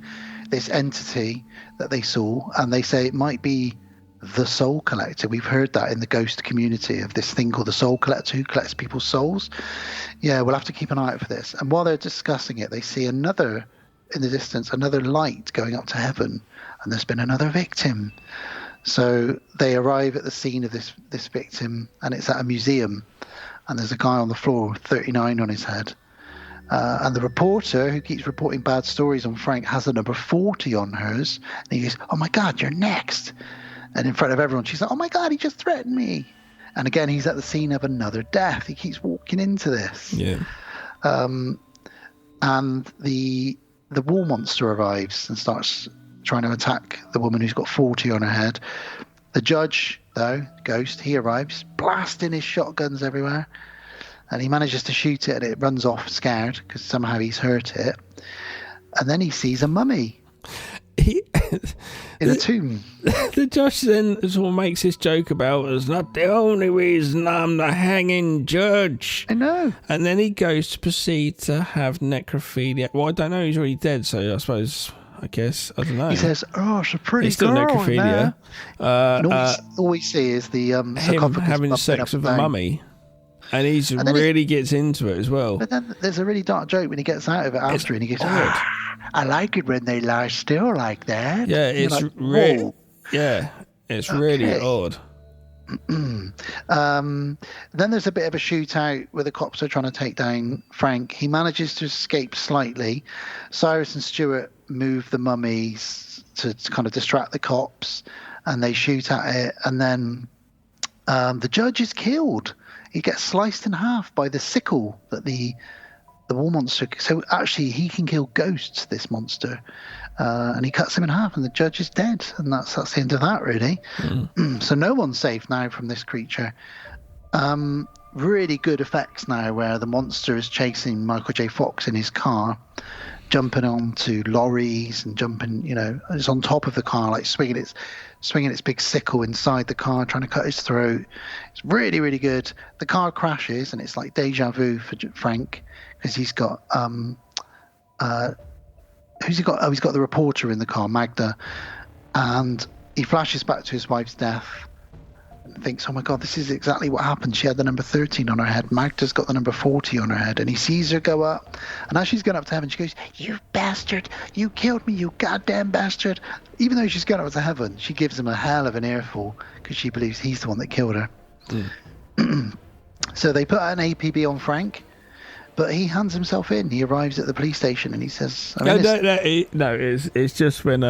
this entity that they saw, and they say it might be the Soul Collector. We've heard that in the ghost community of this thing called the Soul Collector, who collects people's souls. Yeah, we'll have to keep an eye out for this. And while they're discussing it, they see in the distance another light going up to heaven, and there's been another victim. So they arrive at the scene of this victim, and it's at a museum, and there's a guy on the floor with 39 on his head. And the reporter who keeps reporting bad stories on Frank has a number 40 on hers. And he goes, "Oh my God, you're next." And in front of everyone, she's like, "Oh my God, he just threatened me." And again, he's at the scene of another death. He keeps walking into this. Yeah. And the wall monster arrives and starts trying to attack the woman who's got 40 on her head. The judge, though, Ghost, he arrives, blasting his shotguns everywhere. And he manages to shoot it, and it runs off scared because somehow he's hurt it. And then he sees a mummy in a tomb. The judge then sort of makes this joke about, "It's not the only reason I'm the hanging judge." I know. And then he goes to proceed to have necrophilia. Well, I don't know, he's already dead, so I suppose, I don't know. He says, "Oh, it's a pretty still girl necrophilia. All we see is the him having sex with a mummy. And he really gets into it as well. But then there's a really dark joke when he gets out of it after, and he goes, "I like it when they lie still like that." Yeah, it's like, really, it's really odd. Then there's a bit of a shootout where the cops are trying to take down Frank. He manages to escape slightly. Cyrus and Stewart move the mummies to kind of distract the cops, and they shoot at it. And then the judge is killed. He gets sliced in half by the sickle that the wall monster. So actually, he can kill ghosts, this monster, and he cuts him in half, and the judge is dead, and that's the end of that, really. So no one's safe now from this creature. Really good effects now, where the monster is chasing Michael J. Fox in his car, jumping onto lorries and jumping, it's on top of the car, like swinging its big sickle inside the car, trying to cut his throat. It's really, really good. The car crashes, and it's like deja vu for Frank, because he's got who's he got? Oh, he's got the reporter in the car, Magda, and he flashes back to his wife's death and thinks, "Oh my God, this is exactly what happened. She had the number 13 on her head. Magda's got the number 40 on her head." And he sees her go up, and as she's going up to heaven, she goes, "You bastard! You killed me, you goddamn bastard!" Even though she's going up to heaven, she gives him a hell of an earful because she believes he's the one that killed her. So they put an APB on Frank, but he hands himself in. He arrives at the police station, and he says, it's just when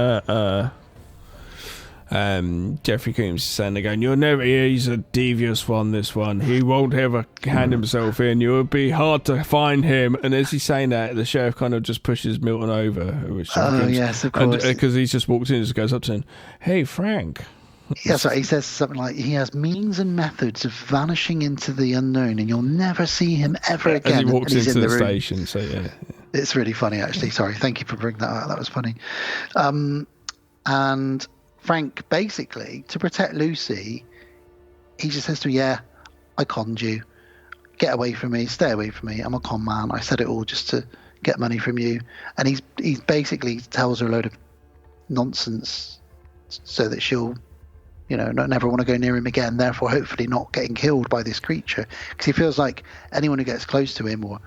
Jeffrey Combs is saying, they're going, "You'll never, he's a devious one, this one. He won't ever hand himself in. You'll be hard to find him." And as he's saying that, the sheriff kind of just pushes Milton over. Yes, of course. Because he's just walked in and just goes up to him, "Hey, Frank." Yeah, so he says something like, "He has means and methods of vanishing into the unknown, and you'll never see him ever again." As he walks into the room. station, so yeah. It's really funny, actually. Sorry, thank you for bringing that up. That was funny. And Frank, basically, to protect Lucy, he just says to her, "Yeah, I conned you. Get away from me. Stay away from me. I'm a con man. I said it all just to get money from you. And he's basically tells her a load of nonsense so that she'll, never want to go near him again, therefore hopefully not getting killed by this creature. Because he feels like anyone who gets close to him or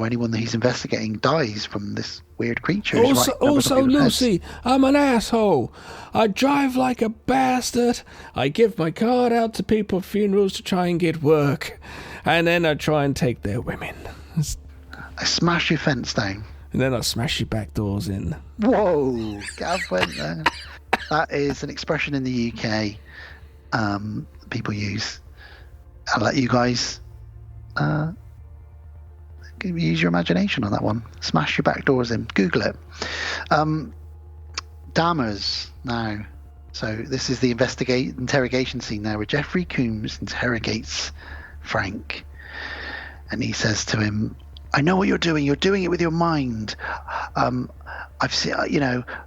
anyone that he's investigating dies from this weird creature. Also, Lucy, I'm an asshole. I drive like a bastard. I give my card out to people at funerals to try and get work. And then I try and take their women. I smash your fence down. And then I smash your back doors in. Whoa, Gav went there. That is an expression in the UK people use. I'll let you guys use your imagination on that one. Smash your back doors in. Google it. Dahmers now. So this is the interrogation scene now where Jeffrey Combs interrogates Frank. And he says to him, I know what you're doing. You're doing it with your mind. I've seen,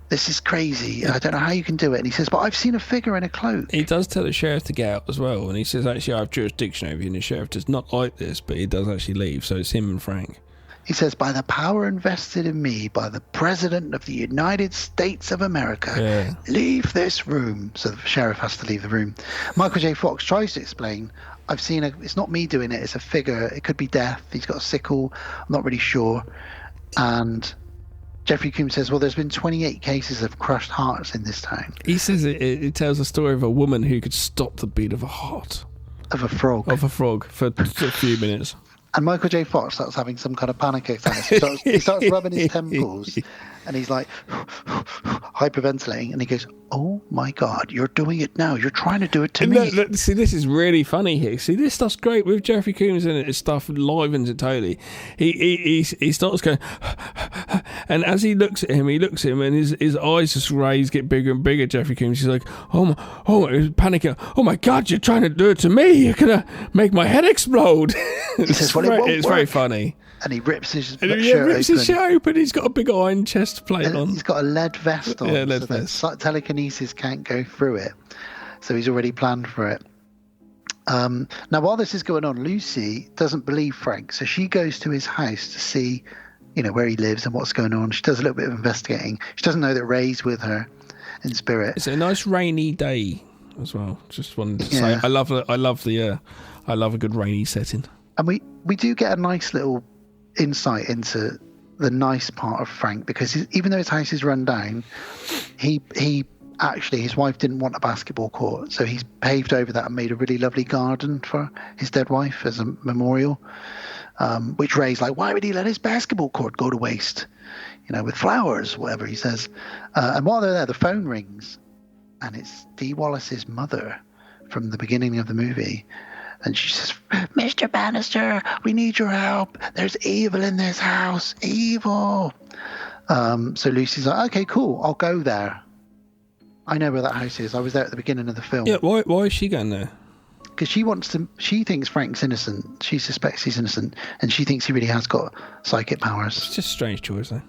this is crazy. I don't know how you can do it. And he says, but I've seen a figure in a cloak. He does tell the sheriff to get out as well. And he says, actually, I have jurisdiction over you. And the sheriff does not like this, but he does actually leave. So it's him and Frank. He says, by the power invested in me by the President of the United States of America, leave this room. So the sheriff has to leave the room. Michael J. Fox tries to explain, I've seen it's not me doing it, it's a figure. It could be Death. He's got a sickle. I'm not really sure. And Jeffrey Combs says, well, there's been 28 cases of crushed hearts in this town. He says it tells a story of a woman who could stop the beat of a heart. Of a frog. For a few minutes. And Michael J. Fox starts having some kind of panic attack. He starts rubbing his temples, and he's like hyperventilating, and he goes, oh my God, you're doing it now. You're trying to do it to me. Look, see, this is really funny here. See, this stuff's great with Jeffrey Combs in it. His stuff livens it totally. He starts going, and as he looks at him, and his eyes just raise, get bigger and bigger. Jeffrey Combs, he's like, he's panicking. Oh my God, you're trying to do it to me. You're gonna make my head explode. He says, well, it's very funny. And he rips his shirt open. He's got a big iron chest plate on. He's got a lead vest on. That telekinesis can't go through it. So he's already planned for it. Now, while this is going on, Lucy doesn't believe Frank. So she goes to his house to see, where he lives and what's going on. She does a little bit of investigating. She doesn't know that Ray's with her in spirit. It's a nice rainy day as well. Just wanted to say, I love a good rainy setting. And we do get a nice little insight into the nice part of Frank, because even though his house is run down, he actually, his wife didn't want a basketball court, so he's paved over that and made a really lovely garden for his dead wife as a memorial, which Ray's like, why would he let his basketball court go to waste, with flowers, whatever he says. And while they're there, the phone rings, and it's Dee Wallace's mother from the beginning of the movie. And she says, Mr. Bannister, we need your help. There's evil in this house. Evil. So Lucy's like, okay, cool. I'll go there. I know where that house is. I was there at the beginning of the film. Yeah, why is she going there? Because she thinks Frank's innocent. She suspects he's innocent. And she thinks he really has got psychic powers. It's just a strange choice, though.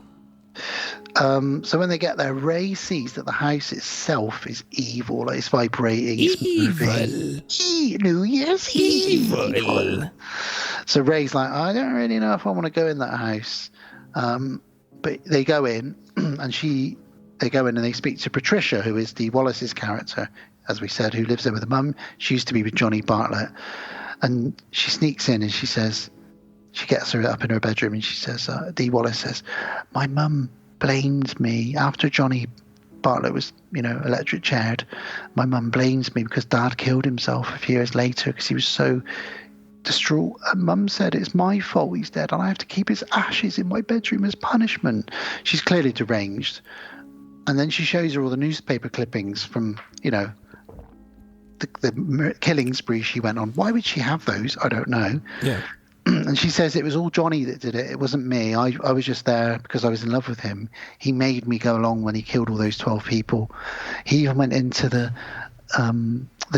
So when they get there, Ray sees that the house itself is evil. Like, it's vibrating. It's moving. New Year's evil. So Ray's like, I don't really know if I want to go in that house. But they go in, and they speak to Patricia, who is Dee Wallace's character, as we said, who lives there with her mum. She used to be with Johnny Bartlett. And she sneaks in and she says, she gets her up in her bedroom and she says, Dee Wallace says, my mum blamed me after Johnny Bartlett was, electric chaired. My mum blames me because Dad killed himself a few years later because he was so distraught. And Mum said it's my fault he's dead and I have to keep his ashes in my bedroom as punishment. She's clearly deranged. And then she shows her all the newspaper clippings from, the killing spree she went on. Why would she have those? I don't know. Yeah. And she says it was all Johnny that did it. It wasn't me. I was just there because I was in love with him. He made me go along when he killed all those 12 people. He even went into the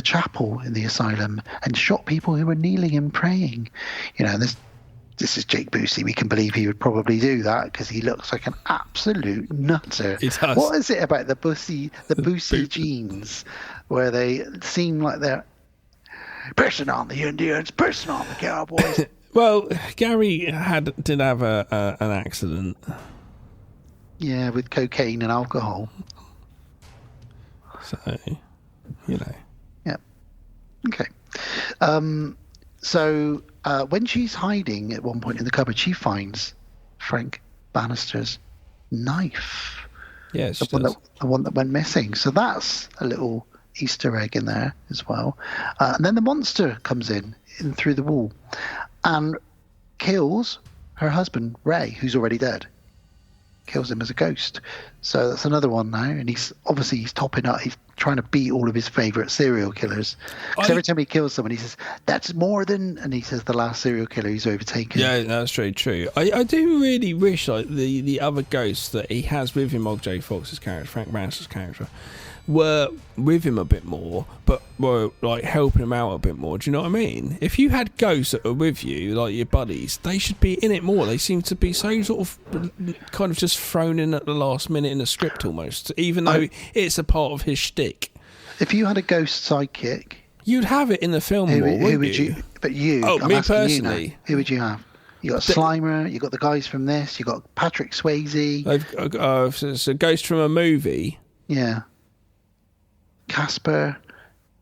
chapel in the asylum and shot people who were kneeling and praying. This is Jake Busey. We can believe he would probably do that because he looks like an absolute nutter. He does. What is it about the Busey genes where they seem like they're pissing on the Indians, pissing on the Cowboys? Well, Gary did have an accident. Yeah, with cocaine and alcohol. So, you know. Yeah. Okay. So when she's hiding at one point in the cupboard, she finds Frank Bannister's knife. Yes, the one that went missing. So that's a little Easter egg in there as well. And then the monster comes in through the wall and kills her husband, Ray, who's already dead. Kills him as a ghost. So that's another one now. And he's topping up. He's trying to beat all of his favourite serial killers. Because every time he kills someone, he says, that's more than... And he says the last serial killer he's overtaken. Yeah, that's very true. I do really wish like the other ghosts that he has with him, J. Fox's character, Frank Bannister's character, were with him a bit more, but were like helping him out a bit more. Do you know what I mean? If you had ghosts that are with you, like your buddies, they should be in it more. They seem to be so sort of kind of just thrown in at the last minute in the script almost, even though it's a part of his shtick. If you had a ghost sidekick, you'd have it in the film more, wouldn't you? But you, oh, I'm me personally, you who would you have? You got Slimer, you got the guys from this, you got Patrick Swayze. It's a ghost from a movie. Yeah. Casper,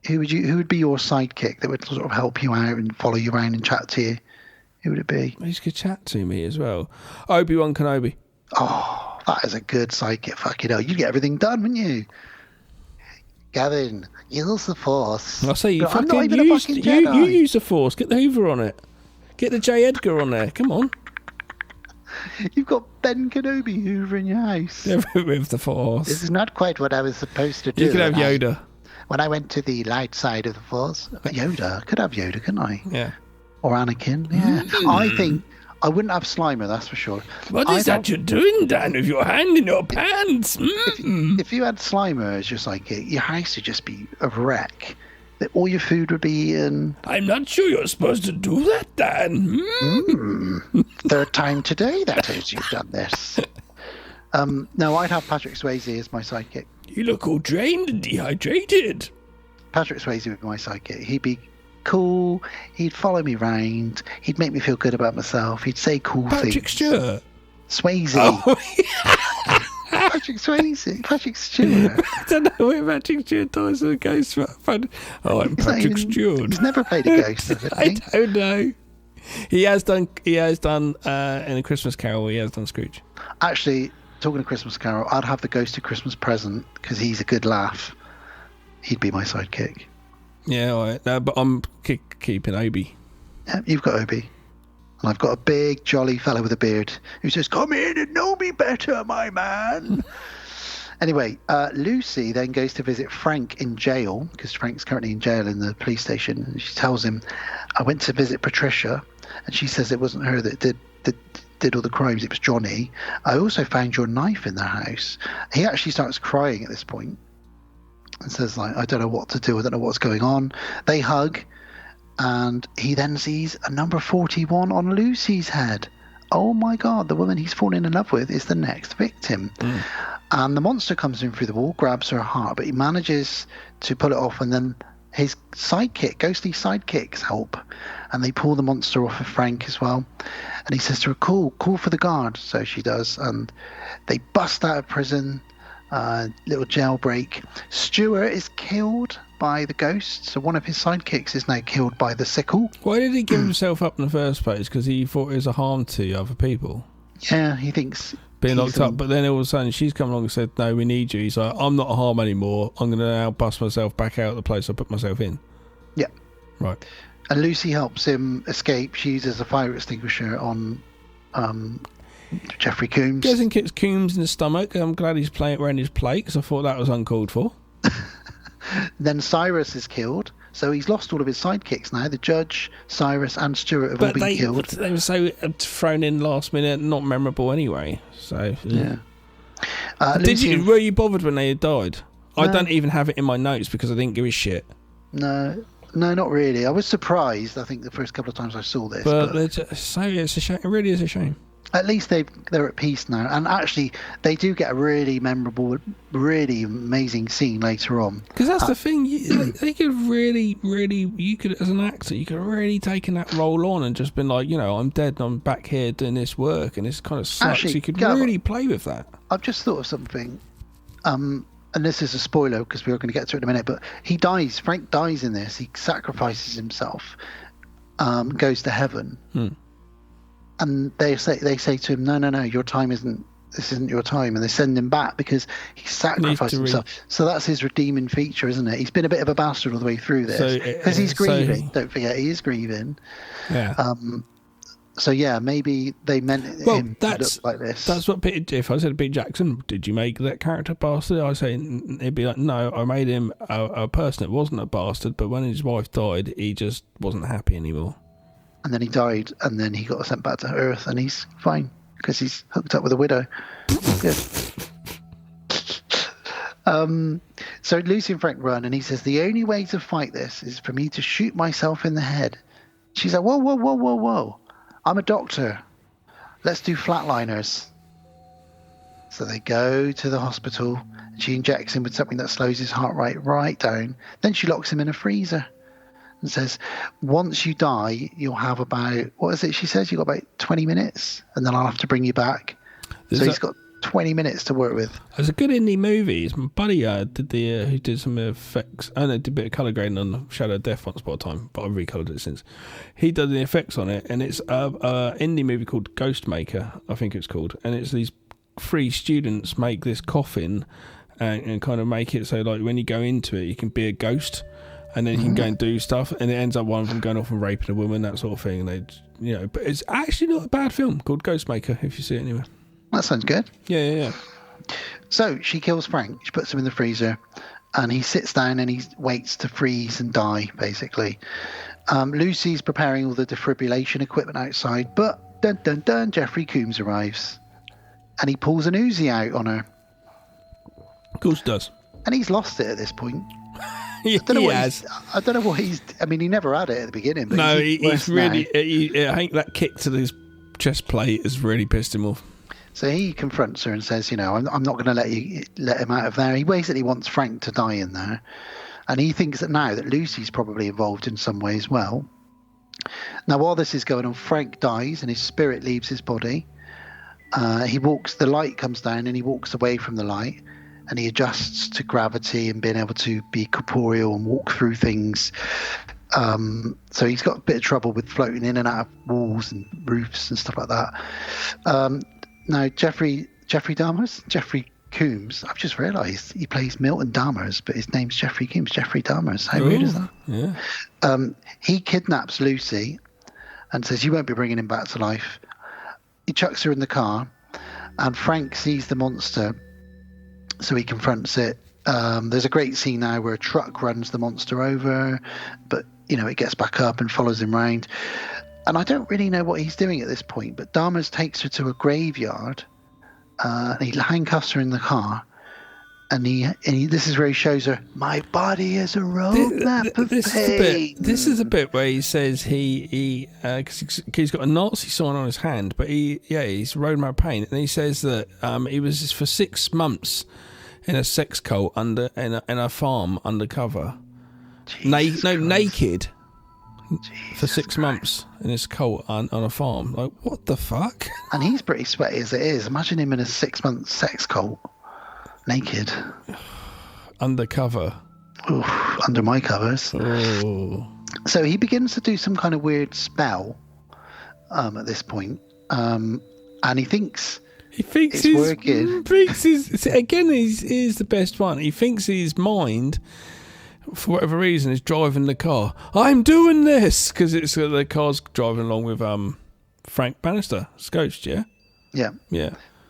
who would be your sidekick that would sort of help you out and follow you around and chat to you? Who would it be? He could chat to me as well. Obi-Wan Kenobi. Oh, that is a good sidekick. Fucking hell, you'd get everything done, wouldn't you? Gavin, use the Force. I say you fucking use the Force. Get the Hoover on it. Get the J. Edgar on there. Come on. You've got Ben Kenobi Hoover in your house. With the Force. This is not quite what I was supposed to do. You could have Yoda. When I went to the light side of the Force, Yoda. I could have Yoda, couldn't I? Yeah. Or Anakin. Yeah. I think I wouldn't have Slimer, that's for sure. What is that you're doing, Dan, with your hand in your pants? If you had Slimer as your sidekick, your house would just be a wreck. All your food would be eaten. I'm not sure you're supposed to do that, Dan. Third time today, that is, you've done this. No, I'd have Patrick Swayze as my sidekick. You look all drained and dehydrated. Patrick Swayze would be my sidekick. He'd be cool. He'd follow me round. He'd make me feel good about myself. He'd say cool things. Patrick Stewart. Swayze. Oh, Patrick Swayze. Patrick Stewart. I don't know where Patrick Stewart dies as a ghost. Oh, I'm Patrick Stewart. He's never played a ghost, I don't know. He has done in A Christmas Carol, he has done Scrooge. Actually, talking of Christmas Carol, I'd have the Ghost of Christmas Present because he's a good laugh. He'd be my sidekick. Yeah, all right. No, but I'm keeping Obi. Yeah, you've got Obi. And I've got a big, jolly fella with a beard who says, come in and know me better, my man. Anyway, Lucy then goes to visit Frank in jail, because Frank's currently in jail in the police station. And she tells him, I went to visit Patricia, and she says it wasn't her that did all the crimes, it was Johnny. I also found your knife in their house. He actually starts crying at this point and says, like, I don't know what to do, I don't know what's going on. They hug. And he then sees a number 41 on Lucy's head. Oh my God, the woman he's fallen in love with is the next victim. And the monster comes in through the wall, grabs her heart, but he manages to pull it off, and then his ghostly sidekicks help, and they pull the monster off of Frank as well. And he says to her, call for the guard. So she does, and they bust out of prison, little jailbreak. Stuart is killed by the ghost, so one of his sidekicks is now killed by the sickle. Why did he give himself up in the first place? Because he thought it was a harm to other people. Yeah, he thinks being locked up, but then all of a sudden she's come along and said, no, we need you. He's like, I'm not a harm anymore, I'm going to now bust myself back out of the place I put myself in. Yeah. Right. And Lucy helps him escape. She uses a fire extinguisher on Jeffrey Combs. Goes and kicks Combs in the stomach. I'm glad he's wearing his plate, because I thought that was uncalled for. Then Cyrus is killed, so he's lost all of his sidekicks now. The judge, Cyrus, and Stuart have all been killed. They were so thrown in last minute, not memorable anyway. So yeah. Were you bothered when they had died? No. I don't even have it in my notes because I didn't give a shit. No, not really. I was surprised. I think the first couple of times I saw this, but it's a shame. It really is a shame. At least they're at peace now, and actually they do get a really memorable, really amazing scene later on. Because that's the thing, they could really, you could, as an actor, you could have really taken that role on and just been like, I'm dead and I'm back here doing this work and this kind of sucks. Actually, you could really play with that. I've just thought of something, and this is a spoiler because we're going to get to it in a minute, but he dies. Frank dies in this. He sacrifices himself, goes to heaven. And they say to him, no, your time isn't. This isn't your time, and they send him back because he sacrificed himself. So that's his redeeming feature, isn't it? He's been a bit of a bastard all the way through this because he's grieving. Don't forget, he is grieving. Yeah. So yeah, maybe they meant him to look like this. That's what Peter. If I said Peter Jackson, did you make that character bastard? I say it'd be like, no, I made him a person that wasn't a bastard, but when his wife died, he just wasn't happy anymore. And then he died, and then he got sent back to Earth, and he's fine because he's hooked up with a widow. Good. So Lucy and Frank run, and he says, the only way to fight this is for me to shoot myself in the head. She's like, whoa. I'm a doctor. Let's do flatliners. So they go to the hospital, and she injects him with something that slows his heart rate right down. Then she locks him in a freezer and says, once you die, you'll have about, what is it she says? You've got about 20 minutes, and then I'll have to bring you back. He's got 20 minutes to work with. It's a good indie movie. It's my buddy who did some effects, and did a bit of colour grading on Shadow of Death once upon a time, but I've recoloured it since. He did the effects on it, and it's a indie movie called Ghostmaker, I think it's called, and it's these 3 students make this coffin and kind of make it so like when you go into it, you can be a ghost. And then you can go and do stuff, and it ends up one of them going off and raping a woman, that sort of thing. And they, but it's actually not a bad film called Ghostmaker, if you see it anywhere. That sounds good. Yeah. So she kills Frank. She puts him in the freezer, and he sits down and he waits to freeze and die, basically. Lucy's preparing all the defibrillation equipment outside, but dun, Jeffrey Combs arrives, and he pulls an Uzi out on her. Of course he does. And he's lost it at this point. I don't know what he's. I mean, he never had it at the beginning. But no, he's really. I think that kick to his chest plate has really pissed him off. So he confronts her and says, I'm not going to let him out of there. He basically wants Frank to die in there, and he thinks that now that Lucy's probably involved in some way as well. Now, while this is going on, Frank dies and his spirit leaves his body. He walks. The light comes down and he walks away from the light. And he adjusts to gravity and being able to be corporeal and walk through things. So he's got a bit of trouble with floating in and out of walls and roofs and stuff like that. Now, Jeffrey Combs, I've just realised he plays Milton Dahmers, but his name's Jeffrey Combs, Jeffrey Dahmers. How weird is that? Yeah. He kidnaps Lucy and says, you won't be bringing him back to life. He chucks her in the car, and Frank sees the monster. So he confronts it. There's a great scene now where a truck runs the monster over, but, it gets back up and follows him round. And I don't really know what he's doing at this point, but Dahmers takes her to a graveyard. And he handcuffs her in the car. And this is where he shows her, my body is a roadmap of pain. This is a bit where he says he's got a Nazi sign on his hand, but he's roadmap of pain. And he says that he was for 6 months in a sex cult in a farm undercover, naked for 6 months in this cult on a farm. Like, what the fuck? And he's pretty sweaty as it is. Imagine him in a 6-month sex cult, naked, undercover. Oof, under my covers. Oh. So he begins to do some kind of weird spell at this point, and he thinks it's working. Here's the best one. He thinks his mind, for whatever reason, is driving the car. I'm doing this because it's the car's driving along with Frank Bannister, Ghost. Yeah.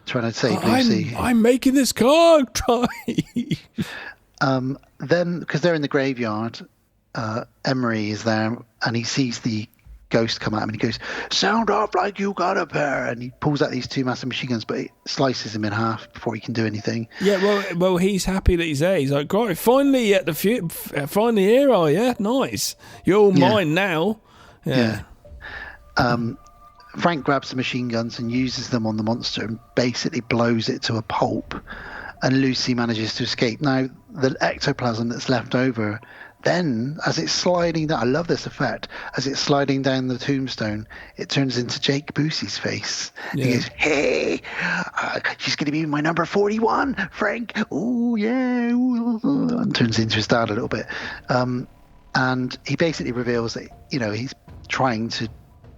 Trying to save Lucy. I'm making this car drive. Then, because they're in the graveyard, Emery is there, and he sees the ghost come at him, and he goes, "Sound off like you got a pair!" And he pulls out these 2 massive machine guns, but it slices him in half before he can do anything. Yeah, well, he's happy that he's there. He's like, "Great, finally finally here, are you? Nice, you're all mine now." Yeah. Frank grabs the machine guns and uses them on the monster and basically blows it to a pulp. And Lucy manages to escape. Now, the ectoplasm that's left over, then, as it's sliding down, I love this effect, as it's sliding down the tombstone, it turns into Jake Busey's face. Yeah. He goes, hey, she's going to be my number 41, Frank. Oh, yeah. Ooh. And turns into his dad a little bit. And he basically reveals that, he's trying to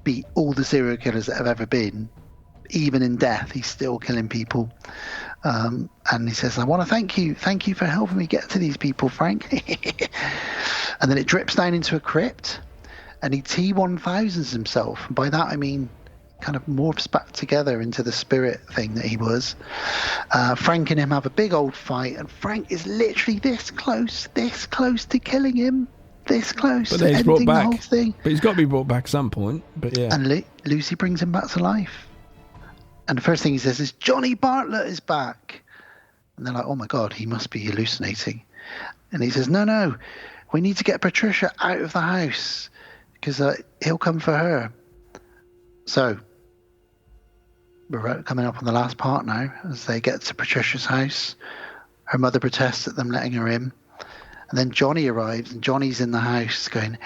beat all the serial killers that have ever been. Even in death, he's still killing people. And he says, I want to thank you for helping me get to these people, Frank. And then it drips down into a crypt, and he T-1000s himself. And by that I mean kind of morphs back together into the spirit thing that he was. Frank and him have a big old fight, and Frank is literally this close to killing him. This close to ending the whole thing. But he's got to be brought back at some point. But yeah. And Lucy brings him back to life. And the first thing he says is, Johnny Bartlett is back. And they're like, oh my God, he must be hallucinating. And he says, no, we need to get Patricia out of the house because he'll come for her. So we're coming up on the last part now as they get to Patricia's house. Her mother protests at them letting her in. And then Johnny arrives, and Johnny's in the house going,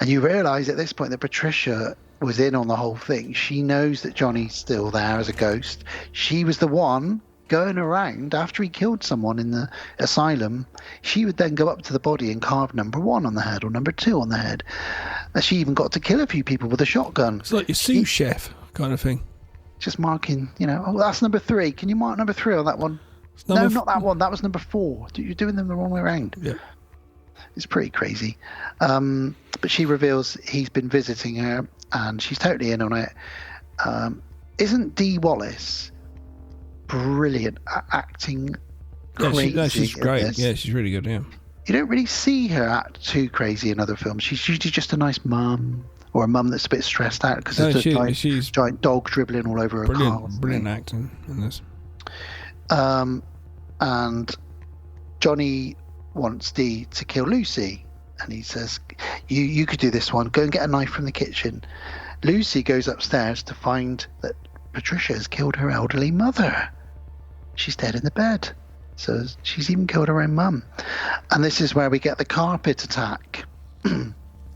and you realise at this point that Patricia was in on the whole thing. She knows that Johnny's still there as a ghost. She was the one going around after he killed someone in the asylum. She would then go up to the body and carve number 1 on the head or number 2 on the head. And she even got to kill a few people with a shotgun. It's like your sous chef kind of thing. Just marking, oh, that's number 3. Can you mark number 3 on that one? No, not that one. That was number 4. You're doing them the wrong way around. Yeah. It's pretty crazy. But she reveals he's been visiting her, and she's totally in on it. Isn't Dee Wallace brilliant at acting crazy? Yeah, she's great. Yeah, she's really good, yeah. You don't really see her act too crazy in other films. She's usually just a nice mum, or a mum that's a bit stressed out because there's a giant dog dribbling all over her car. Brilliant acting in this. And Johnny wants Dee to kill Lucy, and he says, you could do this one, go and get a knife from the kitchen. Lucy goes upstairs to find that Patricia has killed her elderly mother. She's dead in the bed, so she's even killed her own mum. And this is where we get the carpet attack.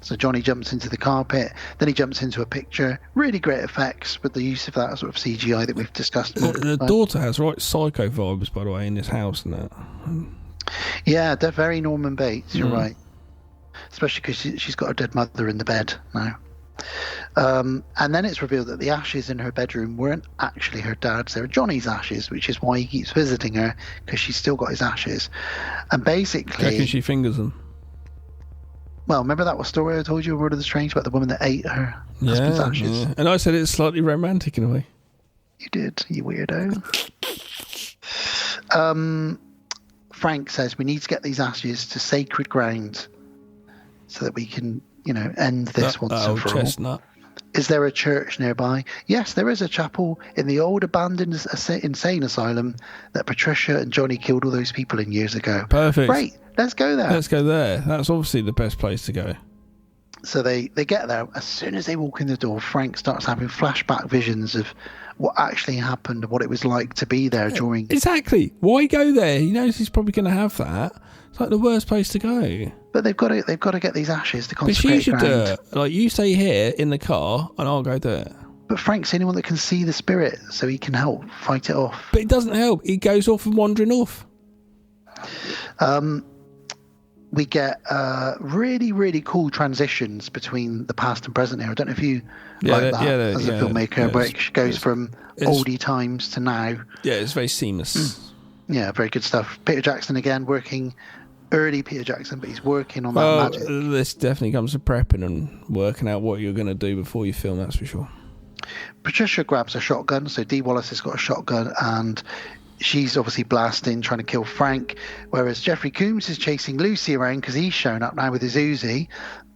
So Johnny jumps into the carpet, then he jumps into a picture. Really great effects with the use of that sort of CGI that we've discussed. The daughter has right psycho vibes, by the way, in this house and that. Yeah, they're very Norman Bates, you're right. Especially because she's got her dead mother in the bed now. And then it's revealed that the ashes in her bedroom weren't actually her dad's, they were Johnny's ashes, which is why he keeps visiting her, because she's still got his ashes. And basically... Reckon she fingers them? Well, remember that story I told you, World of the Strange, about the woman that ate her husband's ashes? Yeah. And I said it's slightly romantic in a way. You did, you weirdo. Frank says we need to get these ashes to sacred ground so that we can, end this once and for all. Is there a church nearby? Yes, there is a chapel in the old abandoned insane asylum that Patricia and Johnny killed all those people in years ago. Perfect. Great, let's go there. Let's go there. That's obviously the best place to go. So they get there. As soon as they walk in the door, Frank starts having flashback visions of what actually happened and what it was like to be there during... Exactly. Why go there? He knows he's probably going to have that. It's like the worst place to go. But they've got to get these ashes to consecrate. But she should do it. Like, you stay here in the car and I'll go do it. But Frank's the only one that can see the spirit, so he can help fight it off. But it doesn't help. He goes off and wandering off. We get really, really cool transitions between the past and present here. I don't know if you like that as a filmmaker, where it goes from oldie times to now. Yeah, it's very seamless. Yeah, very good stuff. Peter Jackson again, working early Peter Jackson, but he's working on that magic. This definitely comes to prepping and working out what you're going to do before you film, that's for sure. Patricia grabs a shotgun, so Dee Wallace has got a shotgun, and she's obviously blasting, trying to kill Frank, whereas Jeffrey Combs is chasing Lucy around because he's shown up now with his Uzi.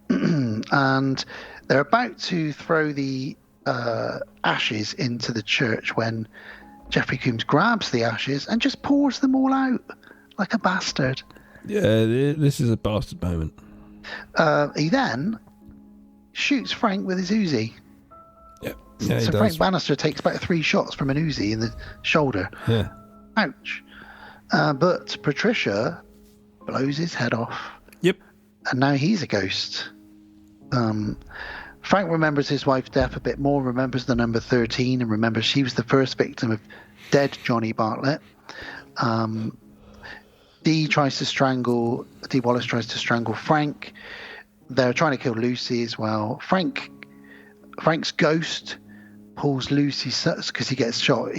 And they're about to throw the ashes into the church when Jeffrey Combs grabs the ashes and just pours them all out like a bastard. Yeah, this is a bastard moment. He then shoots Frank with his Uzi. Yeah. Yeah, so Frank Bannister takes about 3 shots from an Uzi in the shoulder. Yeah. Ouch. But Patricia blows his head off. Yep. And now he's a ghost. Frank remembers his wife's death a bit more, remembers the number 13, and remembers she was the first victim of dead Johnny Bartlett. Dee Wallace tries to strangle Frank. They're trying to kill Lucy as well. Frank's ghost pulls Lucy's, because he gets shot,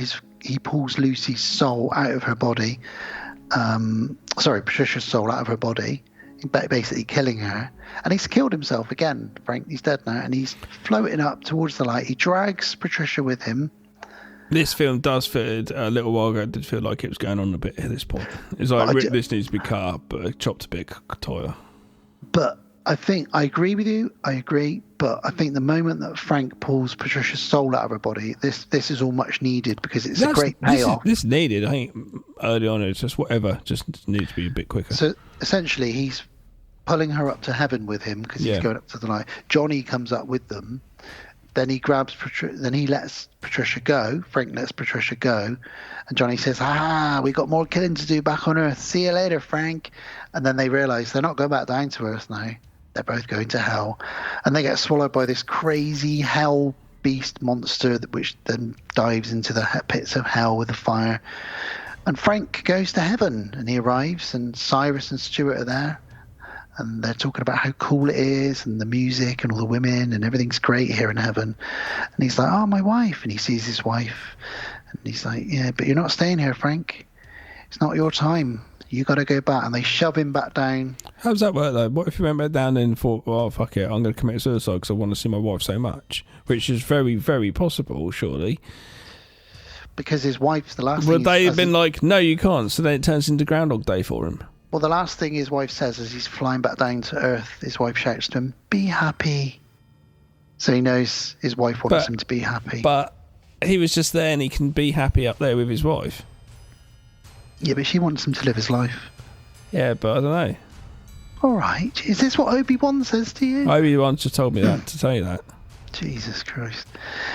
he pulls Lucy's soul out of her body. Patricia's soul out of her body, basically killing her. And he's killed himself again, Frank. He's dead now, and he's floating up towards the light. He drags Patricia with him. This film does fit a little while ago. It did feel like it was going on a bit at this point. It's like, this needs to be cut up, chopped a bit tighter. But I think I agree with you. I agree. But I think the moment that Frank pulls Patricia's soul out of her body, this is all much needed, because it's a great payoff. This needed, I think, early on. It's just whatever. Just needs to be a bit quicker. So essentially, he's pulling her up to heaven with him, because he's going up to the light. Johnny comes up with them. Then he grabs then he lets Patricia go. Frank lets Patricia go. And Johnny says, we got more killing to do back on Earth. See you later, Frank. And then they realise they're not going back down to Earth now. They're both going to hell. And they get swallowed by this crazy hell beast monster, which then dives into the pits of hell with the fire. And Frank goes to heaven, and he arrives, and Cyrus and Stuart are there. And they're talking about how cool it is, and the music and all the women, and everything's great here in heaven. And he's like, oh, my wife. And he sees his wife. And he's like, yeah, but you're not staying here, Frank. It's not your time. You got to go back. And they shove him back down. How does that work, though? What if you went back down and thought, well, fuck it, I'm going to commit suicide because I want to see my wife so much? Which is very, very possible, surely. Because his wife's the last thing. Would they have been like, no, you can't, so then it turns into Groundhog Day for him? Well, the last thing his wife says as he's flying back down to Earth, his wife shouts to him, be happy. So he knows his wife wants him to be happy. But he was just there, and he can be happy up there with his wife. Yeah, but she wants him to live his life. Yeah, but I don't know. All right. Is this what Obi-Wan says to you? Obi-Wan just told me that, to tell you that. Jesus Christ.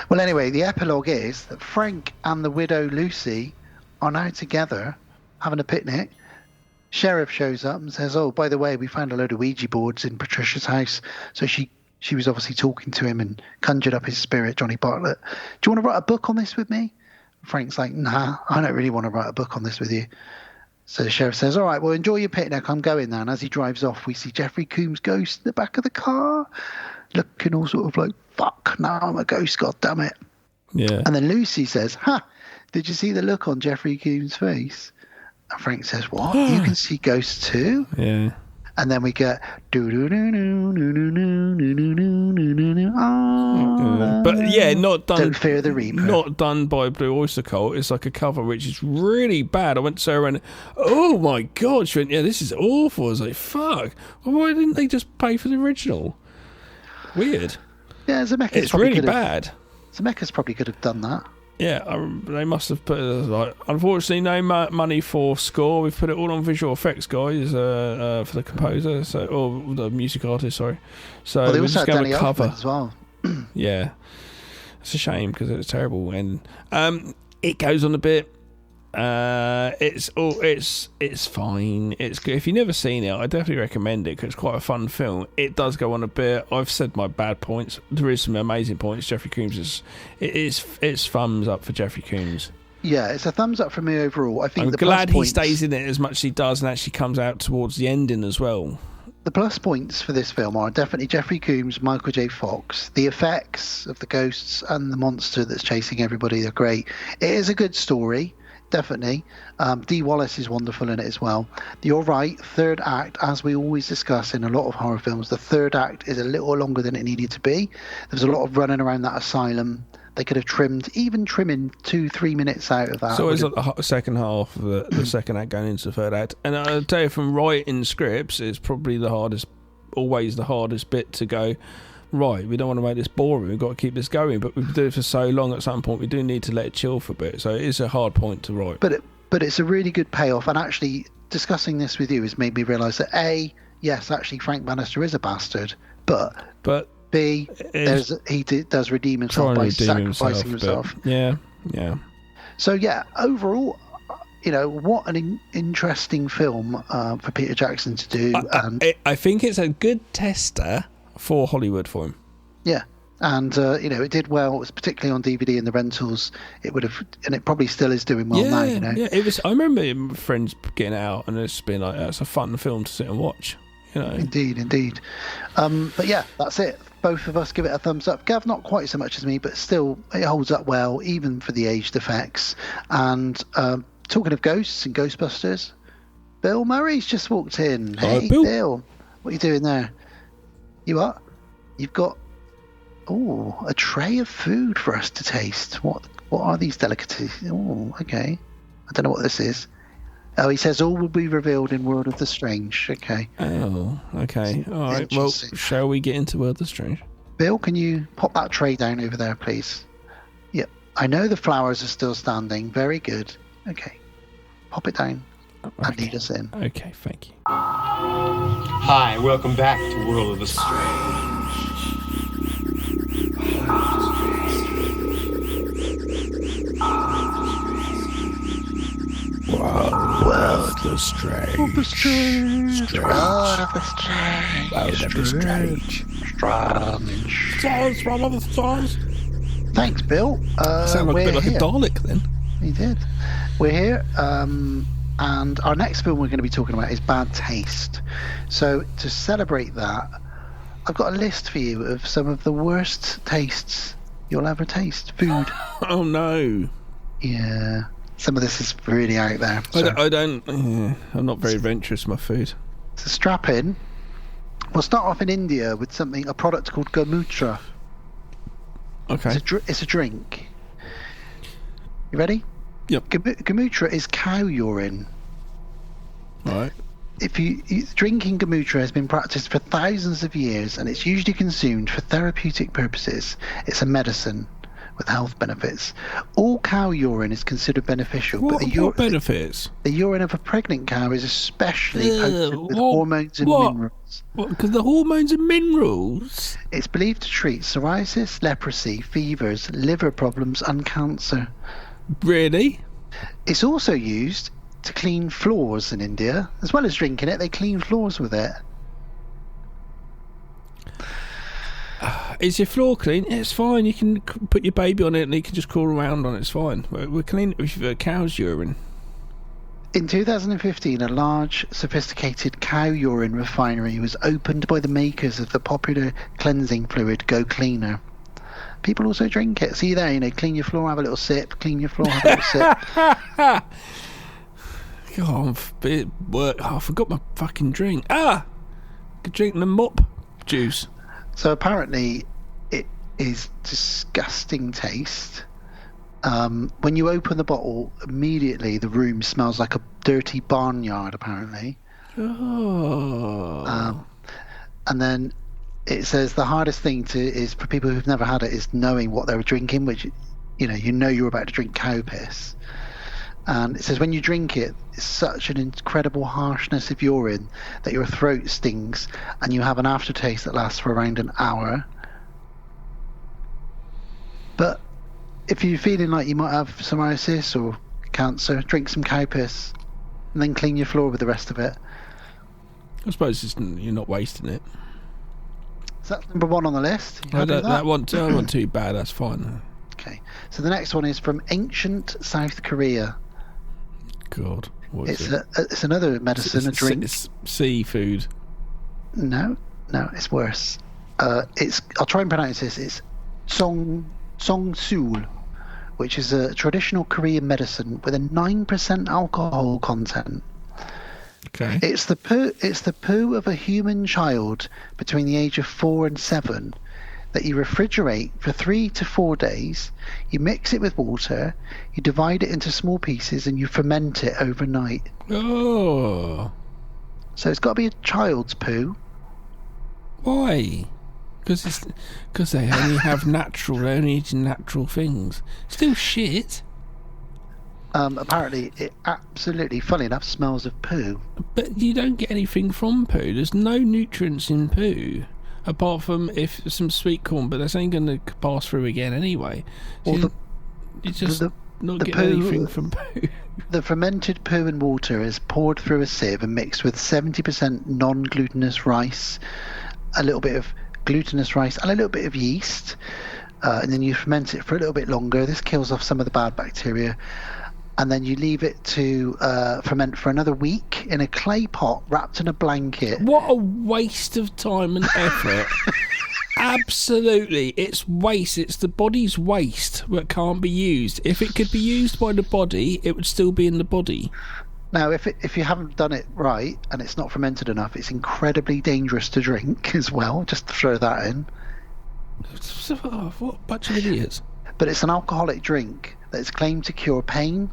Well, anyway, the epilogue is that Frank and the widow Lucy are now together having a picnic. Sheriff shows up and says, oh, by the way, we found a load of Ouija boards in Patricia's house. So she was obviously talking to him and conjured up his spirit, Johnny Bartlett. Do you want to write a book on this with me? Frank's like, nah, I don't really want to write a book on this with you. So the sheriff says, all right, well, enjoy your picnic. I'm going now. And as he drives off, we see Jeffrey Coombs' ghost in the back of the car, looking all sort of like, fuck, now I'm a ghost, God damn it. Yeah. And then Lucy says, did you see the look on Jeffrey Coombs' face? And Frank says, what? You can see ghosts too? Yeah. And then we get but yeah, not done. Don't Fear the Reaper. Not done by Blue Oyster Cult. It's like a cover which is really bad. I went to her and oh my god, she went, yeah, this is awful. I was like, fuck. Well, why didn't they just pay for the original? Weird. Yeah, Zemeckis. It's really bad. Zemeckis probably could have done that. Yeah, they must have put like. Unfortunately, no money for score. We've put it all on visual effects guys for the composer, or the music artist. Sorry. So well, they we're also just had going to cover as well. Yeah, it's a shame because it's terrible, and it goes on a bit. It's fine. It's good. If you've never seen it, I definitely recommend it because it's quite a fun film. It does go on a bit. I've said my bad points. There is some amazing points. Jeffrey Coombs it's thumbs up for Jeffrey Coombs. Yeah, it's a thumbs up for me overall. I think I'm glad he stays in it as much as he does and actually comes out towards the ending as well. The plus points for this film are definitely Jeffrey Coombs, Michael J. Fox. The effects of the ghosts and the monster that's chasing everybody are great. It is a good story. Definitely. Dee Wallace is wonderful in it as well. You're right, third act, as we always discuss in a lot of horror films, the third act is a little longer than it needed to be. There's a lot of running around that asylum. They could have trimming 2-3 minutes out of that. So it's like the second half of the second act going into the third act. And I'll tell you, from writing scripts, it's probably always the hardest bit to go, right, we don't want to make this boring, we've got to keep this going, but we've done it for so long, at some point we do need to let it chill for a bit, so it is a hard point to write. But it's a really good payoff, and actually discussing this with you has made me realise that yes, actually Frank Bannister is a bastard, but B, does redeem himself by sacrificing himself. Yeah. So yeah, overall, what an interesting film for Peter Jackson to do. I think it's a good tester for Hollywood for him. Yeah. And it did well. It was particularly on DVD and the rentals. It would have, and it probably still is doing well now. Yeah, it was. I remember friends getting it out, and it's been like, it's a fun film to sit and watch. Indeed. But yeah, that's it. Both of us give it a thumbs up. Gav, not quite so much as me, but still, it holds up well, even for the aged effects. And talking of ghosts and Ghostbusters, Bill Murray's just walked in. Hey, Bill, what are you doing there? You what? You've got a tray of food for us to taste. What are these delicacies? Oh, okay. I don't know what this is. Oh, he says all will be revealed in World of the Strange. Okay. Oh, okay. All right. Well, shall we get into World of the Strange? Bill, can you pop that tray down over there, please? Yep. I know the flowers are still standing. Very good. Okay. Pop it down. And lead us in. Okay, thank you. Hi, welcome back to World of the Strange. World of the Strange. World of the Strange. World of the Strange. World of the Strange. Stars. Thanks, Bill. Sound like a bit like a Dalek then. He did. We're here, and our next film we're going to be talking about is Bad Taste. So to celebrate that, I've got a list for you of some of the worst tastes you'll ever taste. Food. Oh no. Yeah. Some of this is really out there. So I'm not very adventurous with my food. So strap in. We'll start off in India with a product called Gomutra. Okay. It's a drink. You ready? Yep. Gomutra is cow urine. Right. Drinking Gomutra has been practiced for thousands of years, and it's usually consumed for therapeutic purposes. It's a medicine with health benefits. All cow urine is considered beneficial. What benefits? The urine of a pregnant cow is especially potent with hormones and minerals. What? Because the hormones and minerals? It's believed to treat psoriasis, leprosy, fevers, liver problems, and cancer. Really? It's also used to clean floors in India. As well as drinking it, they clean floors with it. Is your floor clean? It's fine. You can put your baby on it and you can just crawl around on it. It's fine. We're clean with cow's urine. In 2015, a large, sophisticated cow urine refinery was opened by the makers of the popular cleansing fluid Go Cleaner. People also drink it. See there, clean your floor, have a little sip. Clean your floor, have a little sip. God, I forgot my fucking drink. Could drink the mop juice. So apparently it is disgusting taste. When you open the bottle, immediately the room smells like a dirty barnyard, apparently. Oh. And then it says the hardest thing is for people who've never had it is knowing what they were drinking, which, you're about to drink cow piss. And it says when you drink it, it's such an incredible harshness of urine that your throat stings and you have an aftertaste that lasts for around an hour. But if you're feeling like you might have psoriasis or cancer, drink some cow piss and then clean your floor with the rest of it. I suppose you're not wasting it. So that's number one on the list. That wasn't too bad. That's fine. Okay. So the next one is from ancient South Korea. God, what is it? It's another medicine, a drink. It's seafood. No, it's worse. I'll try and pronounce this. It's Songsul, which is a traditional Korean medicine with a 9% alcohol content. Okay. It's the poo of a human child between the age of 4 and 7 that you refrigerate for 3 to 4 days. You mix it with water, you divide it into small pieces, and you ferment it overnight. Oh. So it's got to be a child's poo. Why? Because they only have they only eat natural things. Still shit. Apparently, it absolutely, funny enough, smells of poo. But you don't get anything from poo. There's no nutrients in poo. apart from if some sweet corn, but that's ain't going to pass through again anyway. So Well, you just not the getting poo- anything from poo. The fermented poo and water is poured through a sieve and mixed with 70% non-glutinous rice, a little bit of glutinous rice, and a little bit of yeast. And then you ferment it for a little bit longer. This kills off some of the bad bacteria. And then you leave it to ferment for another week in a clay pot wrapped in a blanket. What a waste of time and effort. Absolutely. It's waste. It's the body's waste that can't be used. If it could be used by the body, it would still be in the body. Now, if you haven't done it right and it's not fermented enough, it's incredibly dangerous to drink as well, just to throw that in. What a bunch of idiots. But it's an alcoholic drink that is claimed to cure pain,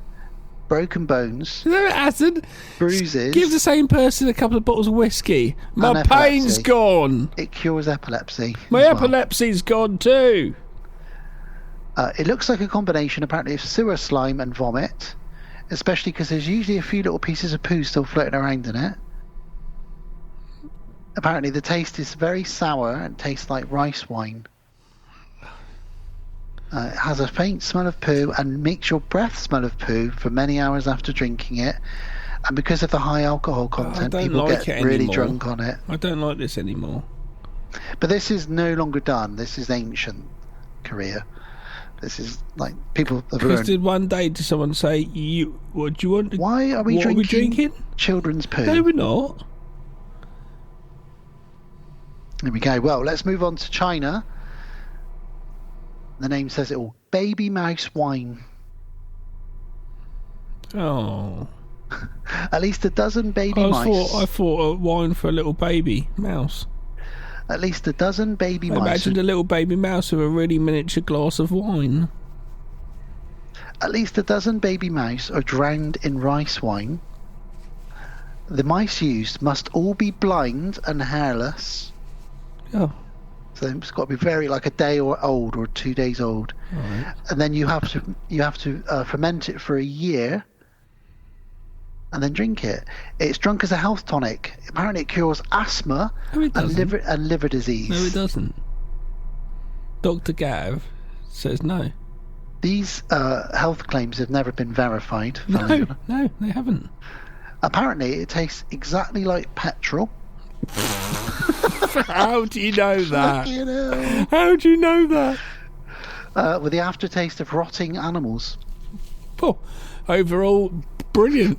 broken bones, No, it hasn't. bruises. Give the same person a couple of bottles of whiskey. My And pain's epilepsy. gone. It cures epilepsy. My as well. epilepsy's gone too. It looks like a combination, apparently, of sewer slime and vomit, especially because there's usually a few little pieces of poo still floating around in it. Apparently, the taste is very sour and tastes like rice wine. It has a faint smell of poo and makes your breath smell of poo for many hours after drinking it. And because of the high alcohol content, don't people like get it really anymore. drunk on it. I don't like this anymore. But this is no longer done. This is ancient Korea. This is like people have Because learned. did one day to someone say, what do you want? Why are we what drinking, Are we drinking? children's poo? No, we're not. There we go. Well, let's move on to China. The name says it all. Baby mouse wine. Oh. At least a dozen baby I mice. thought a wine for a little baby mouse. At least a dozen baby I mice. imagined a little baby mouse with a really miniature glass of wine. At least a dozen baby mice are drowned in rice wine. The mice used must all be blind and hairless. Oh. So it's got to be very like a day or old or 2 days old. Right. And then you have to ferment it for a year. And then drink it. It's drunk as a health tonic. Apparently, it cures asthma No, it and doesn't. liver disease. No, it doesn't. Dr. Gav says no. These health claims have never been verified. No, they haven't. Apparently, it tastes exactly like petrol. How do you know that? You know. How do you know that? With the aftertaste of rotting animals. Oh, overall, brilliant.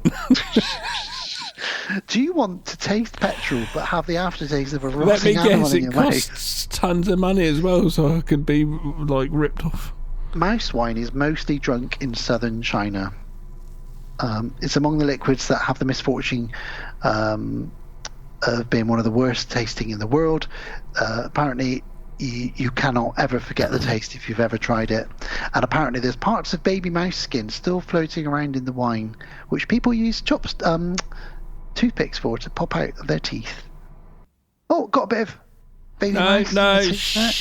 Do you want to taste petrol but have the aftertaste of a rotting Let me animal guess, in it your mouth? costs tons of money as well, so I could be like ripped off. Mouse wine is mostly drunk in southern China. It's among the liquids that have the misfortune of being one of the worst tasting in the world. Apparently, you cannot ever forget the taste if you've ever tried it. And apparently, there's parts of baby mouse skin still floating around in the wine, which people use toothpicks for to pop out of their teeth. Oh, got a bit of baby mouse. No, in the tooth there.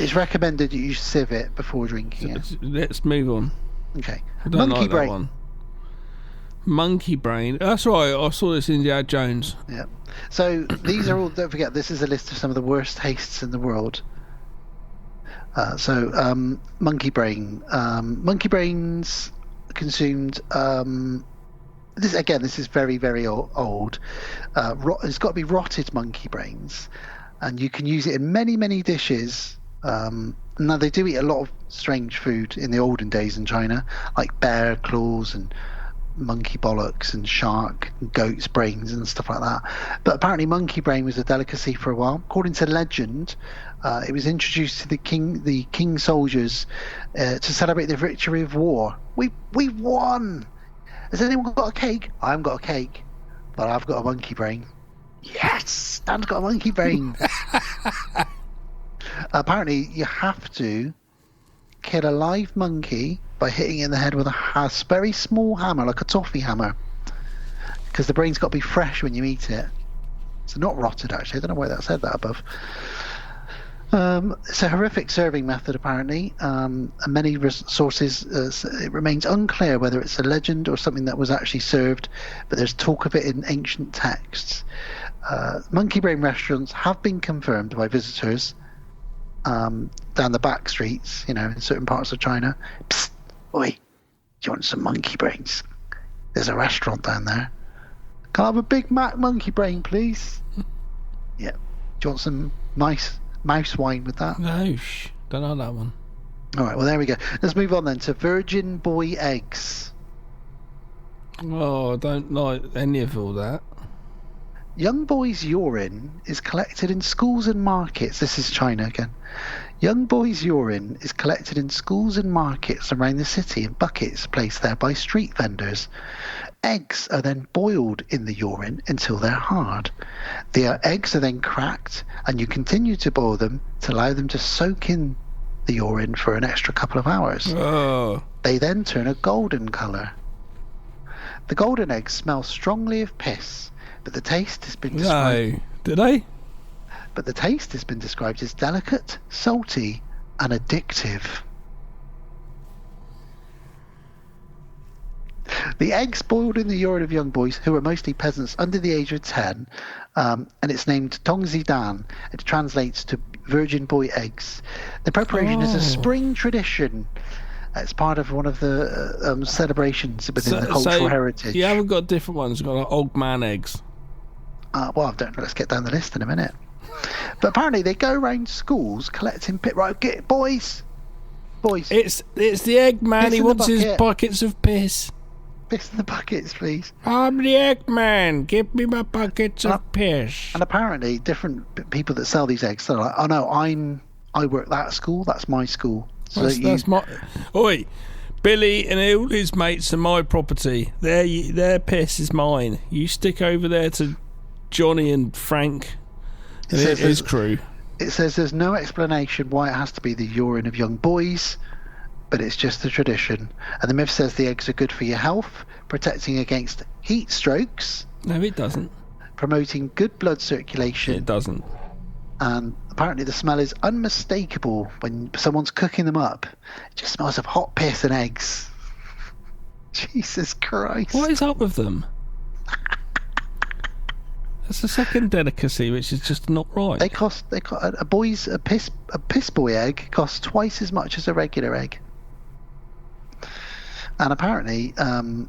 It's recommended that you sieve it before drinking it. Let's move on. Okay. I don't Monkey like brain. that one. Monkey brain. That's right. I saw this in Indiana Jones. Yeah. So these are all. Don't forget, this is a list of some of the worst tastes in the world. Monkey brain. Monkey brains consumed. This is very, very old. It's got to be rotted monkey brains, and you can use it in many, many dishes. Now they do eat a lot of strange food in the olden days in China, like bear claws and monkey bollocks and shark and goat's brains and stuff like that. But apparently monkey brain was a delicacy for a while. According to legend, it was introduced to the king soldiers to celebrate the victory of war. We won. Has anyone got a cake? I haven't got a cake, but I've got a monkey brain. Yes, Dan's got a monkey brain. Apparently, you have to kill a live monkey by hitting it in the head with a very small hammer, like a toffee hammer, because the brain's got to be fresh when you eat it. So not rotted, actually. I don't know why that said that above. It's a horrific serving method, apparently. And many sources, it remains unclear whether it's a legend or something that was actually served, but there's talk of it in ancient texts. Monkey brain restaurants have been confirmed by visitors down the back streets, in certain parts of China. Psst, oi, do you want some monkey brains? There's a restaurant down there. Can I have a Big Mac monkey brain, please? Yeah. Do you want some nice mouse wine with that? No, don't know that one. All right, well, there we go. Let's move on then to virgin boy eggs. Oh, I don't like any of all that. Young boys' urine is collected in schools and markets. This is China again. Young boys' urine is collected in schools and markets around the city in buckets placed there by street vendors. Eggs are then boiled in the urine until they're hard. The eggs are then cracked, and you continue to boil them to allow them to soak in the urine for an extra couple of hours. Oh. They then turn a golden colour. The golden eggs smell strongly of piss, but the taste has been described. No, did they? But the taste has been described as delicate, salty, and addictive. The eggs boiled in the urine of young boys, who are mostly peasants under the age of 10, and it's named Tongzi Dan. It translates to virgin boy eggs. The preparation is a spring tradition. It's part of one of the celebrations within the cultural heritage. You haven't got different ones. You've got like old man eggs. Well, I don't know. Let's get down the list in a minute. But apparently they go around schools collecting right, get boys. It's the egg man. Piss He in the wants his bucket. buckets of piss. Piss in the buckets, please. I'm the egg man. Give me my buckets of piss. And apparently different people that sell these eggs, they're like, oh no, I work that school. That's my school. So that's my. Oi, Billy and all his mates are my property. Their piss is mine. You stick over there to Johnny and Frank and his crew. It says there's no explanation why it has to be the urine of young boys, but it's just a tradition. And the myth says the eggs are good for your health, protecting against heat strokes. No, it doesn't. Promoting good blood circulation. It doesn't. And apparently the smell is unmistakable when someone's cooking them up. It just smells of hot piss and eggs. Jesus Christ. What is up with them? That's the second delicacy, which is just not right. They cost a piss boy egg costs twice as much as a regular egg. And apparently the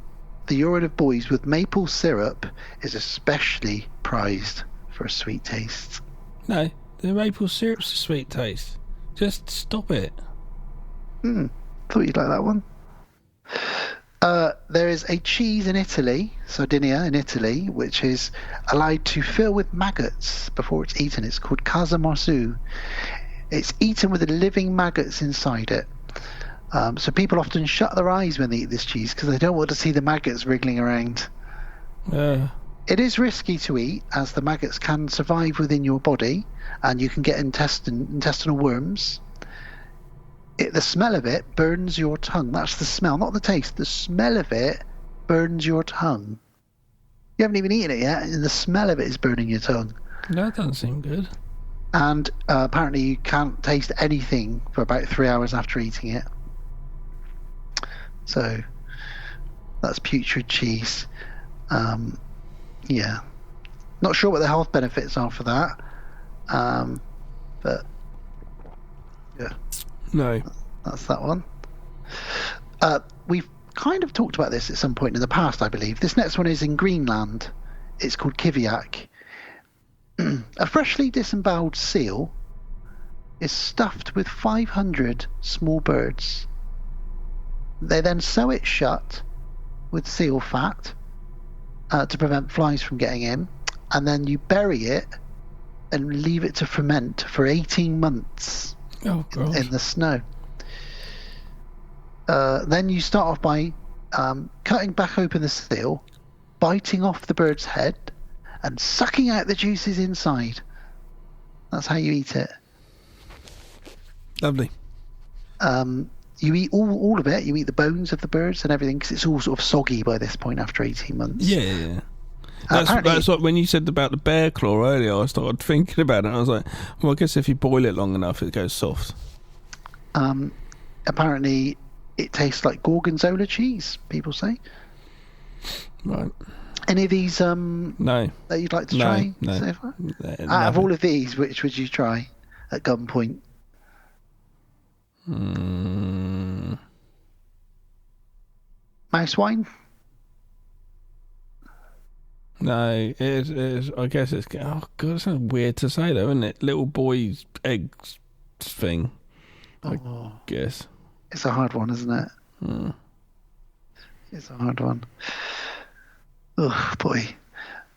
urine of boys with maple syrup is especially prized for a sweet taste. No, the maple syrup's a sweet taste. Just stop it. Thought you'd like that one. There is a cheese in Italy, Sardinia in Italy, which is allowed to fill with maggots before it's eaten. It's called casa marzu. It's eaten with the living maggots inside it. So people often shut their eyes when they eat this cheese because they don't want to see the maggots wriggling around. It is risky to eat, as the maggots can survive within your body and you can get intestinal worms. The smell of it burns your tongue. That's the smell, not the taste. The smell of it burns your tongue. You haven't even eaten it yet, and the smell of it is burning your tongue. That doesn't seem good. And apparently you can't taste anything for about 3 hours after eating it. So that's putrid cheese. Yeah. Not sure what the health benefits are for that. But yeah. No. That's that one. We've kind of talked about this at some point in the past, I believe. This next one is in Greenland. It's called kiviak. A freshly disemboweled seal is stuffed with 500 small birds. They then sew it shut with seal fat to prevent flies from getting in, and then you bury it and leave it to ferment for 18 months in the snow. Then you start off by cutting back open the seal, biting off the bird's head, and sucking out the juices inside. That's how you eat it. Lovely. You eat all of it. You eat the bones of the birds and everything, because it's all sort of soggy by this point after 18 months. Yeah. That's like when you said about the bear claw earlier. I started thinking about it. And I was like, well, I guess if you boil it long enough, it goes soft. Apparently, it tastes like gorgonzola cheese. People say. Right. Any of these No. that you'd like to try? No. So far? Out of all of these, which would you try at gunpoint? Mouse wine? No, it is. I guess it's. Oh god, it sounds weird to say though, isn't it? Little boy's eggs thing. I guess it's a hard one, isn't it? It's a hard one. Oh boy.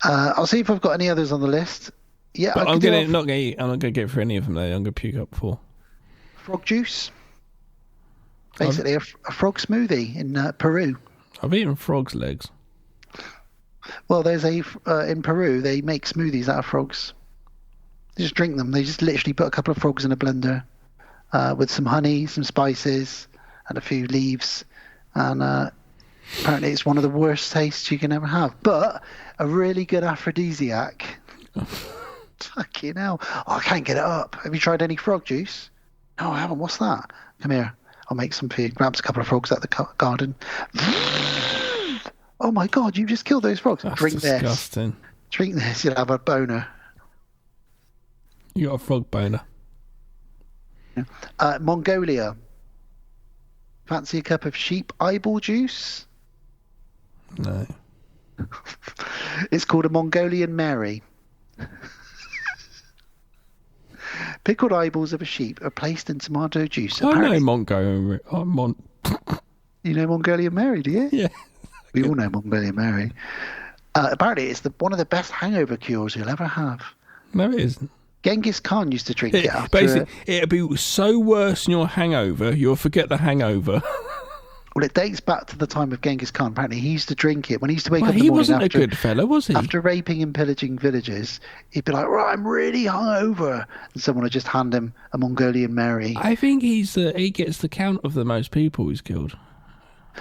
I'll see if I've got any others on the list. Yeah, but I'm not gonna get through any of them though. I'm gonna puke up 4. Frog juice. Basically, a frog smoothie in Peru. I've eaten frog's legs. Well, there's in Peru they make smoothies out of frogs. They just drink them. They just literally put a couple of frogs in a blender with some honey, some spices, and a few leaves. And apparently, it's one of the worst tastes you can ever have, but a really good aphrodisiac. Fucking hell! Oh, I can't get it up. Have you tried any frog juice? No, I haven't. What's that? Come here. I'll make some for you. Grabs a couple of frogs out the garden. Oh my god, you just killed those frogs. That's Drink disgusting. this. Drink this, you'll have a boner. You got a frog boner. Mongolia. Fancy a cup of sheep eyeball juice? No. It's called a Mongolian Mary. Pickled eyeballs of a sheep are placed in tomato juice. I know Mongolian. You know Mongolian Mary, do you? Yeah. We all know Mongolian Mary. Apparently, it's one of the best hangover cures you'll ever have. No, it isn't. Genghis Khan used to drink it after... Basically, it'll be so worse than your hangover, you'll forget the hangover. Well, it dates back to the time of Genghis Khan. Apparently, he used to drink it when he used to wake up in the he morning. wasn't a good fella, was he? After raping and pillaging villages, he'd be like, "Right, I'm really hungover," and someone would just hand him a Mongolian Mary. I think he gets the count of the most people he's killed.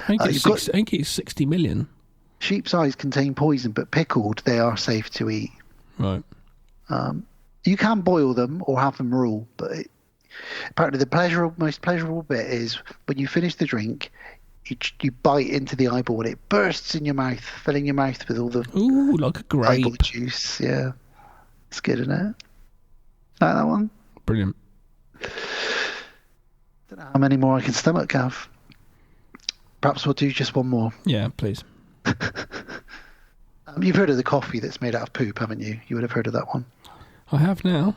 I think it's 60 million. Sheep's eyes contain poison, but pickled, they are safe to eat. Right. You can boil them or have them raw, but apparently the most pleasurable bit is when you finish the drink, you bite into the eyeball and it bursts in your mouth, filling your mouth with all the like a grape eyeball juice. Yeah, it's good, isn't it? Like that one? Brilliant. Don't know how many more I can stomach, Gav. Perhaps we'll do just one more. Yeah, please. You've heard of the coffee that's made out of poop, haven't you? You would have heard of that one. I have now.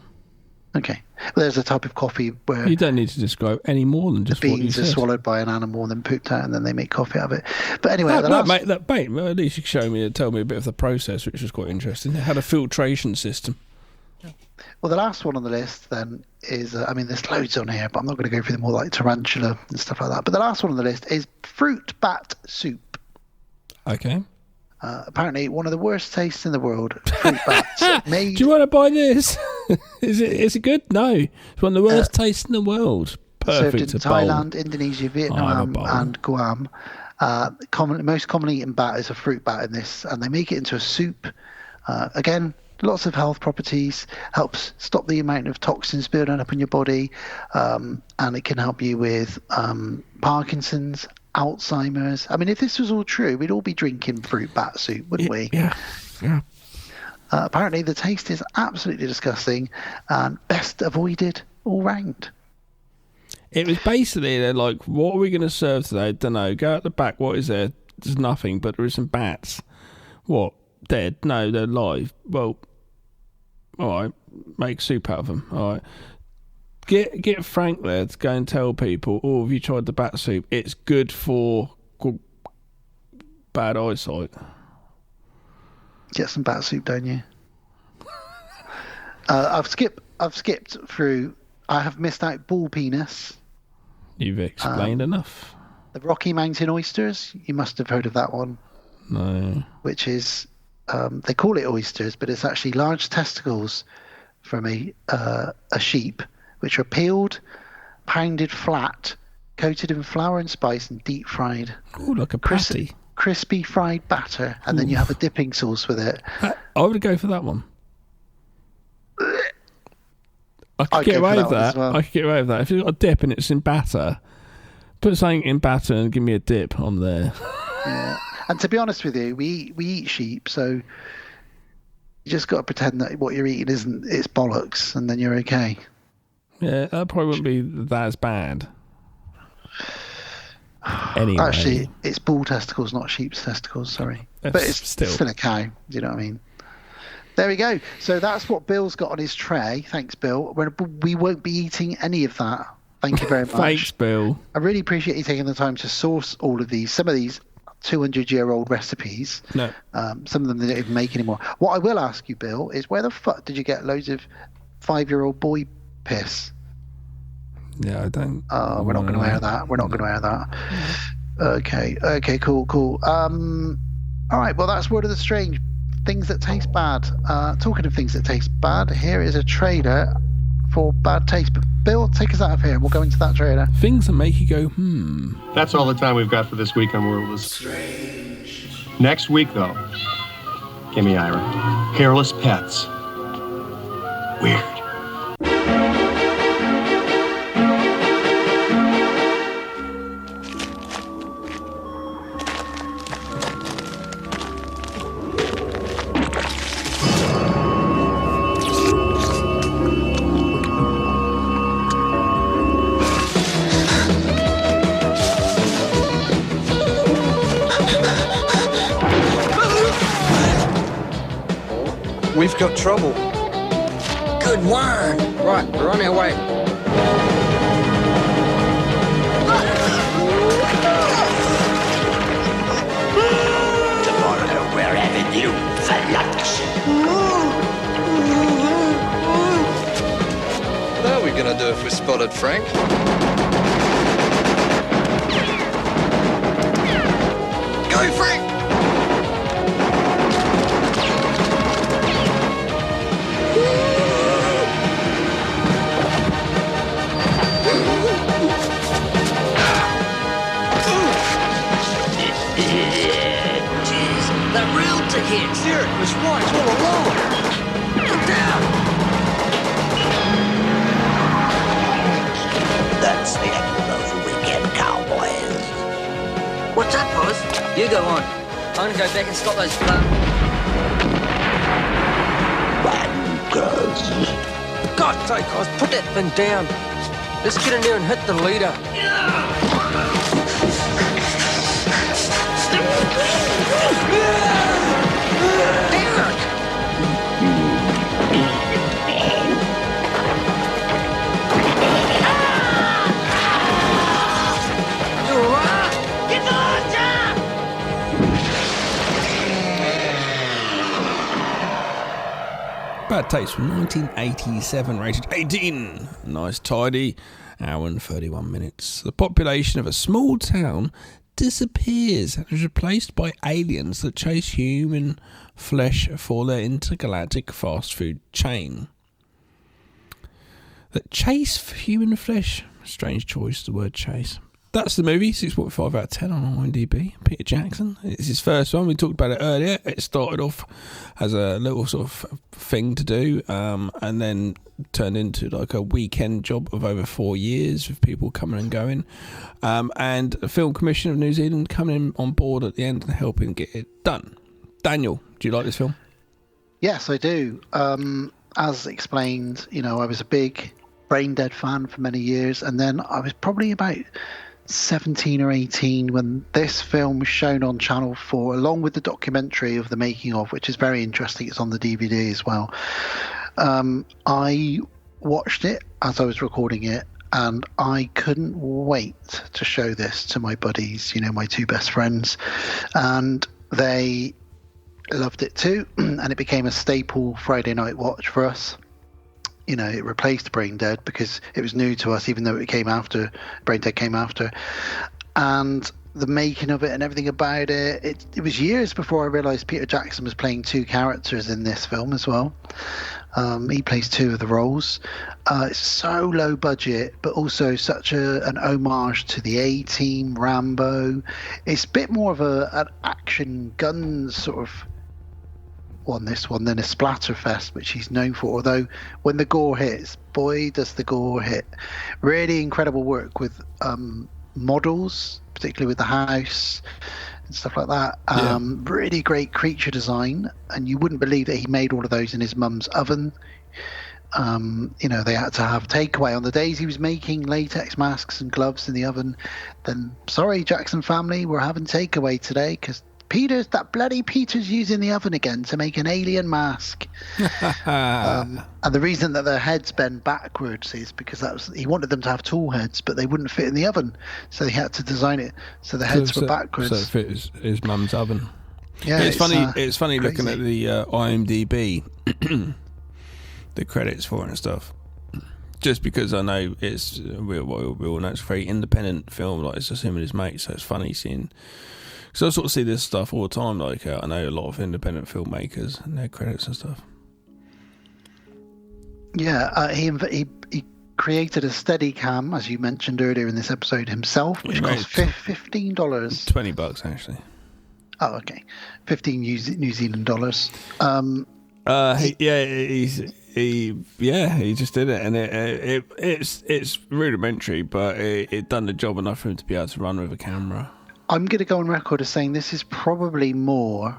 Okay. Well, there's a type of coffee where... You don't need to describe any more than just the what you said. beans are swallowed by an animal and then pooped out, and then they make coffee out of it. But anyway... Mate, at least you tell me a bit of the process, which was quite interesting. They had a filtration system. Well, the last one on the list, then, is... there's loads on here, but I'm not going to go through them all, like tarantula and stuff like that. But the last one on the list is fruit bat soup. Okay. Apparently, one of the worst tastes in the world. Fruit bats. Do you want to buy this? Is it good? No. It's one of the worst tastes in the world. Perfect. Served in Thailand, Indonesia, Vietnam, and Guam. Most commonly eaten bat is a fruit bat in this, and they make it into a soup. Again, lots of health properties. Helps stop the amount of toxins building up in your body, and it can help you with Parkinson's, Alzheimer's. I mean, if this was all true, we'd all be drinking fruit bat soup, wouldn't we? Yeah. Apparently, the taste is absolutely disgusting and best avoided all round. It was basically, they're like, what are we going to serve today? Don't know. Go out the back. What is there? There's nothing, but there are some bats. What? Dead? No, they're alive. Well, all right. Make soup out of them. All right. Get Frank there to go and tell people, oh, have you tried the bat soup? It's good for bad eyesight. Get some bat soup, don't you? I've skipped through. I have missed out bull penis. You've explained enough. The Rocky Mountain oysters. You must have heard of that one. No. Which is, they call it oysters, but it's actually large testicles from a sheep, which are peeled, pounded flat, coated in flour and spice, and deep fried. Oh, like a patty. Crispy fried batter, and then you have a dipping sauce with it. I would go for that one. I could get away with that. Well. I could get away with that. If you've got a dip and it's in batter, put something in batter and give me a dip on there. Yeah. And to be honest with you, we eat sheep, so you just got to pretend that what you're eating it's bollocks, and then you're okay. Yeah, that probably wouldn't be that as bad. Anyway. Actually, it's bull testicles, not sheep's testicles, sorry. But it's still a cow, do you know what I mean? There we go. So that's what Bill's got on his tray. Thanks, Bill. We won't be eating any of that. Thank you very much. Thanks, Bill. I really appreciate you taking the time to source all of these. Some of these 200-year-old recipes. No. Some of them they don't even make anymore. What I will ask you, Bill, is where the fuck did you get loads of 5-year-old boy piss? Yeah, I don't. We're not going to wear that. We're not going to wear that. Okay, cool. All right, well, that's Word of the Strange. Things that taste bad. Talking of things that taste bad, here is a trailer for bad taste. But Bill, take us out of here and we'll go into that trailer. Things that make you go, That's all the time we've got for this week on World of the Strange. Next week, though, give me Ira. Hairless pets. Weird. We've got trouble. Good word. Right, we're on our way. Tomorrow we're having you for lunch. What are we going to do if we spotted Frank? Go, Frank! Here, it was right all along. Get down. That's the end of the weekend, cowboys. What's up, boss? You go on. I'm gonna go back and stop those Bankers. God's sake, Oz, put that thing down. Let's get in there and hit the leader. Bad Taste from 1987, rated 18. Nice, tidy, hour and 31 minutes. The population of a small town disappears and is replaced by aliens that chase human flesh for their intergalactic fast food chain. That chase for human flesh? Strange choice, the word chase. That's the movie, 6.5 out of 10 on IMDb. Peter Jackson. It's his first one. We talked about it earlier. It started off as a little sort of thing to do, and then turned into like a weekend job of over 4 years with people coming and going. And the Film Commission of New Zealand coming on board at the end and helping get it done. Daniel, do you like this film? Yes, I do. As explained, I was a big Brain Dead fan for many years, and then I was probably about 17 or 18 when this film was shown on Channel 4 along with the documentary of the making of, which is very interesting. It's on the DVD as well. I watched it as I was recording it, and I couldn't wait to show this to my buddies, my two best friends, and they loved it too, and it became a staple Friday night watch for us. It replaced Brain Dead because it was new to us, even though Brain Dead came after. And the making of it and everything about it, it was years before I realised Peter Jackson was playing two characters in this film as well. He plays two of the roles. It's so low budget, but also such an homage to the A-Team, Rambo. It's a bit more of an action gun sort of than a splatterfest, which he's known for. Although when the gore hits, boy does the gore hit. Really incredible work with models, particularly with the house. and stuff like that. Really great creature design, and you wouldn't believe that he made all of those in his mum's oven. They had to have takeaway on the days he was making latex masks and gloves in the oven. Then, sorry, Jackson family, we're having takeaway today because that bloody Peter's using the oven again to make an alien mask. And the reason that their heads bend backwards is because he wanted them to have tall heads, but they wouldn't fit in the oven, so he had to design it so the heads were backwards. So it fit his mum's oven. Yeah, it's funny. It's funny crazy. looking at the IMDb, the credits for it and stuff. Just because I know we all know it's a very independent film, like it's just him and his mate, so it's funny seeing. So I sort of see this stuff all the time. Like I know a lot of independent filmmakers and their credits and stuff. Yeah, he created a Steadicam, as you mentioned earlier in this episode, himself, which cost $15. $20 actually. Oh, okay, 15 New Zealand dollars. He just did it, and it's rudimentary, but it done the job enough for him to be able to run with a camera. I'm going to go on record as saying this is probably more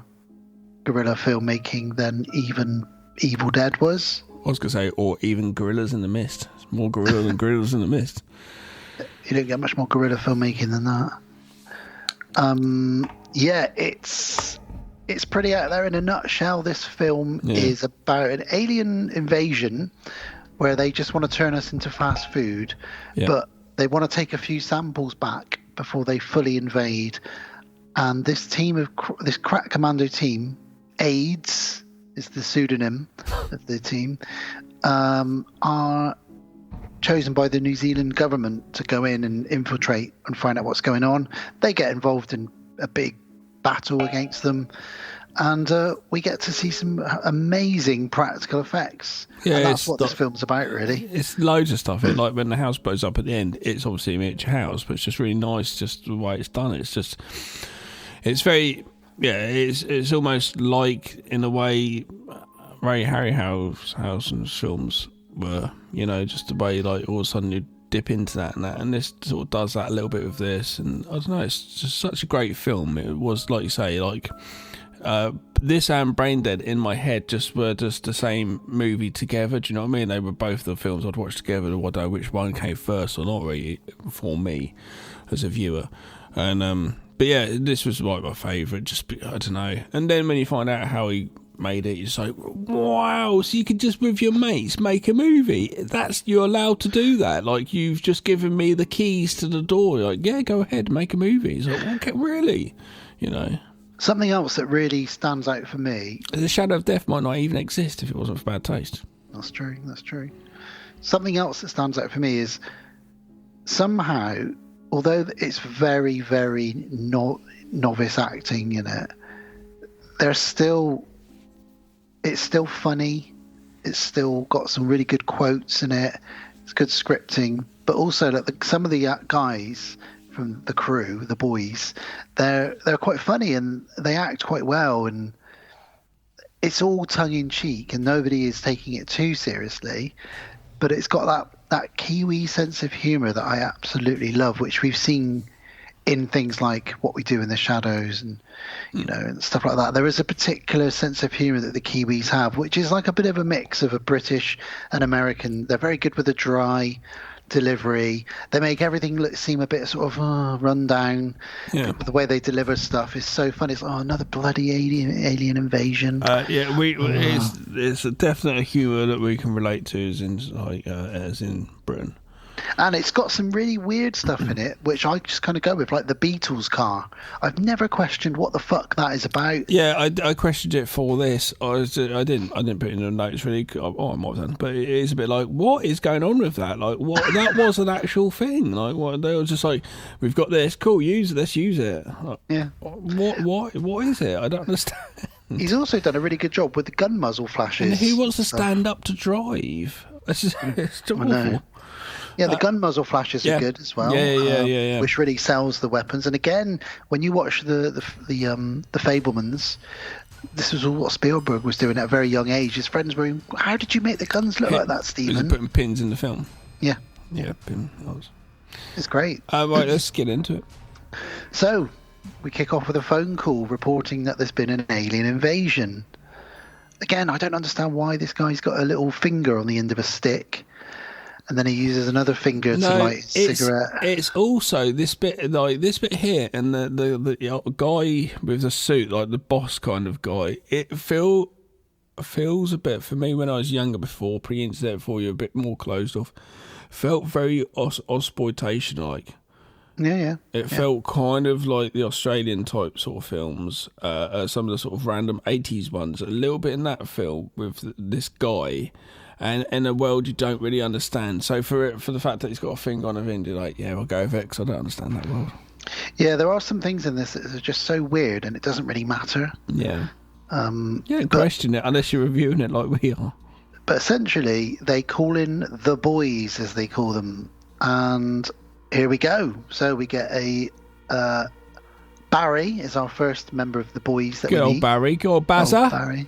guerrilla filmmaking than even Evil Dead was. I was going to say, or even Gorillas in the Mist. It's more guerrilla than Gorillas in the Mist. You don't get much more guerrilla filmmaking than that. It's pretty out there in a nutshell. This film is about an alien invasion where they just want to turn us into fast food, but they want to take a few samples back before they fully invade. And this this crack commando team, AIDS is the pseudonym of the team, are chosen by the New Zealand government to go in and infiltrate and find out what's going on. They get involved in a big battle against them, and we get to see some amazing practical effects. Yeah, and that's what this film's about, really. It's loads of stuff. Like when the house blows up at the end, it's obviously a miniature house, but it's just really nice, just the way it's done. It's very, it's almost like, in a way, Ray Harryhausen's films were, just the way, like, all of a sudden you dip into that, and this sort of does that a little bit with this, and I don't know, it's just such a great film. It was, like you say, like this and Braindead in my head were just the same movie together. Do you know what I mean? They were both the films I'd watch together. I don't know which one came first or not, really, for me as a viewer. And but yeah, this was like my favourite. I don't know. And then when you find out how he made it, it's like, wow, so you could just with your mates make a movie. You're allowed to do that. Like, you've just given me the keys to the door. Like, yeah, go ahead, make a movie. It's like, okay, really, Something else that really stands out for me, the shadow of death might not even exist if it wasn't for bad taste. That's true. Something else that stands out for me is somehow, although it's very, very novice acting in it, it's still funny. It's still got some really good quotes in it. It's good scripting, but also that some of the guys from the crew, the boys, they're quite funny and they act quite well, and it's all tongue in cheek and nobody is taking it too seriously. But it's got that Kiwi sense of humour that I absolutely love, which we've seen in things like What We Do in the Shadows and and stuff like that. There is a particular sense of humour that the Kiwis have, which is like a bit of a mix of a British and American. They're very good with a dry delivery. They make everything seem a bit sort of run down. Yeah. The way they deliver stuff is so funny. It's another bloody alien invasion. It's a definite humour that we can relate to as in Britain. And it's got some really weird stuff in it, which I just kind of go with, like the Beatles car. I've never questioned what the fuck that is about. Yeah, I questioned it for this. I didn't put it in the notes really. I might have done, but it is a bit like, what is going on with that? Like, what? That was an actual thing. Like, what? They were just like, we've got this, cool, let's use it. Like, yeah. What is it? I don't understand. He's also done a really good job with the gun muzzle flashes. And who wants to stand up to drive? It's awful. Yeah, the gun muzzle flashes are good as well. Yeah. Which really sells the weapons. And again, when you watch the Fablemans, this was all what Spielberg was doing at a very young age. His friends were, how did you make the guns look like that, Stephen? Was he putting pins in the film? Yeah. Yeah, pin. It's great. Right, let's get into it. So, we kick off with a phone call reporting that there's been an alien invasion. Again, I don't understand why this guy's got a little finger on the end of a stick, and then he uses another finger to light a cigarette. It's also this bit here, and the guy with the suit, like the boss kind of guy. It feels a bit, for me when I was younger, before pre-internet, before you're a bit more closed off, felt very exploitation like. Yeah. It felt kind of like the Australian type sort of films, some of the sort of random 80s ones, a little bit in that film with this guy, and in a world you don't really understand. So for the fact that he's got a finger on a end, you're like, yeah, I'll go with it because I don't understand that world. Yeah, there are some things in this that are just so weird, and it doesn't really matter. Yeah. Question it unless you're reviewing it like we are. But essentially, they call in the boys, as they call them, and here we go. So we get a Barry is our first member of the boys that we meet. Barry, go on, Bazza. Barry.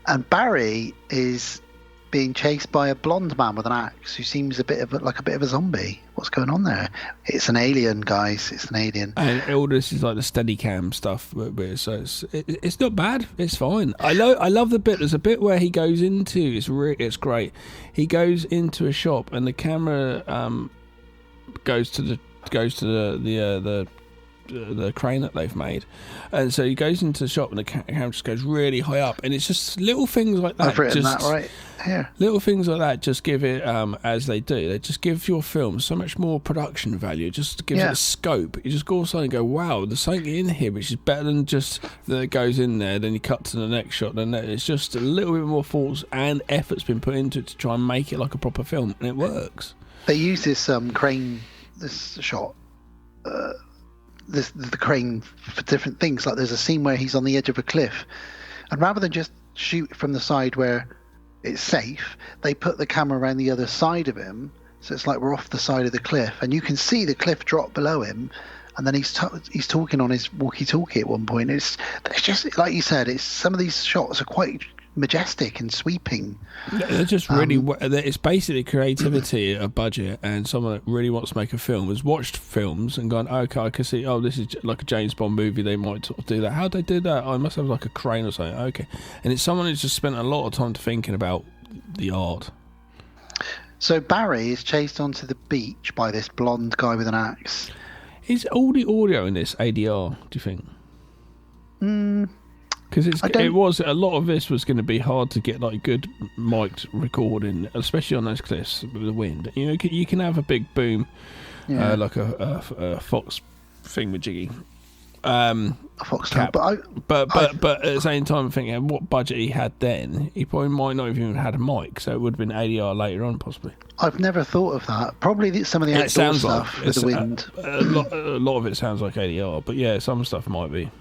And Barry is being chased by a blonde man with an axe who seems a bit of a zombie. What's going on there? It's an alien, guys. It's an alien. And all this is like the Steadicam stuff, so it's not bad. It's fine. I love the bit. There's a bit where he goes into. It's great. He goes into a shop and the camera goes to the crane that they've made, and so he goes into the shop and the camera just goes really high up, and it's just little things like that. I've written that right here. Little things like that just give it, as they do, they just give your film so much more production value. Just gives it a scope. You just go outside and go, wow, there's something in here which is better than just that it goes in there. Then you cut to the next shot, then it's just a little bit more thoughts and effort's been put into it to try and make it like a proper film, and it works. They use this crane, this shot. The crane for different things. Like there's a scene where he's on the edge of a cliff, and rather than just shoot from the side where it's safe, they put the camera around the other side of him, so it's like we're off the side of the cliff, and you can see the cliff drop below him, and then he's talking on his walkie-talkie at one point. It's just like you said. It's some of these shots are quite majestic and sweeping. They're just really. It's basically creativity, a budget, and someone that really wants to make a film has watched films and gone, okay, I can see. Oh, this is like a James Bond movie. They might sort of do that. How'd they do that? Oh, it must have like a crane or something. Okay, and it's someone who's just spent a lot of time thinking about the art. So Barry is chased onto the beach by this blonde guy with an axe. Is all the audio in this ADR, do you think? Because it was a lot of this was going to be hard to get like good mic'd recording, especially on those cliffs with the wind. You know, you can have a big boom, like a Fox thingamajiggy, a Fox cap. But at the same time, thinking what budget he had then, he probably might not have even had a mic, so it would have been ADR later on possibly. I've never thought of that. Probably some of the outdoor stuff with the wind. A lot of it sounds like ADR, but yeah, some stuff might be.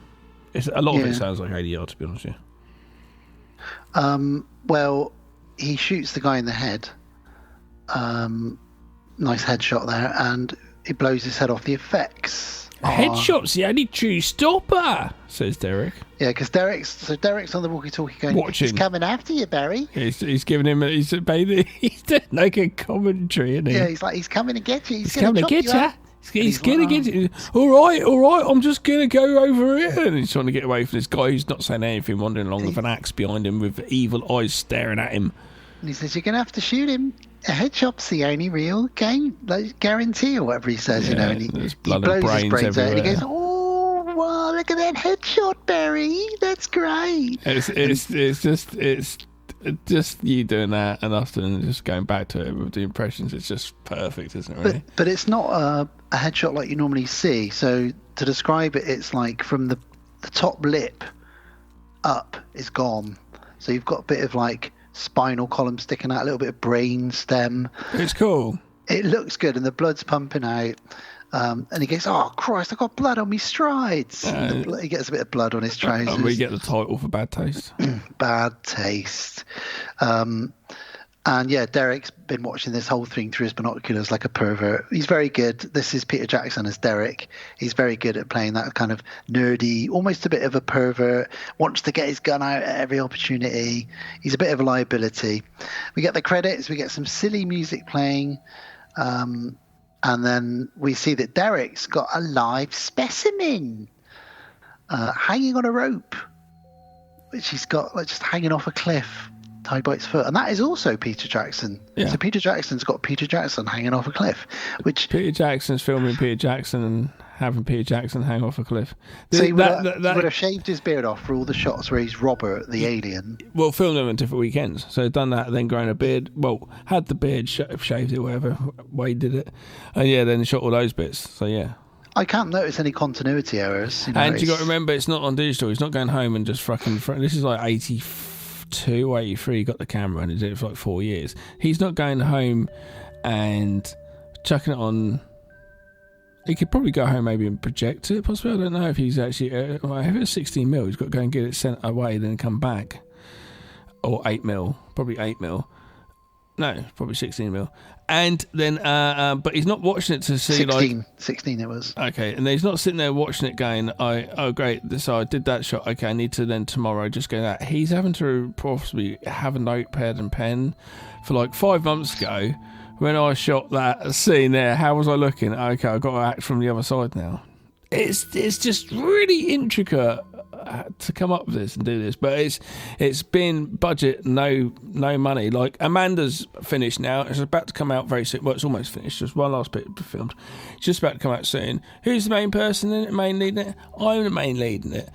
A lot of it sounds like ADR, to be honest with you. Well, he shoots the guy in the head. Nice headshot there, and he blows his head off. The effects. Headshot's the only true stopper, says Derek. Yeah, because Derek's on the walkie-talkie going, watching. He's coming after you, Barry. He's giving him, he's doing like a commentary, isn't he? Yeah, he's like, he's coming to get you. He's coming to get you. He's going to get you. All right, I'm just going to go over here. And he's trying to get away from this guy who's not saying anything, wandering along with an axe behind him with evil eyes staring at him. And he says, you're going to have to shoot him. A headshot's the only real game, like, guarantee, or whatever he says, you know. And he blows his brains out, and he goes, oh, wow, look at that headshot, Barry. That's great. It's just you doing that and us and just going back to it with the impressions. It's just perfect, isn't it, really? But it's not a headshot like you normally see. So to describe it, it's like from the top lip up is gone. So you've got a bit of like spinal column sticking out, a little bit of brain stem. It's cool. It looks good, and the blood's pumping out. And he goes, oh, Christ, I've got blood on my strides. He gets a bit of blood on his trousers. And we get the title for Bad Taste. Bad Taste. And yeah, Derek's been watching this whole thing through his binoculars like a pervert. He's very good. This is Peter Jackson as Derek. He's very good at playing that kind of nerdy, almost a bit of a pervert, wants to get his gun out at every opportunity. He's a bit of a liability. We get the credits. We get some silly music playing. And then we see that Derek's got a live specimen hanging on a rope, which he's got like just hanging off a cliff, tied by its foot, and that is also Peter Jackson. Yeah. So Peter Jackson's got Peter Jackson hanging off a cliff, which Peter Jackson's filming Peter Jackson and having Peter Jackson hang off a cliff. So he would have shaved his beard off for all the shots where he's Robert the alien. Well, filmed them on different weekends. So done that, then grown a beard. Well, had the beard, shaved it, whatever way did it, and then shot all those bits. So yeah. I can't notice any continuity errors. And you got to remember, it's not on digital. He's not going home and just fucking. This is like 82 or 83. He got the camera and he did it for like 4 years. He's not going home and chucking it on. He could probably go home maybe and project it, possibly. I don't know if he's actually... if it's 16mm, he's got to go and get it sent away, then come back. Or 8mm. Probably 8mm. No, probably 16mm. And then... but he's not watching it to see 16 it was. Okay, and he's not sitting there watching it going, oh great, so I did that shot, okay, I need to then tomorrow just go that. He's having to possibly have a notepad and pen for like 5 months ago. When I shot that scene there, how was I looking? Okay, I've got to act from the other side now. It's just really intricate to come up with this and do this, but it's been budget, no money. Like Amanda's finished now; it's about to come out very soon. Well, it's almost finished. Just one last bit filmed. It's just about to come out soon. Who's the main person in it? Main lead in it? I'm the main lead in it,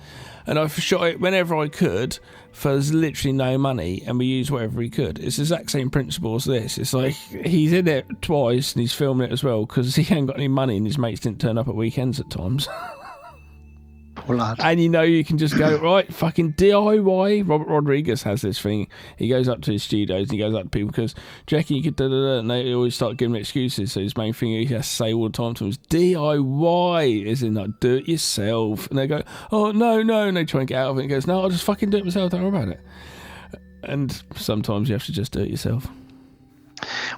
and I've shot it whenever I could for literally no money, and we used whatever he could. It's the exact same principle as this. It's like he's in it twice and he's filming it as well because he ain't got any money and his mates didn't turn up at weekends at times. Poor lad. And you can just go, right, fucking DIY. Robert Rodriguez has this thing. He goes up to his studios and he goes up to people because, Jackie, you could da-da-da, and they always start giving him excuses. So his main thing he has to say all the time to him is DIY, as in like, do it yourself. And they go, oh, no, and they try and get out of it. And he goes, no, I'll just fucking do it myself, don't worry about it. And sometimes you have to just do it yourself.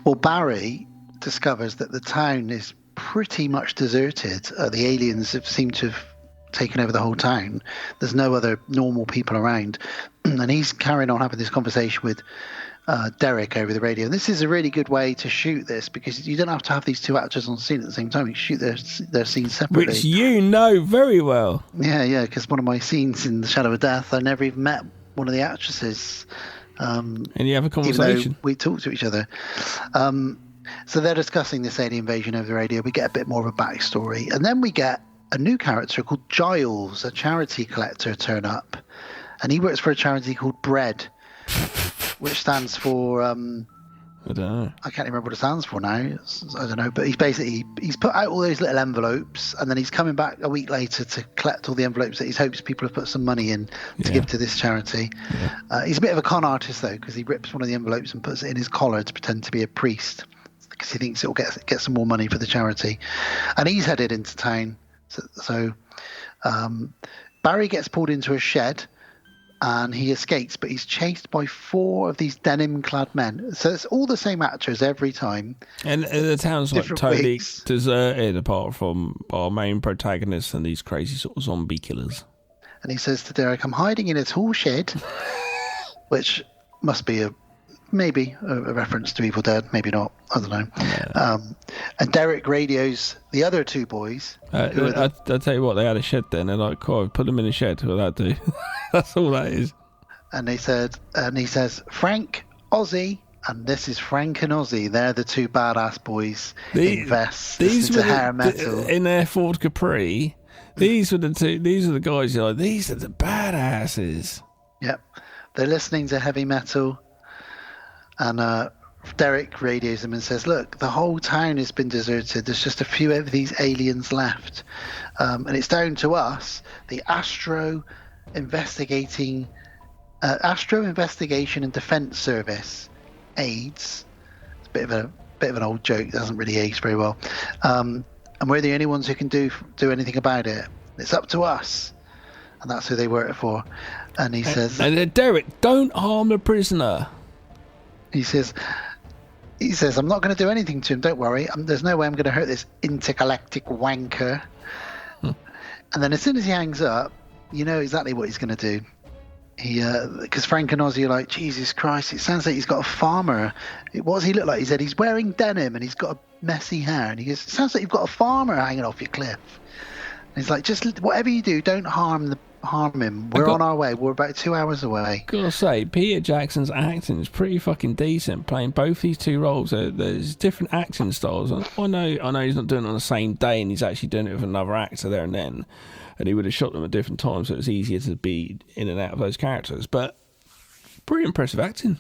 Well, Barry discovers that the town is pretty much deserted. The aliens seem to have taken over the whole town. There's no other normal people around. And he's carrying on having this conversation with Derek over the radio. And this is a really good way to shoot this because you don't have to have these two actors on scene at the same time. You shoot their scenes separately. Which you know very well. Yeah, because one of my scenes in The Shadow of Death, I never even met one of the actresses. And you have a conversation. We talk to each other. So they're discussing this alien invasion over the radio. We get a bit more of a backstory. And then we get a new character called Giles, a charity collector, turn up. And he works for a charity called Bread, which stands for... I don't know. I can't remember what it stands for now. I don't know. But he's put out all those little envelopes, and then he's coming back a week later to collect all the envelopes that he hopes people have put some money in to give to this charity. Yeah. He's a bit of a con artist, though, because he rips one of the envelopes and puts it in his collar to pretend to be a priest, because he thinks it'll get some more money for the charity. And he's headed into town. So Barry gets pulled into a shed and he escapes, but he's chased by 4 of these denim-clad men. So it's all the same actors every time. And the town's like totally deserted apart from our main protagonists and these crazy sort of zombie killers. And he says to Derek, I'm hiding in a tall shed, which must be maybe a reference to Evil Dead, maybe not, I don't know. Yeah. And Derek radios the other 2 boys. I'll tell you what, they had a shed then. They're like, cool, put them in a shed. What that do? That's all that is. And he says, Frank, Ozzy, and this is Frank and Ozzy. They're the 2 badass boys in vests, listening to hair metal. In their Ford Capri. These are the guys you're like, these are the badasses. Yep. They're listening to heavy metal. And Derek radios them and says, look, the whole town has been deserted. There's just a few of these aliens left. And it's down to us, the Astro Investigation and Defense Service, AIDS. It's a bit of an old joke. It doesn't really age very well. And we're the only ones who can do anything about it. It's up to us. And that's who they work for. And he says... And Derek, don't harm the prisoner. He says, I'm not going to do anything to him, don't worry. There's no way I'm going to hurt this intergalactic wanker. And then as soon as he hangs up, you know exactly what he's going to do. Because Frank and Ozzy are like, Jesus Christ, it sounds like he's got a farmer. What does he look like? He said he's wearing denim and he's got a messy hair. And he goes, it sounds like you've got a farmer hanging off your cliff. And he's like, just whatever you do, don't harm harm him. We're on our way. We're about 2 hours away. Gotta say, Peter Jackson's acting is pretty fucking decent, playing both these two roles. There's different acting styles. I know he's not doing it on the same day, and he's actually doing it with another actor there and then, and he would have shot them at different times, so it's easier to be in and out of those characters. But pretty impressive acting.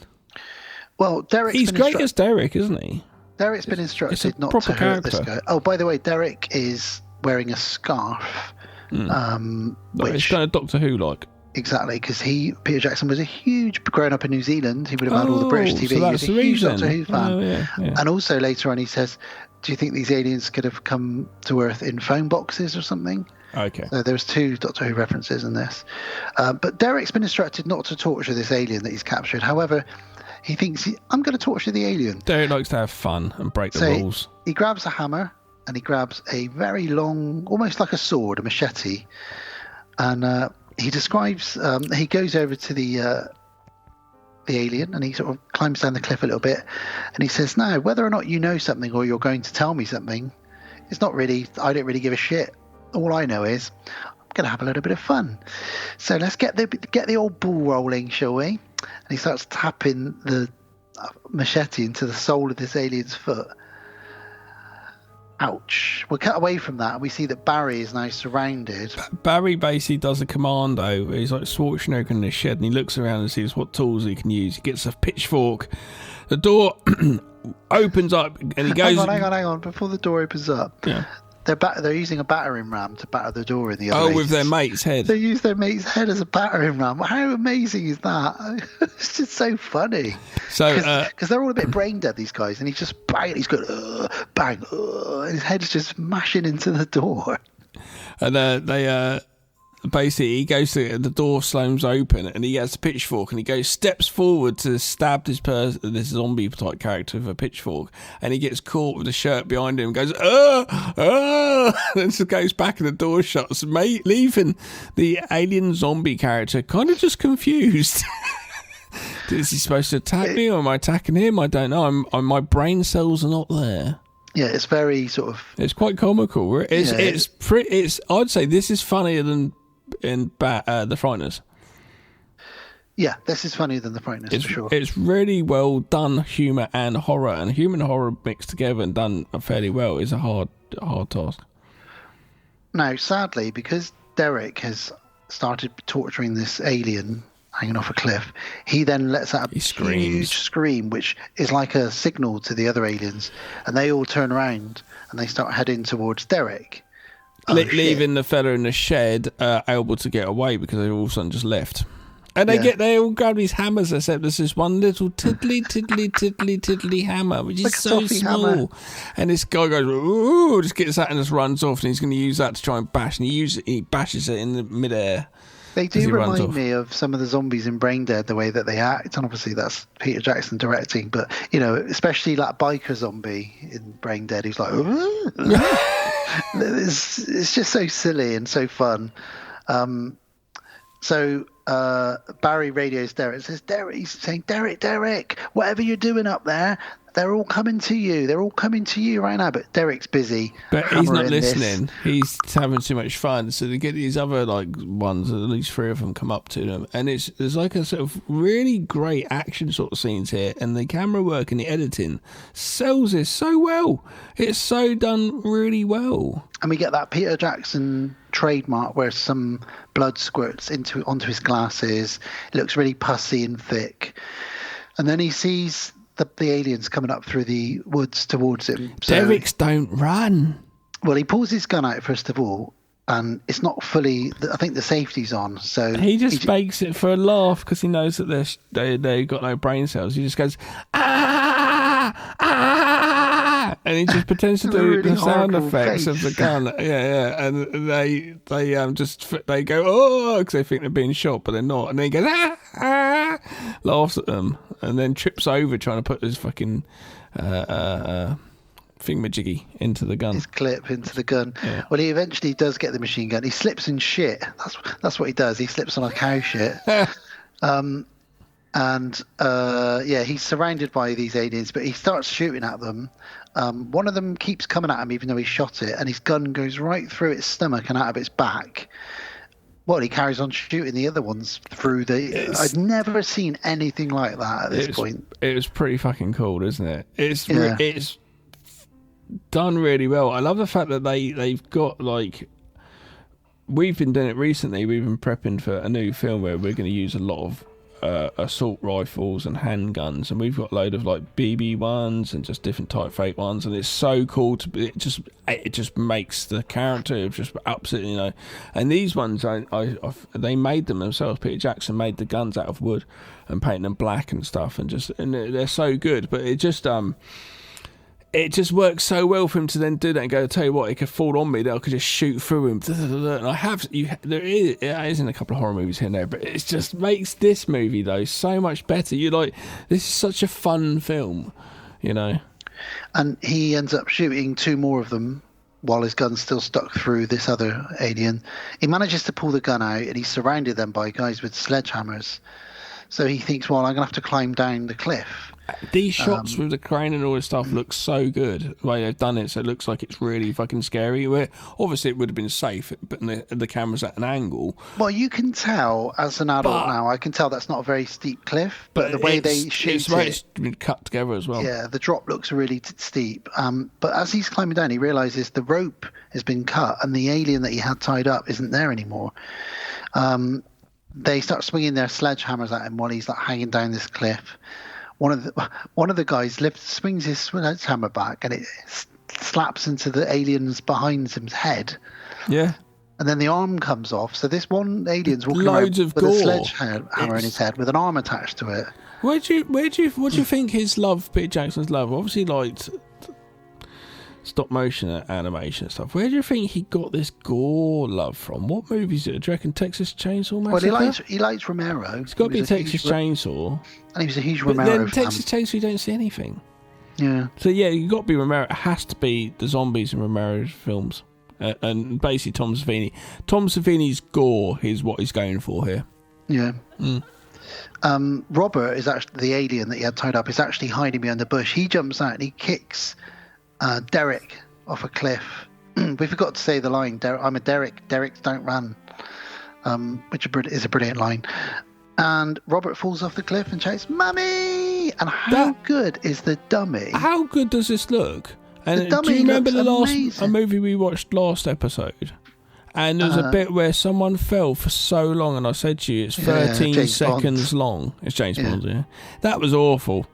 Well, he's great as Derek, isn't he? Derek's been instructed not to hurt this guy. Oh, by the way, Derek is wearing a scarf. Which it's kind of Doctor Who like. Exactly, because Peter Jackson was a huge, growing up in New Zealand, he would have had all the British TV. So that's he was a huge reason. Doctor Who fan. Oh, yeah. And also later on he says, do you think these aliens could have come to Earth in phone boxes or something? Okay. So there's 2 Doctor Who references in this. But Derek's been instructed not to torture this alien that he's captured. However, he thinks, I'm going to torture the alien. Derek likes to have fun and break the rules. He grabs a hammer and he grabs a very long, almost like a sword, a machete. And he describes, he goes over to the alien and he sort of climbs down the cliff a little bit. And he says, now, whether or not you know something or you're going to tell me something, it's not really, I don't really give a shit. All I know is I'm going to have a little bit of fun. So let's get the old ball rolling, shall we? And he starts tapping the machete into the sole of this alien's foot. Ouch. We'll cut away from that and we see that Barry is now surrounded. Barry basically does a commando. He's like Schwarzenegger in the shed and he looks around and sees what tools he can use. He gets a pitchfork. The door opens up and he goes... Hang on. Before the door opens up, yeah. They're using a battering ram to batter the door in the other. Oh, with their mate's head. They use their mate's head as a battering ram. How amazing is that? It's just so funny. So, because they're all a bit brain dead, these guys, and he's just bang. He's got bang, and his head's just mashing into the door. And they basically he goes to the door, slams open, and he has a pitchfork, and he steps forward to stab this zombie type character with a pitchfork, and he gets caught with the shirt behind him, and goes and then just goes back, and the door shuts, leaving the alien zombie character kind of just confused. Is he supposed to attack me, or am I attacking him? I don't know. My brain cells are not there. Yeah, it's very sort of. It's quite comical. It's I'd say this is funnier than in the Frighteners. Yeah, this is funnier than the Frighteners, for sure. It's really well done, humour and horror, and humour and horror mixed together and done fairly well is a hard task. Now, sadly, because Derek has started torturing this alien hanging off a cliff, he then lets out a huge scream, which is like a signal to the other aliens, and they all turn around and they start heading towards Derek. Leaving the fella in the shed able to get away because they all of a sudden just left. And they all grab these hammers, except there's this one little tiddly hammer, which is like so small. Hammer. And this guy goes, ooh, just gets that and just runs off, and he's going to use that to try and bash, and he bashes it in the midair. They do remind me of some of the zombies in Brain Dead, the way that they act, and obviously that's Peter Jackson directing, but, especially that biker zombie in Brain Dead who's like, it's just so silly and so fun. So Barry radios Derek and says, he's saying, Derek, whatever you're doing up there, they're all coming to you. They're all coming to you right now. But Derek's busy. But he's not listening. He's having too much fun. So they get these other ones, at least 3 of them come up to them. And there's like a sort of really great action sort of scenes here. And the camera work and the editing sells this so well. It's so done really well. And we get that Peter Jackson trademark where some blood squirts onto his glasses. It looks really pussy and thick. And then he sees the aliens coming up through the woods towards him. So, Derek's don't run. Well, he pulls his gun out first of all, and it's not fully. I think the safety's on, so he just makes it for a laugh because he knows that they got no brain cells. He just goes and he just pretends to do really the sound effects of the gun. And they go because they think they're being shot, but they're not. And then he goes laughs at them, and then trips over trying to put his fucking thingamajiggy into the gun. His clip into the gun. Yeah. Well, he eventually does get the machine gun. He slips in shit. That's what he does. He slips on a cow shit. He's surrounded by these aliens, but he starts shooting at them. One of them keeps coming at him even though he shot it, and his gun goes right through its stomach and out of its back. Well, he carries on shooting the other ones through the... I've never seen anything like that at this point. It was pretty fucking cool, isn't it? It's done really well. I love the fact that they've got, like... We've been doing it recently. We've been prepping for a new film where we're going to use a lot of assault rifles and handguns, and we've got a load of like BB ones and just different type fake ones, and it's so cool it just makes the character just absolutely, you know. And these ones, they made them themselves. Peter Jackson made the guns out of wood and painted them black and stuff, and they're so good. But it just works so well for him to then do that and go, tell you what, he could fall on me, I could just shoot through him. And it is in a couple of horror movies here and there, but it just makes this movie, though, so much better. You're like, this is such a fun film, you know. And he ends up shooting 2 more of them while his gun's still stuck through this other alien. He manages to pull the gun out, and he's surrounded them by guys with sledgehammers. So he thinks, well, I'm going to have to climb down the cliff. These shots with the crane and all this stuff look so good the way they've done it, so it looks like it's really fucking scary. Where obviously it would have been safe, but the camera's at an angle. Well, you can tell as an adult now, I can tell that's not a very steep cliff, but the way they shoot it's the way it's been cut together as well. Yeah, the drop looks really steep. But as he's climbing down, he realises the rope has been cut and the alien that he had tied up isn't there anymore. They start swinging their sledgehammers at him while he's like hanging down this cliff. One of the guys swings his sledgehammer back, and it slaps into the alien's behind him's head. Yeah. And then the arm comes off. So this one alien's walking Loads around of with gore. a sledgehammer in his head with an arm attached to it. What do you think his love, Peter Jackson's love? Obviously, liked stop motion animation and stuff. Where do you think he got this gore love from? What movies do you reckon? Texas Chainsaw Massacre? Well, he likes Romero. It's got to be Texas Chainsaw. And he was a huge Romero fan. Romero Then Texas Chainsaw, you don't see anything. Yeah. So yeah, you got to be Romero. It has to be the zombies in Romero's films, and basically Tom Savini. Tom Savini's gore is what he's going for here. Yeah. Robert is actually the alien that he had tied up. Is actually hiding behind the bush. He jumps out and he kicks Derek off a cliff. We forgot to say the line, I'm a Derek, Derek's don't run, which is a brilliant line. And Robert falls off the cliff and shouts, Mummy! And how good is the dummy? How good does this look? And the dummy do you remember the last movie we watched last episode? And there's a bit where someone fell for so long, and I said to you, it's 13 seconds long. It's James Bond, yeah. That was awful.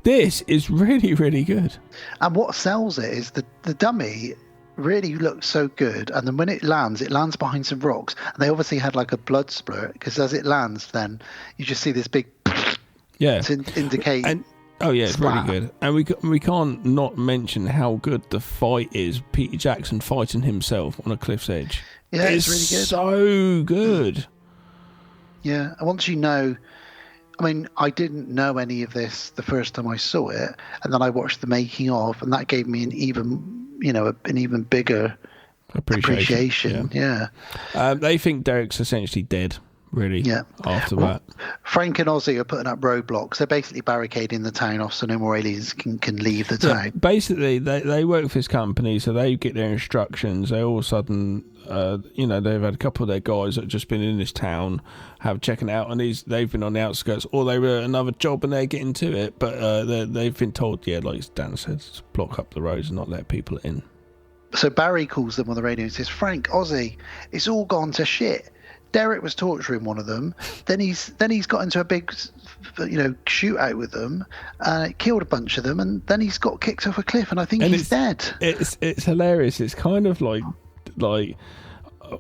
This is really, really good. And what sells it is the dummy really looks so good, and then when it lands behind some rocks, and they obviously had like a blood splurt, because as it lands, then you just see this big to indicate. And it's really good. And we can't not mention how good the fight is. Peter Jackson fighting himself on a cliff's edge. Yeah, it's really good. So good. Yeah, and once you know, I mean, I didn't know any of this the first time I saw it, and then I watched the making of, and that gave me an even bigger appreciation. Yeah. They think Derek's essentially dead, really. Yeah. After that, Frank and Ozzy are putting up roadblocks. They're basically barricading the town off so no more aliens can leave the town. Basically, they work for this company, so they get their instructions. They all of a sudden, they've had a couple of their guys that have just been in this town, have checking out, and they've been on the outskirts, or they were another job and they're getting to it, but they've been told, like Dan said, to block up the roads and not let people in. So Barry calls them on the radio and says, Frank, Ozzy, it's all gone to shit. Derek was torturing one of them. Then he's got into a big, shootout with them, killed a bunch of them, and then he's got kicked off a cliff. And I think he's dead. It's hilarious. It's kind of like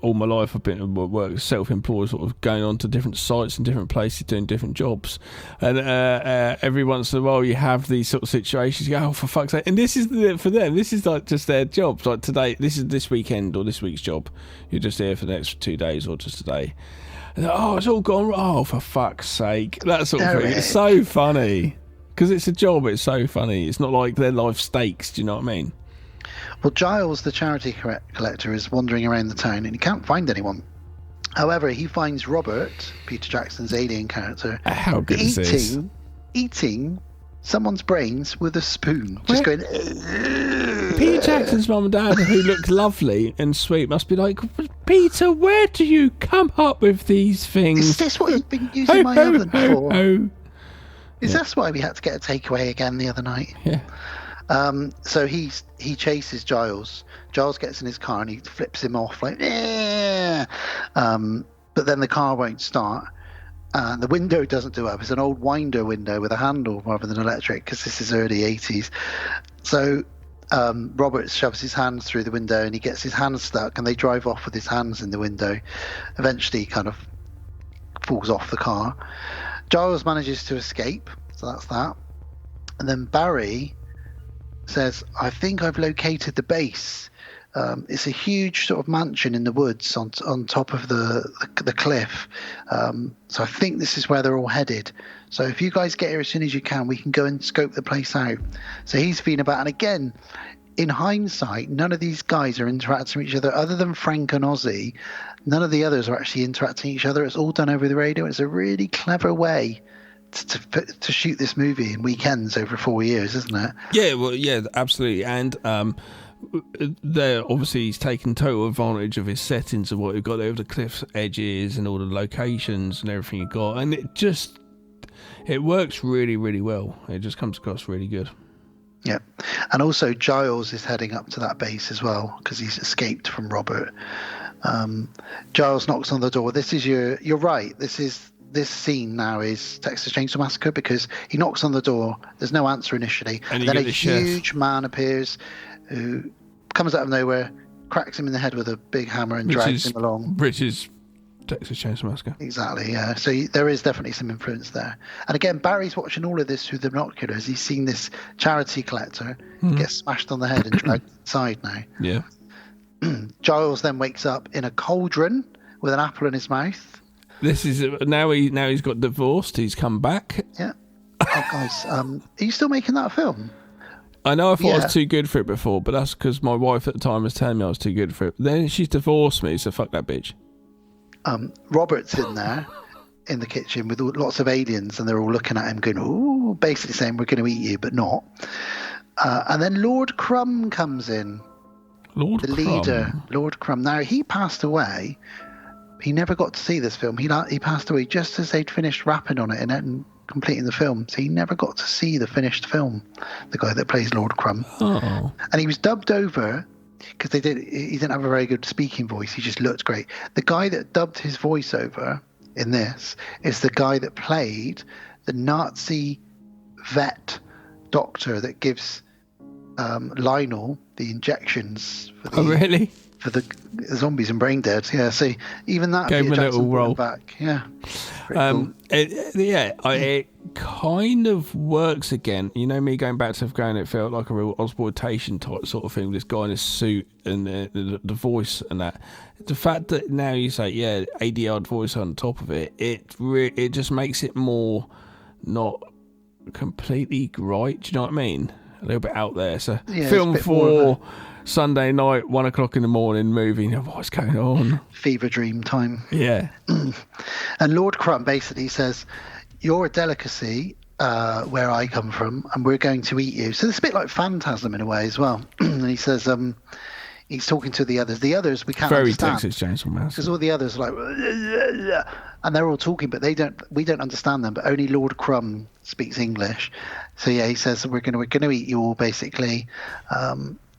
all my life I've been work self-employed, sort of going on to different sites and different places doing different jobs, and every once in a while you have these sort of situations. You go, oh, for fuck's sake! And this is for them. This is like just their jobs. Like today, this is this weekend or this week's job. You're just here for the next 2 days or just today. And it's all gone. Oh, for fuck's sake! That sort of thing. It's so funny because it's a job. It's so funny. It's not like their life stakes. Do you know what I mean? Well, Giles, the charity collector, is wandering around the town and he can't find anyone. However, he finds Robert, Peter Jackson's alien character, how good is this? Eating someone's brains with a spoon. Just going... Peter Jackson's mum and dad, who look lovely and sweet, must be like, Peter, where do you come up with these things? Is this what you've been using my oven for? Is that why we had to get a takeaway again the other night? Yeah. So he chases Giles. Giles gets in his car and he flips him off like, yeah. But then the car won't start. And the window doesn't do up. It's an old winder window with a handle rather than electric, because this is early 80s. So Robert shoves his hands through the window and he gets his hands stuck, and they drive off with his hands in the window. Eventually he kind of falls off the car. Giles manages to escape, so that's that. And then Barry says, I think I've located the base. It's a huge sort of mansion in the woods on top of the cliff. So I think this is where they're all headed. So if you guys get here as soon as you can, we can go and scope the place out. So he's feeling about, and again, in hindsight, none of these guys are interacting with each other other than Frank and Ozzy. None of the others are actually interacting with each other. It's all done over the radio. It's a really clever way to shoot this movie in weekends over 4 years, isn't it? Yeah, well, yeah, absolutely. And there, obviously, he's taken total advantage of his settings of what you've got over the cliff's edges and all the locations and everything you've got, and it works really, really well. It just comes across really good. Yeah, and also Giles is heading up to that base as well because he's escaped from Robert. Giles knocks on the door. You're right. This scene now is Texas Chainsaw Massacre, because he knocks on the door. There's no answer initially, and then a huge man appears who comes out of nowhere, cracks him in the head with a big hammer and drags him along. Which is Texas Chainsaw Massacre. Exactly, yeah. So there is definitely some influence there. And again, Barry's watching all of this through the binoculars. He's seen this charity collector get smashed on the head and dragged inside now. Yeah. Giles then wakes up in a cauldron with an apple in his mouth. This is now he's got divorced. He's come back. Yeah. Oh, guys, are you still making that film? I know I thought I was too good for it before, but that's because my wife at the time was telling me I was too good for it. Then she's divorced me, so fuck that bitch. Robert's in there in the kitchen with lots of aliens, and they're all looking at him going, ooh, basically saying we're going to eat you, but not. And then Lord Crumb comes in. The leader, Lord Crumb. Now, he passed away. He never got to see this film. He passed away just as they'd finished rapping on it and completing the film. So he never got to see the finished film, the guy that plays Lord Crumb. Oh. And he was dubbed over because he didn't have a very good speaking voice. He just looked great. The guy that dubbed his voice over in this is the guy that played the Nazi vet doctor that gives Lionel the injections for the zombies and brain dead. Yeah, so even that gave him a little roll back. Yeah. Cool. It kind of works again. You know, me going back to going, it felt like a real exploitation type sort of thing. This guy in his suit and the voice and that. The fact that now you say, yeah, ADR voice on top of it, it just makes it more not completely right. Do you know what I mean? A little bit out there. So film for Sunday night, 1:00 in the morning, movie. What's going on? Fever dream time. Yeah. And Lord Crumb basically says, "You're a delicacy where I come from, and we're going to eat you." So it's a bit like Phantasm in a way as well. And he says, he's talking to the others. The others we can't understand. Very Texas Chainsaw Massacre. Because all the others are like, and they're all talking, but we don't understand them. But only Lord Crumb speaks English. So yeah, he says we're going to eat you all basically.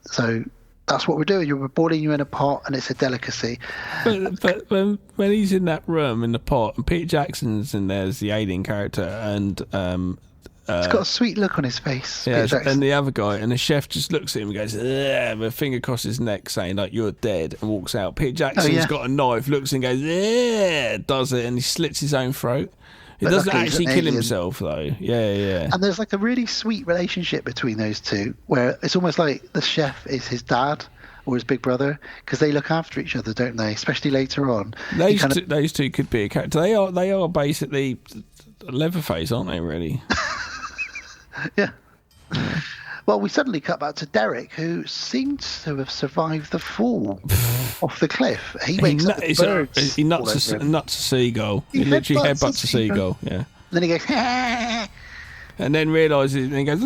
So that's what we're doing. We're boiling you in a pot, and it's a delicacy. But when he's in that room in the pot, and Peter Jackson's in there as the alien character, and he's got a sweet look on his face. Yeah, and the other guy, and the chef just looks at him and goes, with a finger across his neck, saying like, "You're dead," and walks out. Peter Jackson's got a knife, looks and goes, does it, and he slits his own throat. He doesn't actually kill himself, though. Yeah. And there's like a really sweet relationship between those two, where it's almost like the chef is his dad or his big brother, because they look after each other, don't they? Especially later on. Those two could be a character. They are basically Leatherface, aren't they? Really? Yeah. Well, we suddenly cut back to Derek, who seems to have survived the fall off the cliff. He wakes up with birds. He nuts a seagull. He literally headbutts a seagull. Yeah. And then he goes, And then realises, and he goes,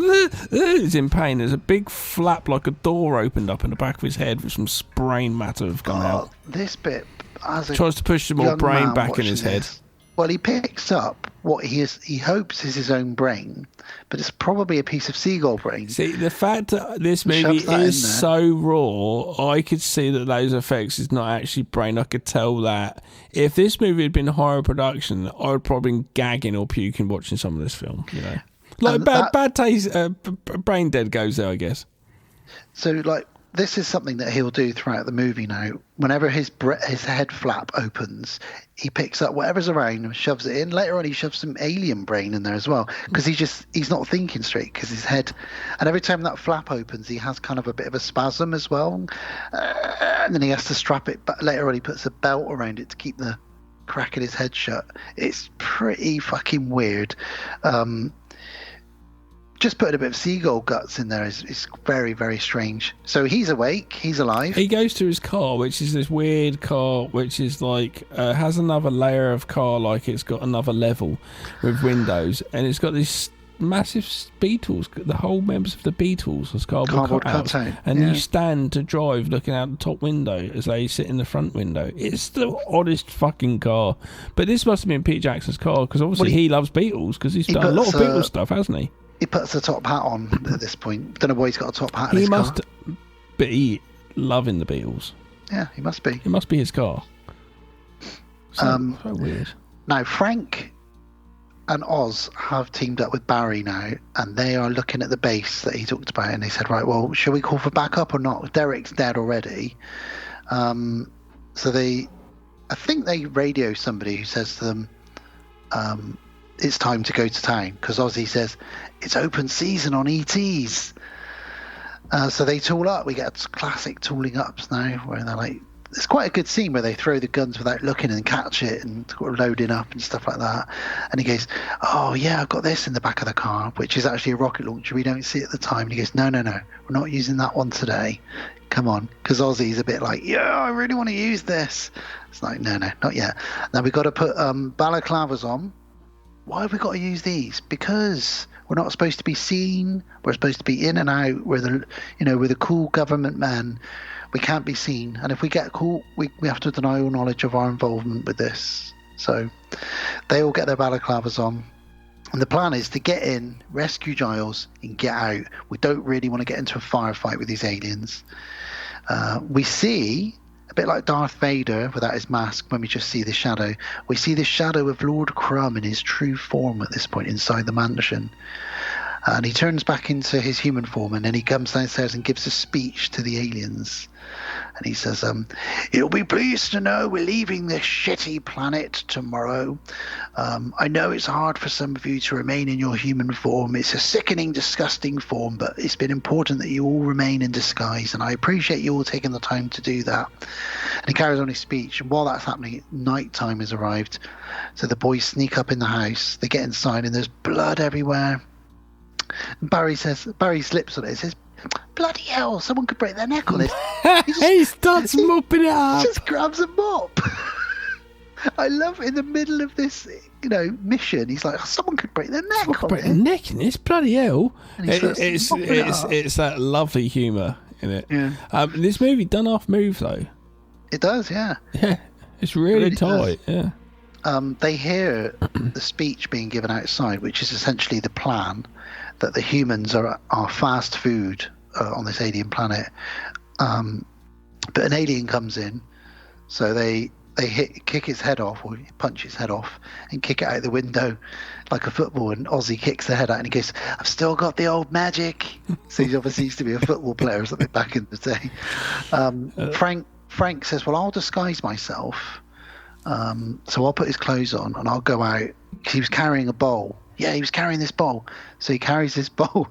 he's in pain. There's a big flap like a door opened up in the back of his head with some brain matter have gone out. This bit, as a tries to push some more brain back in his head. Well, he picks up what he hopes is his own brain, but it's probably a piece of seagull brain. See, the fact that this movie is so raw, I could see that those effects is not actually brain. I could tell that. If this movie had been a horror production, I would probably been gagging or puking watching some of this film, you know. Like bad taste, brain dead goes there, I guess. So, like, this is something that he'll do throughout the movie now. Whenever his head flap opens, he picks up whatever's around and shoves it in. Later on, he shoves some alien brain in there as well, because he's not thinking straight, because his head... And every time that flap opens, he has kind of a bit of a spasm as well. And then he has to strap it. But later on, he puts a belt around it to keep the crack in his head shut. It's pretty fucking weird. Just putting a bit of seagull guts in there is very, very strange. So he's awake, he's alive. He goes to his car, which is this weird car, which is like has another layer of car, like it's got another level with windows, and it's got these massive Beatles, the whole members of the Beatles as cardboard cutouts, and you stand to drive looking out the top window as they sit in the front window. It's the oddest fucking car, but this must have been Pete Jackson's car, because obviously he loves Beatles, because he's done a lot of Beatles stuff, hasn't he? He puts a top hat on at this point. Don't know why he's got a top hat in his car. He must be loving the Beatles. Yeah, he must be. It must be his car. So weird. Now, Frank and Oz have teamed up with Barry now, and they are looking at the base that he talked about, and they said, right, well, shall we call for backup or not? Derek's dead already. So I think they radio somebody who says to them, it's time to go to town, because Ozzy says it's open season on ETs. So they tool up. We get classic tooling ups now, where they're like, it's quite a good scene where they throw the guns without looking and catch it and loading up and stuff like that. And he goes, oh yeah, I've got this in the back of the car, which is actually a rocket launcher. We don't see it at the time. And he goes, no, we're not using that one today. Come on, because Ozzy's a bit like, yeah, I really want to use this. It's like, no, not yet. Now we've got to put balaclavas on. Why have we got to use these? Because we're not supposed to be seen. We're supposed to be in and out. We're the cool government men. We can't be seen. And if we get caught, we have to deny all knowledge of our involvement with this. So they all get their balaclavas on. And the plan is to get in, rescue Giles, and get out. We don't really want to get into a firefight with these aliens. We see... a bit like Darth Vader without his mask, when we just see the shadow. We see the shadow of Lord Crumb in his true form at this point inside the mansion. And he turns back into his human form, and then he comes downstairs and gives a speech to the aliens. And he says, you'll be pleased to know we're leaving this shitty planet tomorrow. I know it's hard for some of you to remain in your human form. It's a sickening, disgusting form, but it's been important that you all remain in disguise, and I appreciate you all taking the time to do that. And he carries on his speech, and while that's happening, night time has arrived. So the boys sneak up in the house, they get inside, and there's blood everywhere. And Barry slips on it. He says, bloody hell, someone could break their neck on this. He starts mopping it up. He just grabs a mop. I love in the middle of this, mission, he's like, someone could break their neck on break it. Their neck in this, bloody hell. It's that lovely humour in it. Yeah. This movie done off move though. It does, yeah. Yeah, it's really tight. Does. Yeah. They hear the speech being given outside, which is essentially the plan that the humans are fast food on this alien planet. But an alien comes in, so they kick his head off, or punch his head off, and kick it out the window like a football. And Ozzy kicks the head out, and he goes, "I've still got the old magic." So he obviously used to be a football player or something back in the day. Frank says, "Well, I'll disguise myself. So I'll put his clothes on and I'll go out." He was carrying a bowl. Yeah, he was carrying this bowl. So he carries this bowl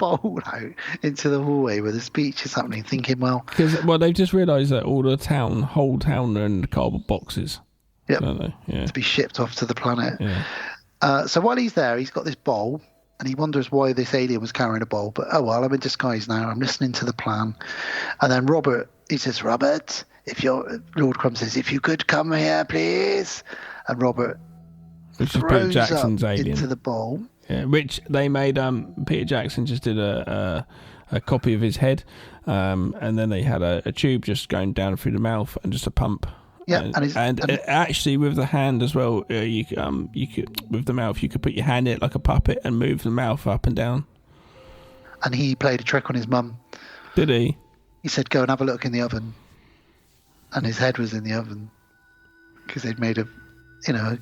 out into the hallway where the speech is happening, thinking, because they've just realised that all the whole town are in cardboard boxes. Yep. Don't they? Yeah. To be shipped off to the planet. Yeah. So while he's there, he's got this bowl, and he wonders why this alien was carrying a bowl. But oh well, I'm in disguise now. I'm listening to the plan. And then he says, Robert, Lord Crumb says, if you could come here, please. And Robert throws up into the bowl. Yeah, which they made. Peter Jackson just did a copy of his head, and then they had a tube just going down through the mouth and just a pump. Yeah, and actually with the hand as well, you could with the mouth you could put your hand in it like a puppet and move the mouth up and down. And he played a trick on his mum. Did he? He said, "Go and have a look in the oven," and his head was in the oven because they'd made a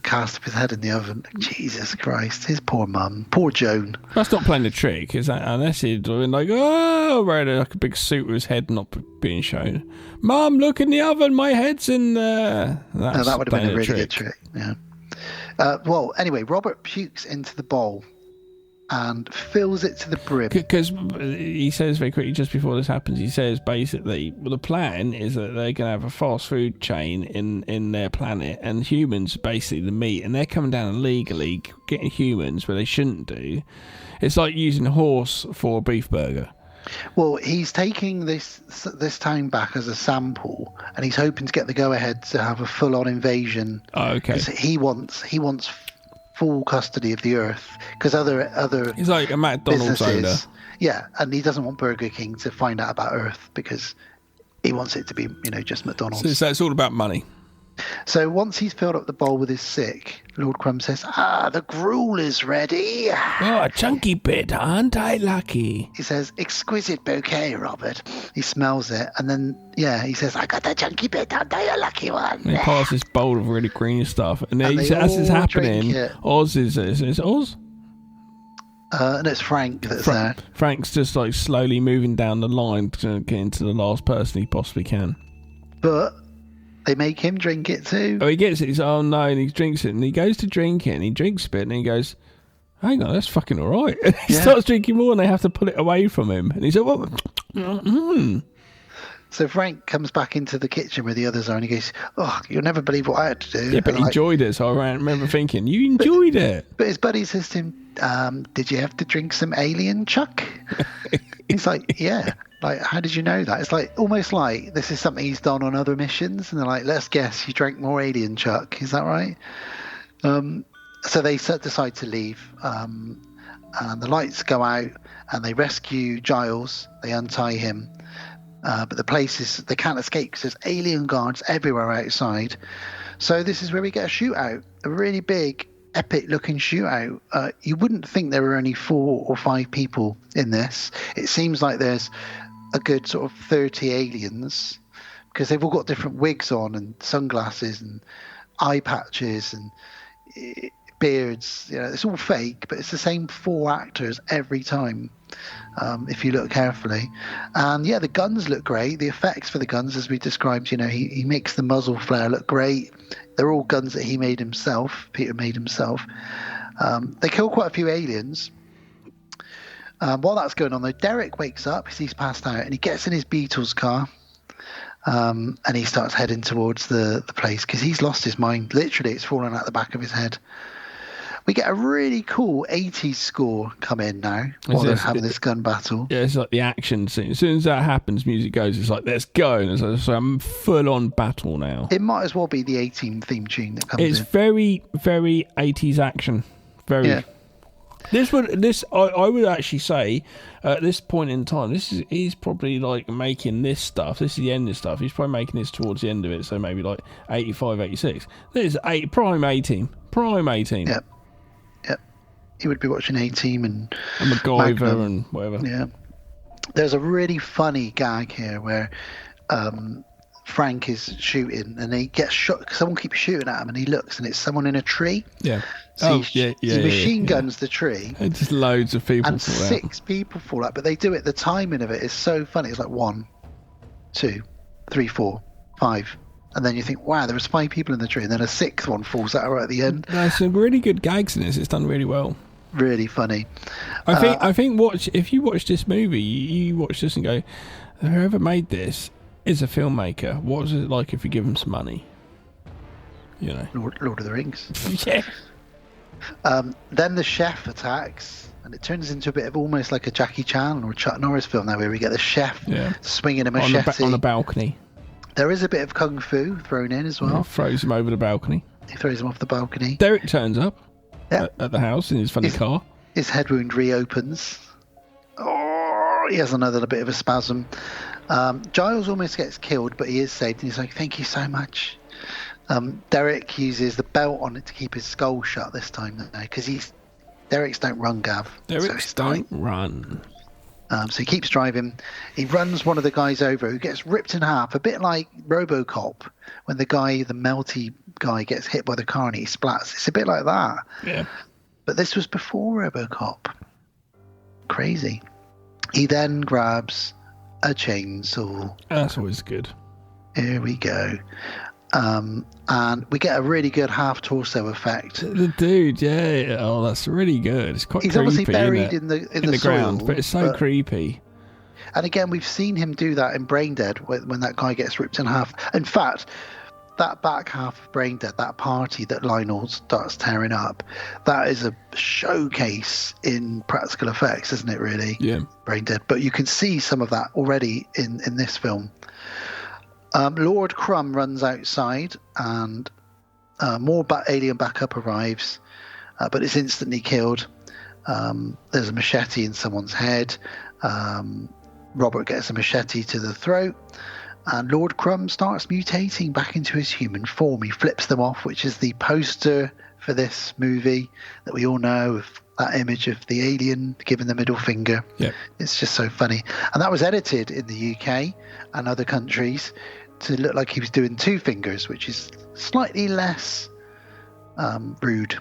cast of his head in the oven. Jesus Christ, his poor mum, poor Joan. That's not playing the trick, is that? Unless he'd been like, wearing like a big suit with his head not being shown. Mum, look in the oven, my head's in there. That would have been a really good trick. Yeah. Well, anyway, Robert pukes into the bowl and fills it to the brim. Because he says very quickly, just before this happens, he says basically, well, the plan is that they're going to have a fast food chain in their planet, and humans basically the meat, and they're coming down illegally, getting humans where they shouldn't do. It's like using a horse for a beef burger. Well, he's taking this town back as a sample, and he's hoping to get the go-ahead to have a full-on invasion. Oh, okay. Because he wants full custody of the earth, because other he's like a McDonald's owner. Yeah, and he doesn't want Burger King to find out about Earth because he wants it to be just McDonald's. So it's all about money. So once he's filled up the bowl with his sick, Lord Crumb says, the gruel is ready. Oh, a chunky bit, aren't I lucky? He says, exquisite bouquet, Robert. He smells it, and then, he says, I got the chunky bit, aren't I a lucky one? And he passes this bowl of really green stuff, and then as it's happening, Oz is Oz? And it's Frank that's there. Frank's just like slowly moving down the line to get into the last person he possibly can. But they make him drink it too. Oh, he gets it. He's oh no, and he drinks it, and he goes to drink it, and he drinks a bit, and he goes, hang on, that's fucking all right. And he starts drinking more, and they have to pull it away from him. And he's like, what? So Frank comes back into the kitchen where the others are, and he goes, oh, you'll never believe what I had to do. Yeah, but he enjoyed it, so I remember thinking, you enjoyed it. But his buddy says to him, did you have to drink some alien, Chuck? He's like, yeah. Like, how did you know that? It's like almost like this is something he's done on other missions, and they're like, let's guess you drank more alien, Chuck. Is that right? So they decide to leave, and the lights go out, and they rescue Giles. They untie him, but the place is they can't escape because there's alien guards everywhere outside. So this is where we get a shootout, a really big, epic-looking shootout. You wouldn't think there were only 4 or 5 people in this. It seems like there's a good sort of 30 aliens because they've all got different wigs on and sunglasses and eye patches and beards. It's all fake, but it's the same 4 actors every time if you look carefully. And the guns look great. The effects for the guns, as we described, he makes the muzzle flare look great. They're all guns that he made himself. Peter made himself. They kill quite a few aliens. While that's going on, though, Derek wakes up because he's passed out, and he gets in his Beatles car, and he starts heading towards the place because he's lost his mind. Literally, it's fallen out the back of his head. We get a really cool 80s score come in now while they're having this gun battle. Yeah, it's like the action scene. As soon as that happens, music goes, it's like, let's go. And it's like a full-on battle now. It might as well be the A-Team theme tune that comes in. It's very, very 80s action. Very. Yeah. I would actually say at this point in time, he's probably like making this stuff. This is the end of stuff. He's probably making this towards the end of it, so maybe like 85, 86. This is prime A-Team. Yep. He would be watching A-Team and MacGyver Magnum. and whatever. Yeah. There's a really funny gag here where Frank is shooting and he gets shot. Someone keeps shooting at him and he looks and it's someone in a tree. Yeah. So he machine guns the tree. And just loads of people and fall out. 6 people fall out. But they do it. The timing of it is so funny. It's like 1, 2, 3, 4, 5. And then you think, wow, there was 5 people in the tree. And then a 6th one falls out right at the end. There's some really good gags in this. It's done really well. Really funny. I think if you watch this movie, you watch this and go, whoever made this is a filmmaker. What was it like if you give him some money? Lord of the Rings. Yeah. Then the chef attacks, and it turns into a bit of almost like a Jackie Chan or a Chuck Norris film now, where we get the chef swinging a machete on the balcony. There is a bit of kung fu thrown in as well. Yeah, throws him over the balcony. He throws him off the balcony. Derek turns up at the house in his funny car. His head wound reopens. Oh, he has another bit of a spasm. Giles almost gets killed, but he is saved, and he's like, "Thank you so much." Derek uses the belt on it to keep his skull shut this time, because Derek's don't run, Gav. Derek's don't run. So he keeps driving. He runs one of the guys over, who gets ripped in half, a bit like RoboCop, when the melty guy gets hit by the car and he splats. It's a bit like that. Yeah. But this was before RoboCop. Crazy. He then grabs a chainsaw. That's always good. Here we go. And we get a really good half torso effect. The dude, yeah. Oh, that's really good. It's quite He's creepy, obviously buried in the the ground, soil, but it's so creepy. And again, we've seen him do that in Brain Dead when that guy gets ripped in half. In fact, that back half of Brain Dead, that party that Lionel starts tearing up, that is a showcase in practical effects, isn't it, really? Yeah. Brain Dead. But you can see some of that already in this film. Lord Crumb runs outside, and more alien backup arrives, but it's instantly killed. There's a machete in someone's head. Robert gets a machete to the throat, and Lord Crumb starts mutating back into his human form. He flips them off, which is the poster for this movie that we all know, of that image of the alien giving the middle finger. Yep. It's just so funny. And that was edited in the UK and other countries to look like he was doing two fingers, which is slightly less rude.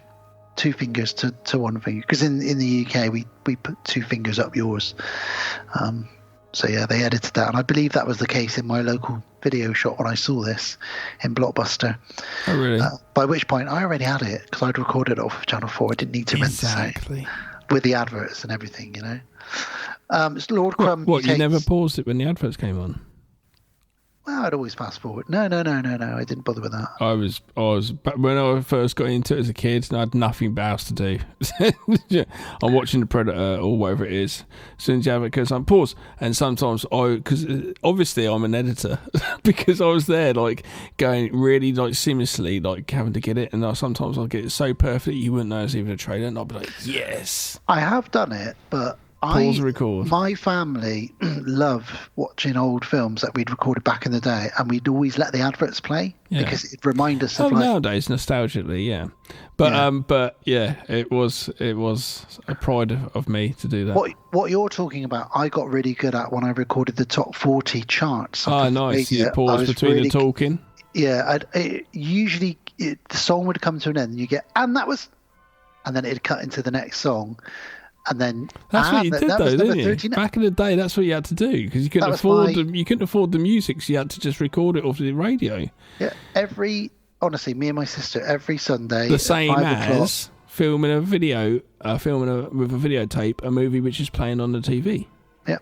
Two fingers to one finger. Because in the UK, we put two fingers up yours. So yeah, they edited that. And I believe that was the case in my local video shop when I saw this in Blockbuster. Oh, really? By which point I already had it, because I'd recorded it off of Channel 4. I didn't need to rent it with the adverts and everything, you know. It's Lord Crumb. What, you never paused it when the adverts came on? Well, I'd always fast forward. No. I didn't bother with that. I was when I first got into it as a kid, and I had nothing else to do. I'm watching The Predator or whatever it is. As soon as you have it, because I'm paused, and sometimes because obviously I'm an editor, because I was there like going really like seamlessly, like having to get it, and sometimes I'll get it so perfect you wouldn't know it's even a trailer, and I'll be like, yes. I have done it, but pause record. My family love watching old films that we'd recorded back in the day, and we'd always let the adverts play because it'd remind us of nowadays nostalgically, yeah. But yeah, it was a pride of me to do that. What you're talking about, I got really good at when I recorded the top 40 charts. Oh, nice! You pause between the talking. Yeah, usually the song would come to an end, and you get, and then it'd cut into the next song. And then that's what you did, though, didn't you? Back in the day, that's what you had to do, because you couldn't afford the music, so you had to just record it off the radio. Yeah, honestly, me and my sister every Sunday. The same as filming a video, with a videotape, a movie which is playing on the TV. Yeah.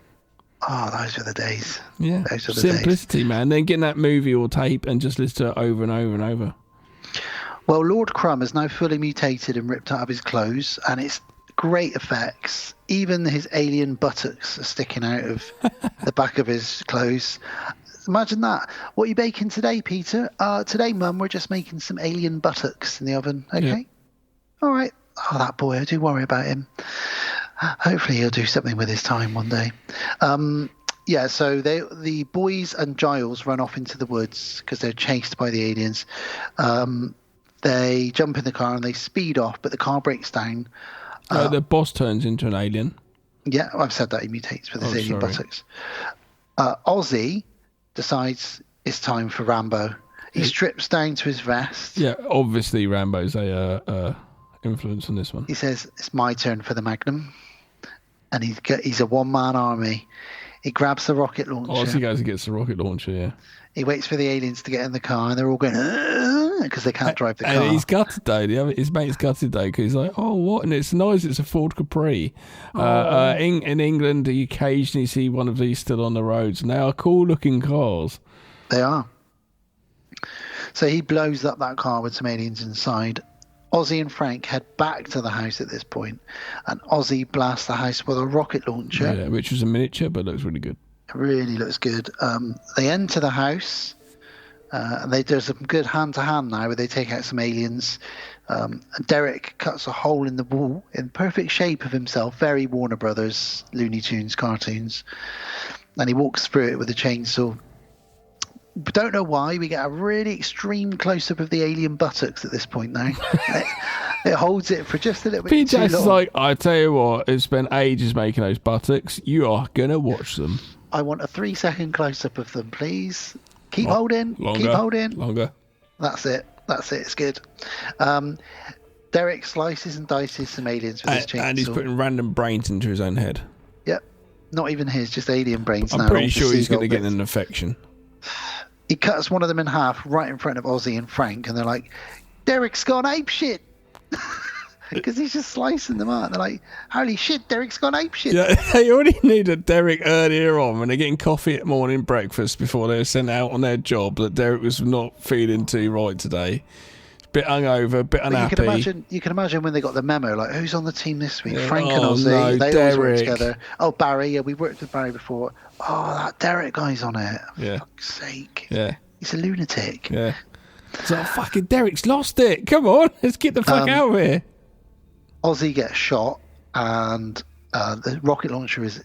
Oh, those were the days. Yeah. Those were the simplicity, days. Man. Then getting that movie or tape and just listen to it over and over and over. Well, Lord Crumb is now fully mutated and ripped out of his clothes, and it's great effects. Even his alien buttocks are sticking out of the back of his clothes. Imagine that. What are you baking today, Peter? Today, Mum, we're just making some alien buttocks in the oven. Okay. Yeah. All right. Oh, that boy, I do worry about him. Hopefully he'll do something with his time one day. Yeah, so the boys and Giles run off into the woods because they're chased by the aliens. They jump in the car and they speed off, but the car breaks down. The boss turns into an alien. Yeah, I've said that. He mutates with his alien buttocks. Ozzy decides it's time for Rambo. He strips down to his vest. Yeah, obviously Rambo's a influence on this one. He says, it's my turn for the Magnum. And he's a one-man army. He grabs the rocket launcher. Ozzy goes and gets the rocket launcher, yeah. He waits for the aliens to get in the car, and they're all going, because they can't drive the car. And he's gutted, though. His mate's gutted, though, because he's like, oh, what? And it's nice. It's a Ford Capri. In England, you occasionally see one of these still on the roads. And they are cool-looking cars. They are. So he blows up that car with some aliens inside. Ozzy and Frank head back to the house at this point, and Ozzy blasts the house with a rocket launcher. Yeah, which was a miniature, but looks really good. It really looks good. They enter the house, and there's some good hand-to-hand now where they take out some aliens. And Derek cuts a hole in the wall in perfect shape of himself, very Warner Brothers, Looney Tunes cartoons, and he walks through it with a chainsaw. We don't know why. We get a really extreme close-up of the alien buttocks at this point now. It holds it for just a little bit too long. PJ's like, I tell you what, it spent ages making those buttocks. You are going to watch them. I want a 3-second close-up of them, please. Keep holding. Longer, keep holding. Longer. That's it. It's good. Derek slices and dices some aliens with his chainsaw. And he's putting random brains into his own head. Yep. Not even his, just alien brains now. I'm pretty sure he's going to get an infection. He cuts one of them in half right in front of Ozzy and Frank, and they're like, Derek's gone apeshit. Because he's just slicing them out. They're like, holy shit, Derek's gone apeshit. Yeah, they already needed Derek earlier on when they're getting coffee at morning breakfast before they were sent out on their job that Derek was not feeling too right today. Bit hungover, bit unhappy. You can imagine when they got the memo, like, who's on the team this week? Yeah. Frank and Ozzy. They Derek. always work together. Oh, Barry. Yeah, we worked with Barry before. Oh, that Derek guy's on it. Yeah. For fuck's sake. Yeah. He's a lunatic. Yeah. So fucking Derek's lost it. Come on, let's get the fuck out of here. Ozzy gets shot, and the rocket launcher is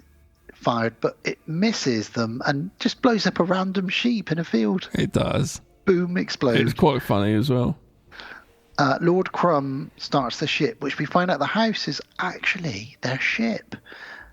fired, but it misses them and just blows up a random sheep in a field. It does. Boom, explodes. It's quite funny as well. Lord Crumb starts the ship, which we find out the house is actually their ship.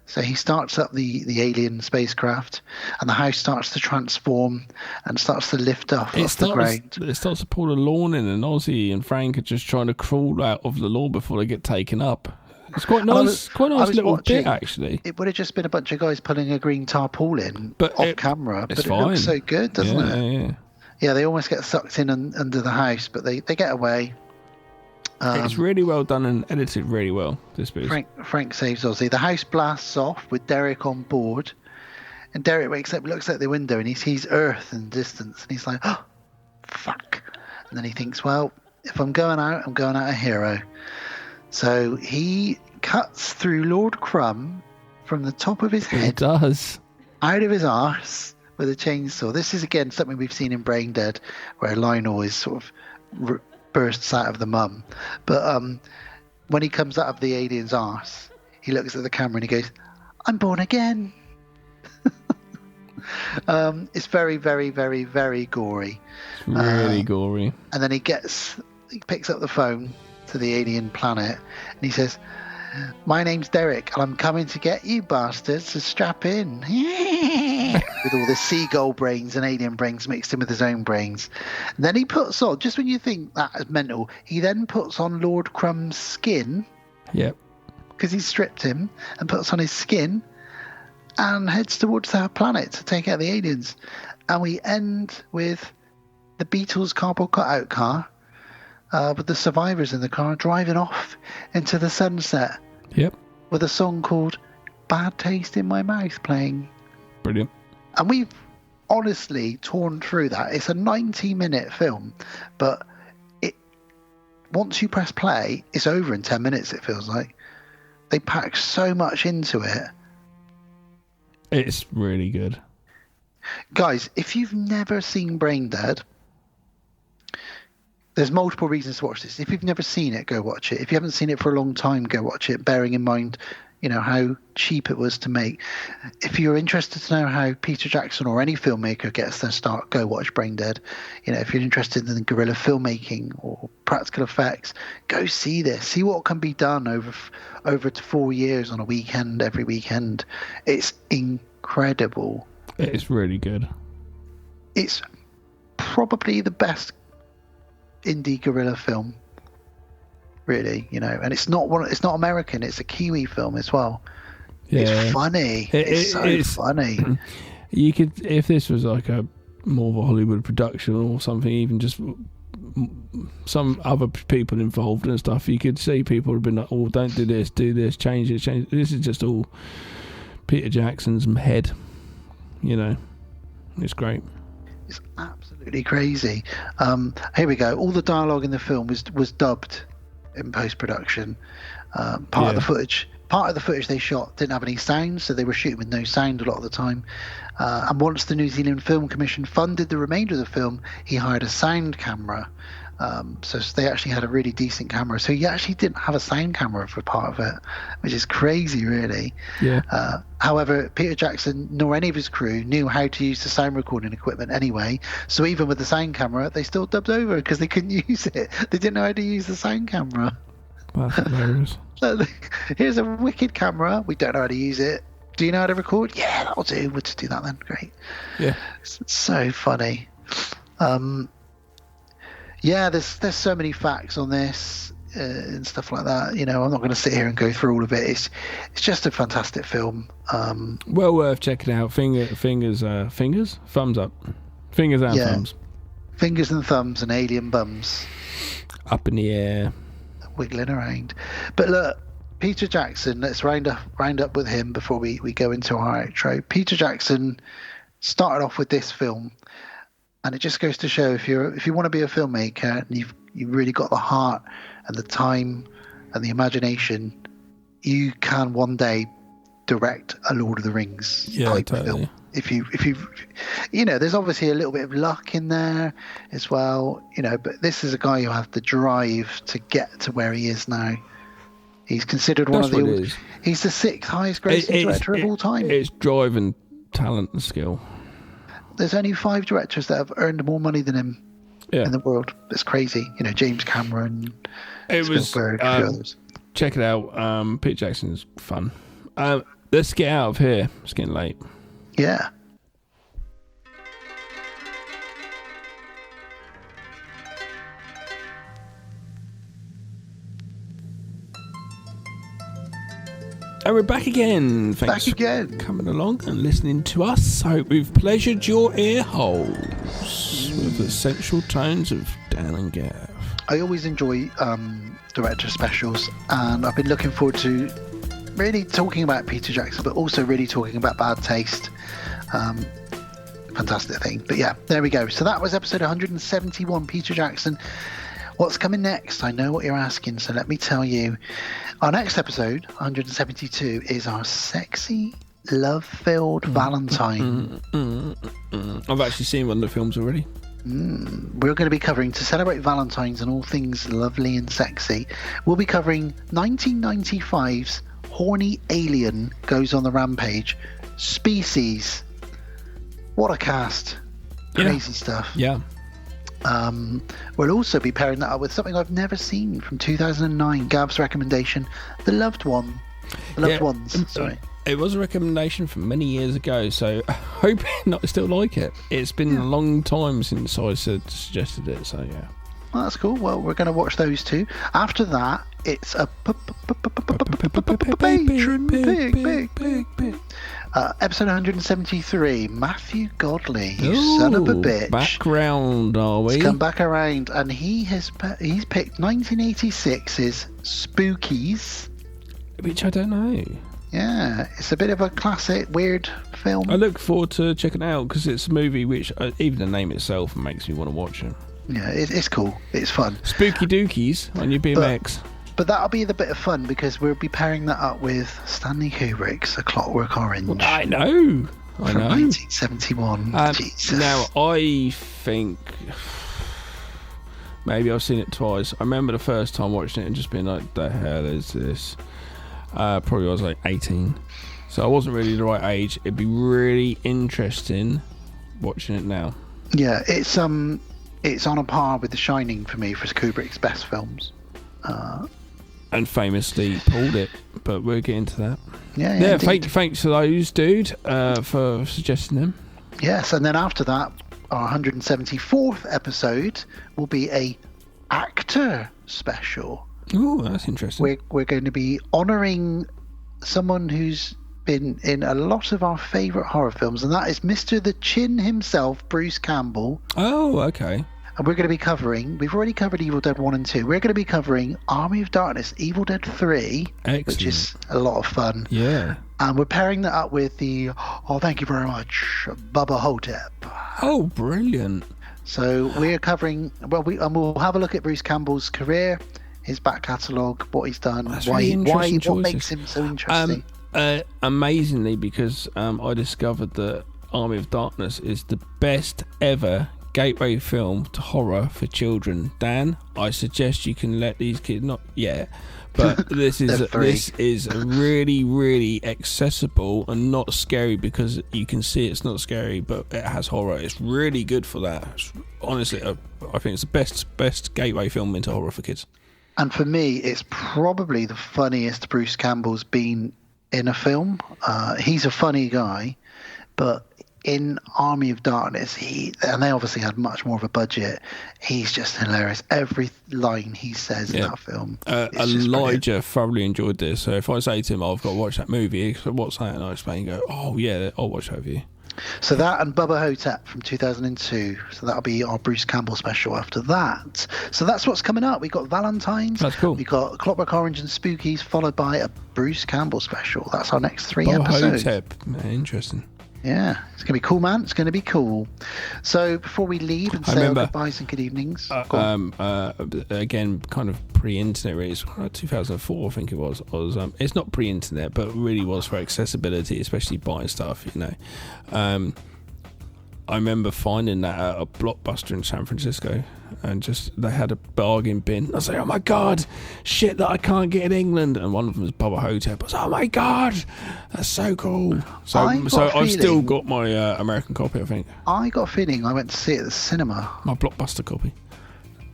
So he starts up the alien spacecraft, and the house starts to transform and starts to lift off the ground. It starts to pull the lawn in, and Ozzy and Frank are just trying to crawl out of the lawn before they get taken up. It's quite nice. Quite nice little bit, actually. It would have just been a bunch of guys pulling a green tarpaulin off camera, but it looks so good, doesn't it? Yeah, they almost get sucked in under the house, but they get away. It's really well done and edited really well, this piece. Frank saves Ozzy. The house blasts off with Derek on board, and Derek wakes up, looks out the window, and he sees Earth in the distance, and he's like, oh, fuck. And then he thinks, well, if I'm going out a hero. So he cuts through Lord Crumb from the top of his head. He does. Out of his arse with a chainsaw. This is, again, something we've seen in Brain Dead, where Lionel is sort of bursts out of the mum. But when he comes out of the alien's arse, he looks at the camera and he goes, I'm born again. It's very, very, very, very gory. It's really gory. And then he picks up the phone to the alien planet and he says, my name's Derek and I'm coming to get you bastards, so strap in. With all the seagull brains and alien brains mixed in with his own brains. And then he puts on, just when you think that is mental, he then puts on Lord Crumb's skin. Yep. Because he stripped him and puts on his skin and heads towards our planet to take out the aliens. And we end with the Beatles cardboard cutout car with the survivors in the car driving off into the sunset. Yep. With a song called Bad Taste in My Mouth playing. Brilliant. And we've honestly torn through that. It's a 90-minute film, but once you press play, it's over in 10 minutes, it feels like. They pack so much into it. It's really good. Guys, if you've never seen Brain Dead, there's multiple reasons to watch this. If you've never seen it, go watch it. If you haven't seen it for a long time, go watch it, bearing in mind, how cheap it was to make. If you're interested to know how Peter Jackson or any filmmaker gets their start, go watch Brain Dead. If you're interested in guerrilla filmmaking or practical effects, go see this. See what can be done over 4 years on a weekend, every weekend. It's incredible. It's really good. It's probably the best indie guerrilla film. Really, and it's not American. It's a Kiwi film as well. Yeah. It's funny. It's funny. You could, if this was like a more of a Hollywood production or something, even just some other people involved and stuff, you could see people have been like, "Oh, don't do this, change it." This is just all Peter Jackson's head. It's great. It's absolutely crazy. Here we go. All the dialogue in the film was dubbed in post-production. Part of the footage they shot didn't have any sound, so they were shooting with no sound a lot of the time. And once the New Zealand Film Commission funded the remainder of the film, he hired a sound camera So they actually had a really decent camera. So he actually didn't have a sound camera for part of it, which is crazy, really. Yeah. However, Peter Jackson nor any of his crew knew how to use the sound recording equipment anyway. So even with the sound camera, they still dubbed over because they couldn't use it. They didn't know how to use the sound camera. That's hilarious. Here's a wicked camera. We don't know how to use it. Do you know how to record? Yeah, that'll do. We'll just do that then. Great. Yeah. It's so funny. Yeah, there's so many facts on this and stuff like that. You know, I'm not going to sit here and go through all of it. It's just a fantastic film. Well worth checking out. Fingers, thumbs up. Fingers and thumbs. Fingers and thumbs and alien bums. Up in the air. Wiggling around. But look, Peter Jackson, let's round up with him before we go into our outro. Peter Jackson started off with this film. And it just goes to show if you want to be a filmmaker and you've really got the heart and the time and the imagination, you can one day direct a Lord of the Rings type film. If you there's obviously a little bit of luck in there as well, but this is a guy who has the drive to get to where he is now. He's considered one of the he's the 6th highest grossing director of all time. It's drive and talent and skill. There's only 5 directors that have earned more money than him in the world. It's crazy. James Cameron, Spielberg, a few others. Check it out. Peter Jackson's fun. Let's get out of here. It's getting late. Yeah. And we're back again. Thanks for coming along and listening to us. Hope we've pleasured your ear holes with the essential tones of Dan and Gav. I always enjoy director specials, and I've been looking forward to really talking about Peter Jackson, but also really talking about bad taste. Fantastic thing. But yeah, there we go. So that was episode 171, Peter Jackson. What's coming next? I know what you're asking, so let me tell you. Our next episode, 172, is our sexy, love-filled Valentine. I've actually seen one of the films already. We're going to be covering, to celebrate Valentine's and all things lovely and sexy, we'll be covering 1995's Horny Alien Goes on the Rampage. Species. What a cast. Crazy stuff. Yeah. We'll also be pairing that up with something I've never seen from 2009. Gav's recommendation, The Loved Ones. Sorry. It was a recommendation from many years ago, so I hope you still like it. It's been a long time since I suggested it, so yeah. Well, that's cool. Well, we're going to watch those two. After that, it's a patron big. Episode 173, Matthew Godley, you son of a bitch. Back round, are we? He's come back around, and he's picked 1986's Spookies. Which I don't know. Yeah, it's a bit of a classic, weird film. I look forward to checking it out, because it's a movie which, even the name itself, makes me want to watch it. Yeah, it's cool. It's fun. Spooky Dookies on your BMX. But that'll be the bit of fun because we'll be pairing that up with Stanley Kubrick's A Clockwork Orange. Well, I know. From 1971. Jesus. Now, I think maybe I've seen it twice. I remember the first time watching it and just being like, the hell is this? Probably I was like 18. So I wasn't really the right age. It'd be really interesting watching it now. Yeah, it's on a par with The Shining for me for Kubrick's best films. And famously pulled it, but we'll get into that. Yeah. Thanks to those, dude, for suggesting them. Yes, and then after that, our 174th episode will be a actor special. Oh, that's interesting. We're going to be honouring someone who's been in a lot of our favourite horror films, and that is Mr. The Chin himself, Bruce Campbell. Oh, okay. And we're going to be covering, we've already covered Evil Dead 1 and 2. We're going to be covering Army of Darkness, Evil Dead 3, Excellent. Which is a lot of fun. Yeah. And we're pairing that up with the, thank you very much, Bubba Hotep. Oh, brilliant. So we're covering, we'll have a look at Bruce Campbell's career, his back catalogue, what he's done, what makes him so interesting. Amazingly, because I discovered that Army of Darkness is the best ever gateway film to horror for children. Dan, I suggest you can let these kids not yet. But this is really, really accessible and not scary because you can see it's not scary, but it has horror. It's really good for that. Honestly, I think it's the best gateway film into horror for kids. And for me, it's probably the funniest Bruce Campbell's been in a film. He's a funny guy, but in Army of Darkness, and they obviously had much more of a budget. He's just hilarious. Every line he says in that film. Elijah thoroughly enjoyed this. So if I say to him, I've got to watch that movie, what's that? And I explain, go, oh yeah, I'll watch that with you. So that and Bubba Hotep from 2002. So that'll be our Bruce Campbell special after that. So that's what's coming up. We got Valentine's. That's cool. We got Clockwork Orange and Spookies, followed by a Bruce Campbell special. That's our next 3 Bubba episodes. Hotep. Interesting. Yeah, it's going to be cool, man. It's going to be cool. So before we leave and say our goodbyes and good evenings. Again, kind of pre-internet, really. It's 2004, I think it was. It's not pre-internet, but it really was for accessibility, especially buying stuff, you know. I remember finding that at a Blockbuster in San Francisco, and they had a bargain bin. I was like, oh my god, shit that I can't get in England. And one of them was Bubba Hotep. I was like, oh my god, that's so cool. So I've still got my American copy, I think. I got a feeling I went to see it at the cinema. My Blockbuster copy.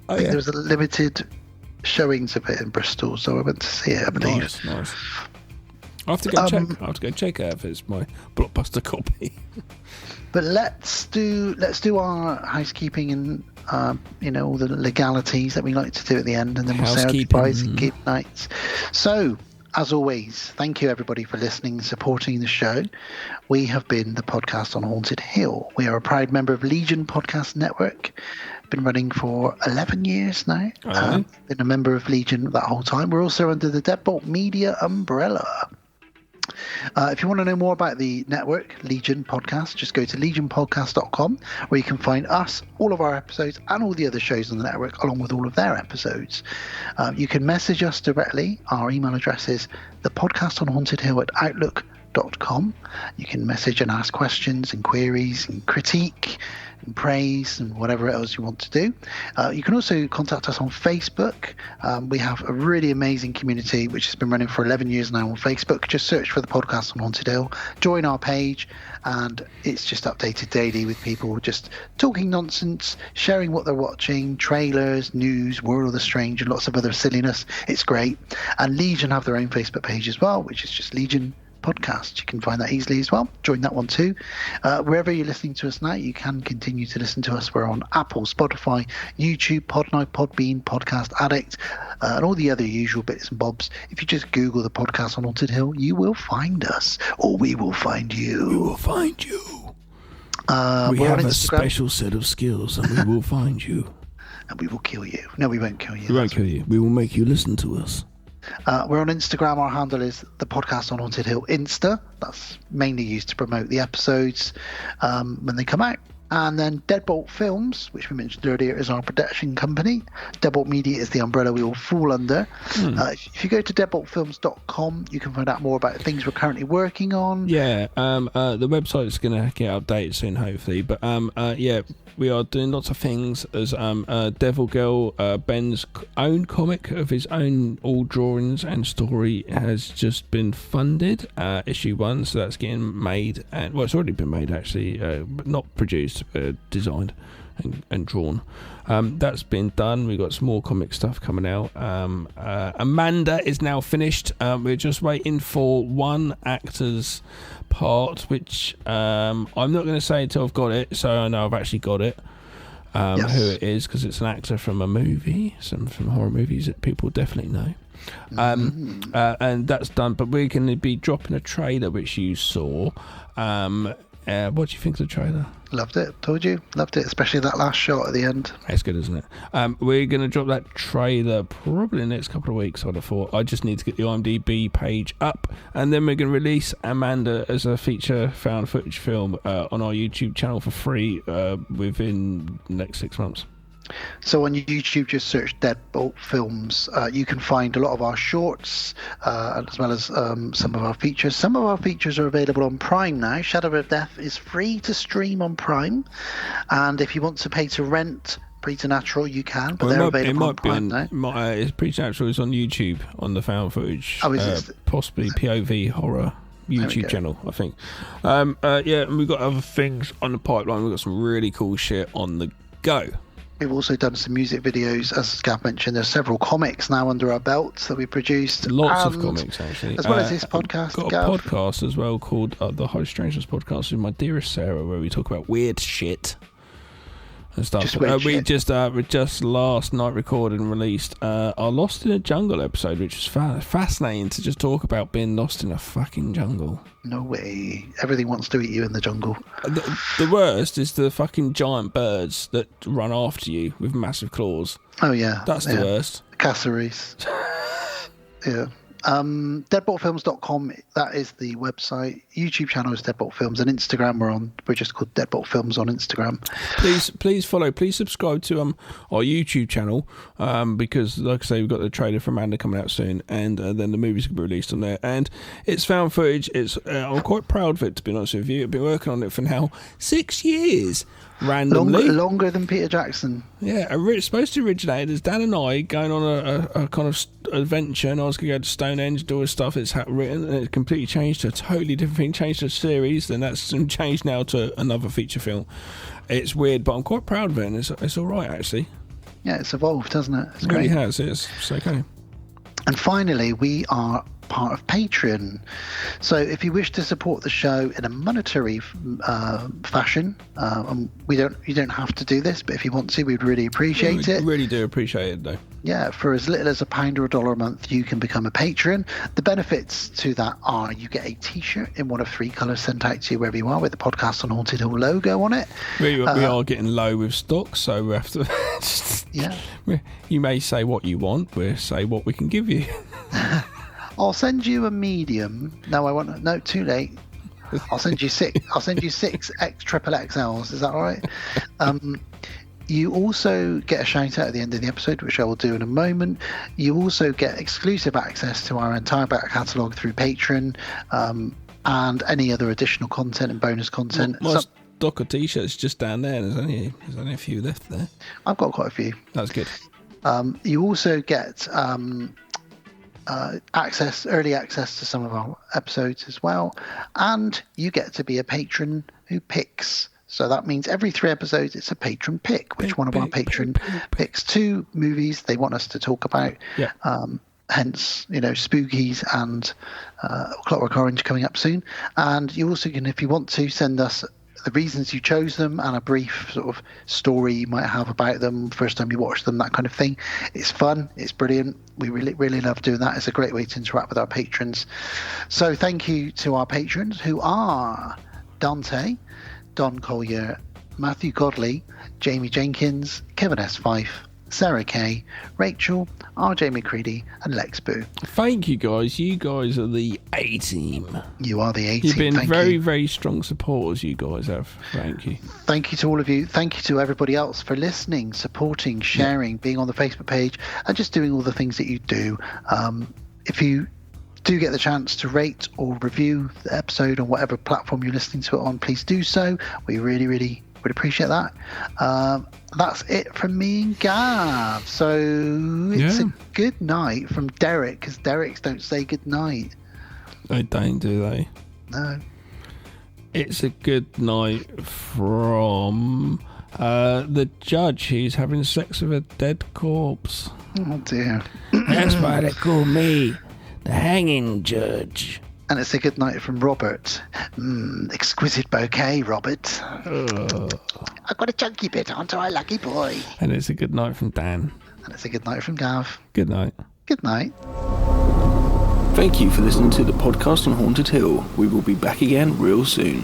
I think there was a limited showings of it in Bristol, so I went to see it, I believe. Nice. I have to go check. I have to go check out if it's my Blockbuster copy. But let's do our housekeeping and all the legalities that we like to do at the end, and then we'll say our goodbyes and good nights. So, as always, thank you everybody for listening and supporting the show. We have been the podcast on Haunted Hill. We are a proud member of Legion Podcast Network. Been running for 11 years now. Been a member of Legion that whole time. We're also under the Deadbolt Media umbrella. If you want to know more about the network, Legion Podcast, just go to legionpodcast.com, where you can find us, all of our episodes, and all the other shows on the network, along with all of their episodes. You can message us directly. Our email address is thepodcastonhauntedhill@outlook.com. You can message and ask questions and queries and critique and praise and whatever else you want to do. You can also contact us on Facebook. We have a really amazing community which has been running for 11 years now on Facebook. Just search for the podcast on Haunted Hill, join our page, and it's just updated daily with people just talking nonsense, sharing what they're watching, trailers, news, World of the Strange, and lots of other silliness. It's great. And Legion have their own Facebook page as well, which is just Legion Podcast. You can find that easily as well. Join that one too. Wherever you're listening to us now, you can continue to listen to us. We're on Apple, Spotify, YouTube, Podnight, Podbean, Podcast Addict, and all the other usual bits and bobs. If you just Google the podcast on Haunted Hill, you will find us, or we will find you. We will find you. We have a special set of skills, and we will find you. And we will kill you. No, we won't kill you. We won't kill you. We will make you listen to us. We're on Instagram. Our handle is the podcast on Haunted Hill Insta. That's mainly used to promote the episodes when they come out. And then Deadbolt Films, which we mentioned earlier, is our production company. Deadbolt Media is the umbrella we all fall under. If you go to deadboltfilms.com, you can find out more about things we're currently working on. Yeah, the website's going to get updated soon, hopefully. But we are doing lots of things. As Devil Girl, Ben's own comic of his own, all drawings and story, has just been funded, issue 1, so that's getting made. And well, it's already been made actually, but not produced, designed and drawn. That's been done. We've got some more comic stuff coming out. Amanda is now finished. We're just waiting for one actor's part, which I'm not going to say until I've got it, so I know I've actually got it. Who it is, because it's an actor from a movie, from horror movies that people definitely know. And that's done, but we're going to be dropping a trailer which you saw. What do you think of the trailer? Loved it. Told you. Loved it, especially that last shot at the end. It's good, isn't it? We're going to drop that trailer probably in the next couple of weeks, I'd have thought. I just need to get the IMDb page up, and then we're going to release Amanda as a feature found footage film on our YouTube channel for free within the next 6 months. So on YouTube, just search Deadbolt Films. You can find a lot of our shorts, as well as some of our features. Some of our features are available on Prime now. Shadow of Death is free to stream on Prime. And if you want to pay to rent Preternatural, you can, but they're available on Prime now. Preternatural is on YouTube, on the found footage. Oh, is it? Possibly POV horror YouTube channel, I think. Yeah, and we've got other things on the pipeline. We've got some really cool shit on the go. We've also done some music videos, as Gav mentioned. There's several comics now under our belts that we produced. Lots of comics, actually. As well as this podcast. Got a podcast as well called the High Strangeness Podcast with my dearest Sarah, where we talk about weird shit and stuff. We just last night recorded and released our Lost in a Jungle episode, which is fascinating to just talk about being lost in a fucking jungle. No way. Everything wants to eat you in the jungle. The worst is the fucking giant birds that run after you with massive claws. Oh, yeah. That's the worst. Cassowaries. Yeah. Deadboltfilms.com, that is the website. YouTube channel is Deadbolt Films, and Instagram we're just called Deadbolt Films on Instagram. Please subscribe to our YouTube channel, because like I say, we've got the trailer for Amanda coming out soon, and then the movie's going to be released on there, and it's found footage. I'm quite proud of it, to be honest with you. I've been working on it for now 6 years. Randomly longer than Peter Jackson. Yeah, it's supposed to originate as Dan and I going on a kind of adventure, and I was going to go to Stonehenge, do all stuff it's written, and it completely changed to a totally different thing, changed to a series, then that's changed now to another feature film. It's weird, but I'm quite proud of it, and it's all right, actually. Yeah, it's evolved, hasn't it? It really has. It's okay. And finally, we are part of Patreon. So if you wish to support the show in a monetary fashion, you don't have to do this, but if you want to, we'd really appreciate it. We really do appreciate it, though. Yeah, for as little as £1 or $1 a month, you can become a patron. The benefits to that are you get a T-shirt in one of 3 colours sent out to you wherever you are with the Podcast on Haunted Hill logo on it. We are getting low with stock, so we have to... Yeah. You may say what you want, we'll say what we can give you. I'll send you a medium. No, too late. I'll send you 6. I'll send you 6 triple XLs. Is that all right? You also get a shout out at the end of the episode, which I will do in a moment. You also get exclusive access to our entire back catalogue through Patreon, and any other additional content and bonus content. My stock of T-shirts just down there. There's only a few left there. I've got quite a few. That's good. You also get early access to some of our episodes as well, and you get to be a patron who picks. So that means every 3 episodes, it's a patron pick, which one of our patron picks 2 movies they want us to talk about. Yeah. Hence, Spookies and Clockwork Orange coming up soon. And you also can, if you want to, send us the reasons you chose them and a brief sort of story you might have about them, first time you watched them, that kind of thing. It's fun. It's brilliant. We really, really love doing that. It's a great way to interact with our patrons. So thank you to our patrons, who are Dante, Don Collier, Matthew Godley, Jamie Jenkins, Kevin S. Fife, Sarah Kay, Rachel, RJ McCready, and Lex Boo. Thank you, guys. You guys are the A-team. You are the A-team. You've been very strong supporters, you guys have. Thank you. Thank you to all of you. Thank you to everybody else for listening, supporting, sharing, being on the Facebook page, and just doing all the things that you do. If you do get the chance to rate or review the episode on whatever platform you're listening to it on, please do so. We really, really would appreciate that. That's it from me and Gav. So it's a good night from Derek, because Derek's don't say good night. They don't, do they? No. It's a good night from the judge. He's having sex with a dead corpse. Oh dear. That's why they call me the hanging judge. And it's a good night from Robert. Exquisite bouquet, Robert. I've got a chunky bit onto our lucky boy. And it's a good night from Dan. And it's a good night from Gav. Good night. Good night. Thank you for listening to the podcast on Haunted Hill. We will be back again real soon.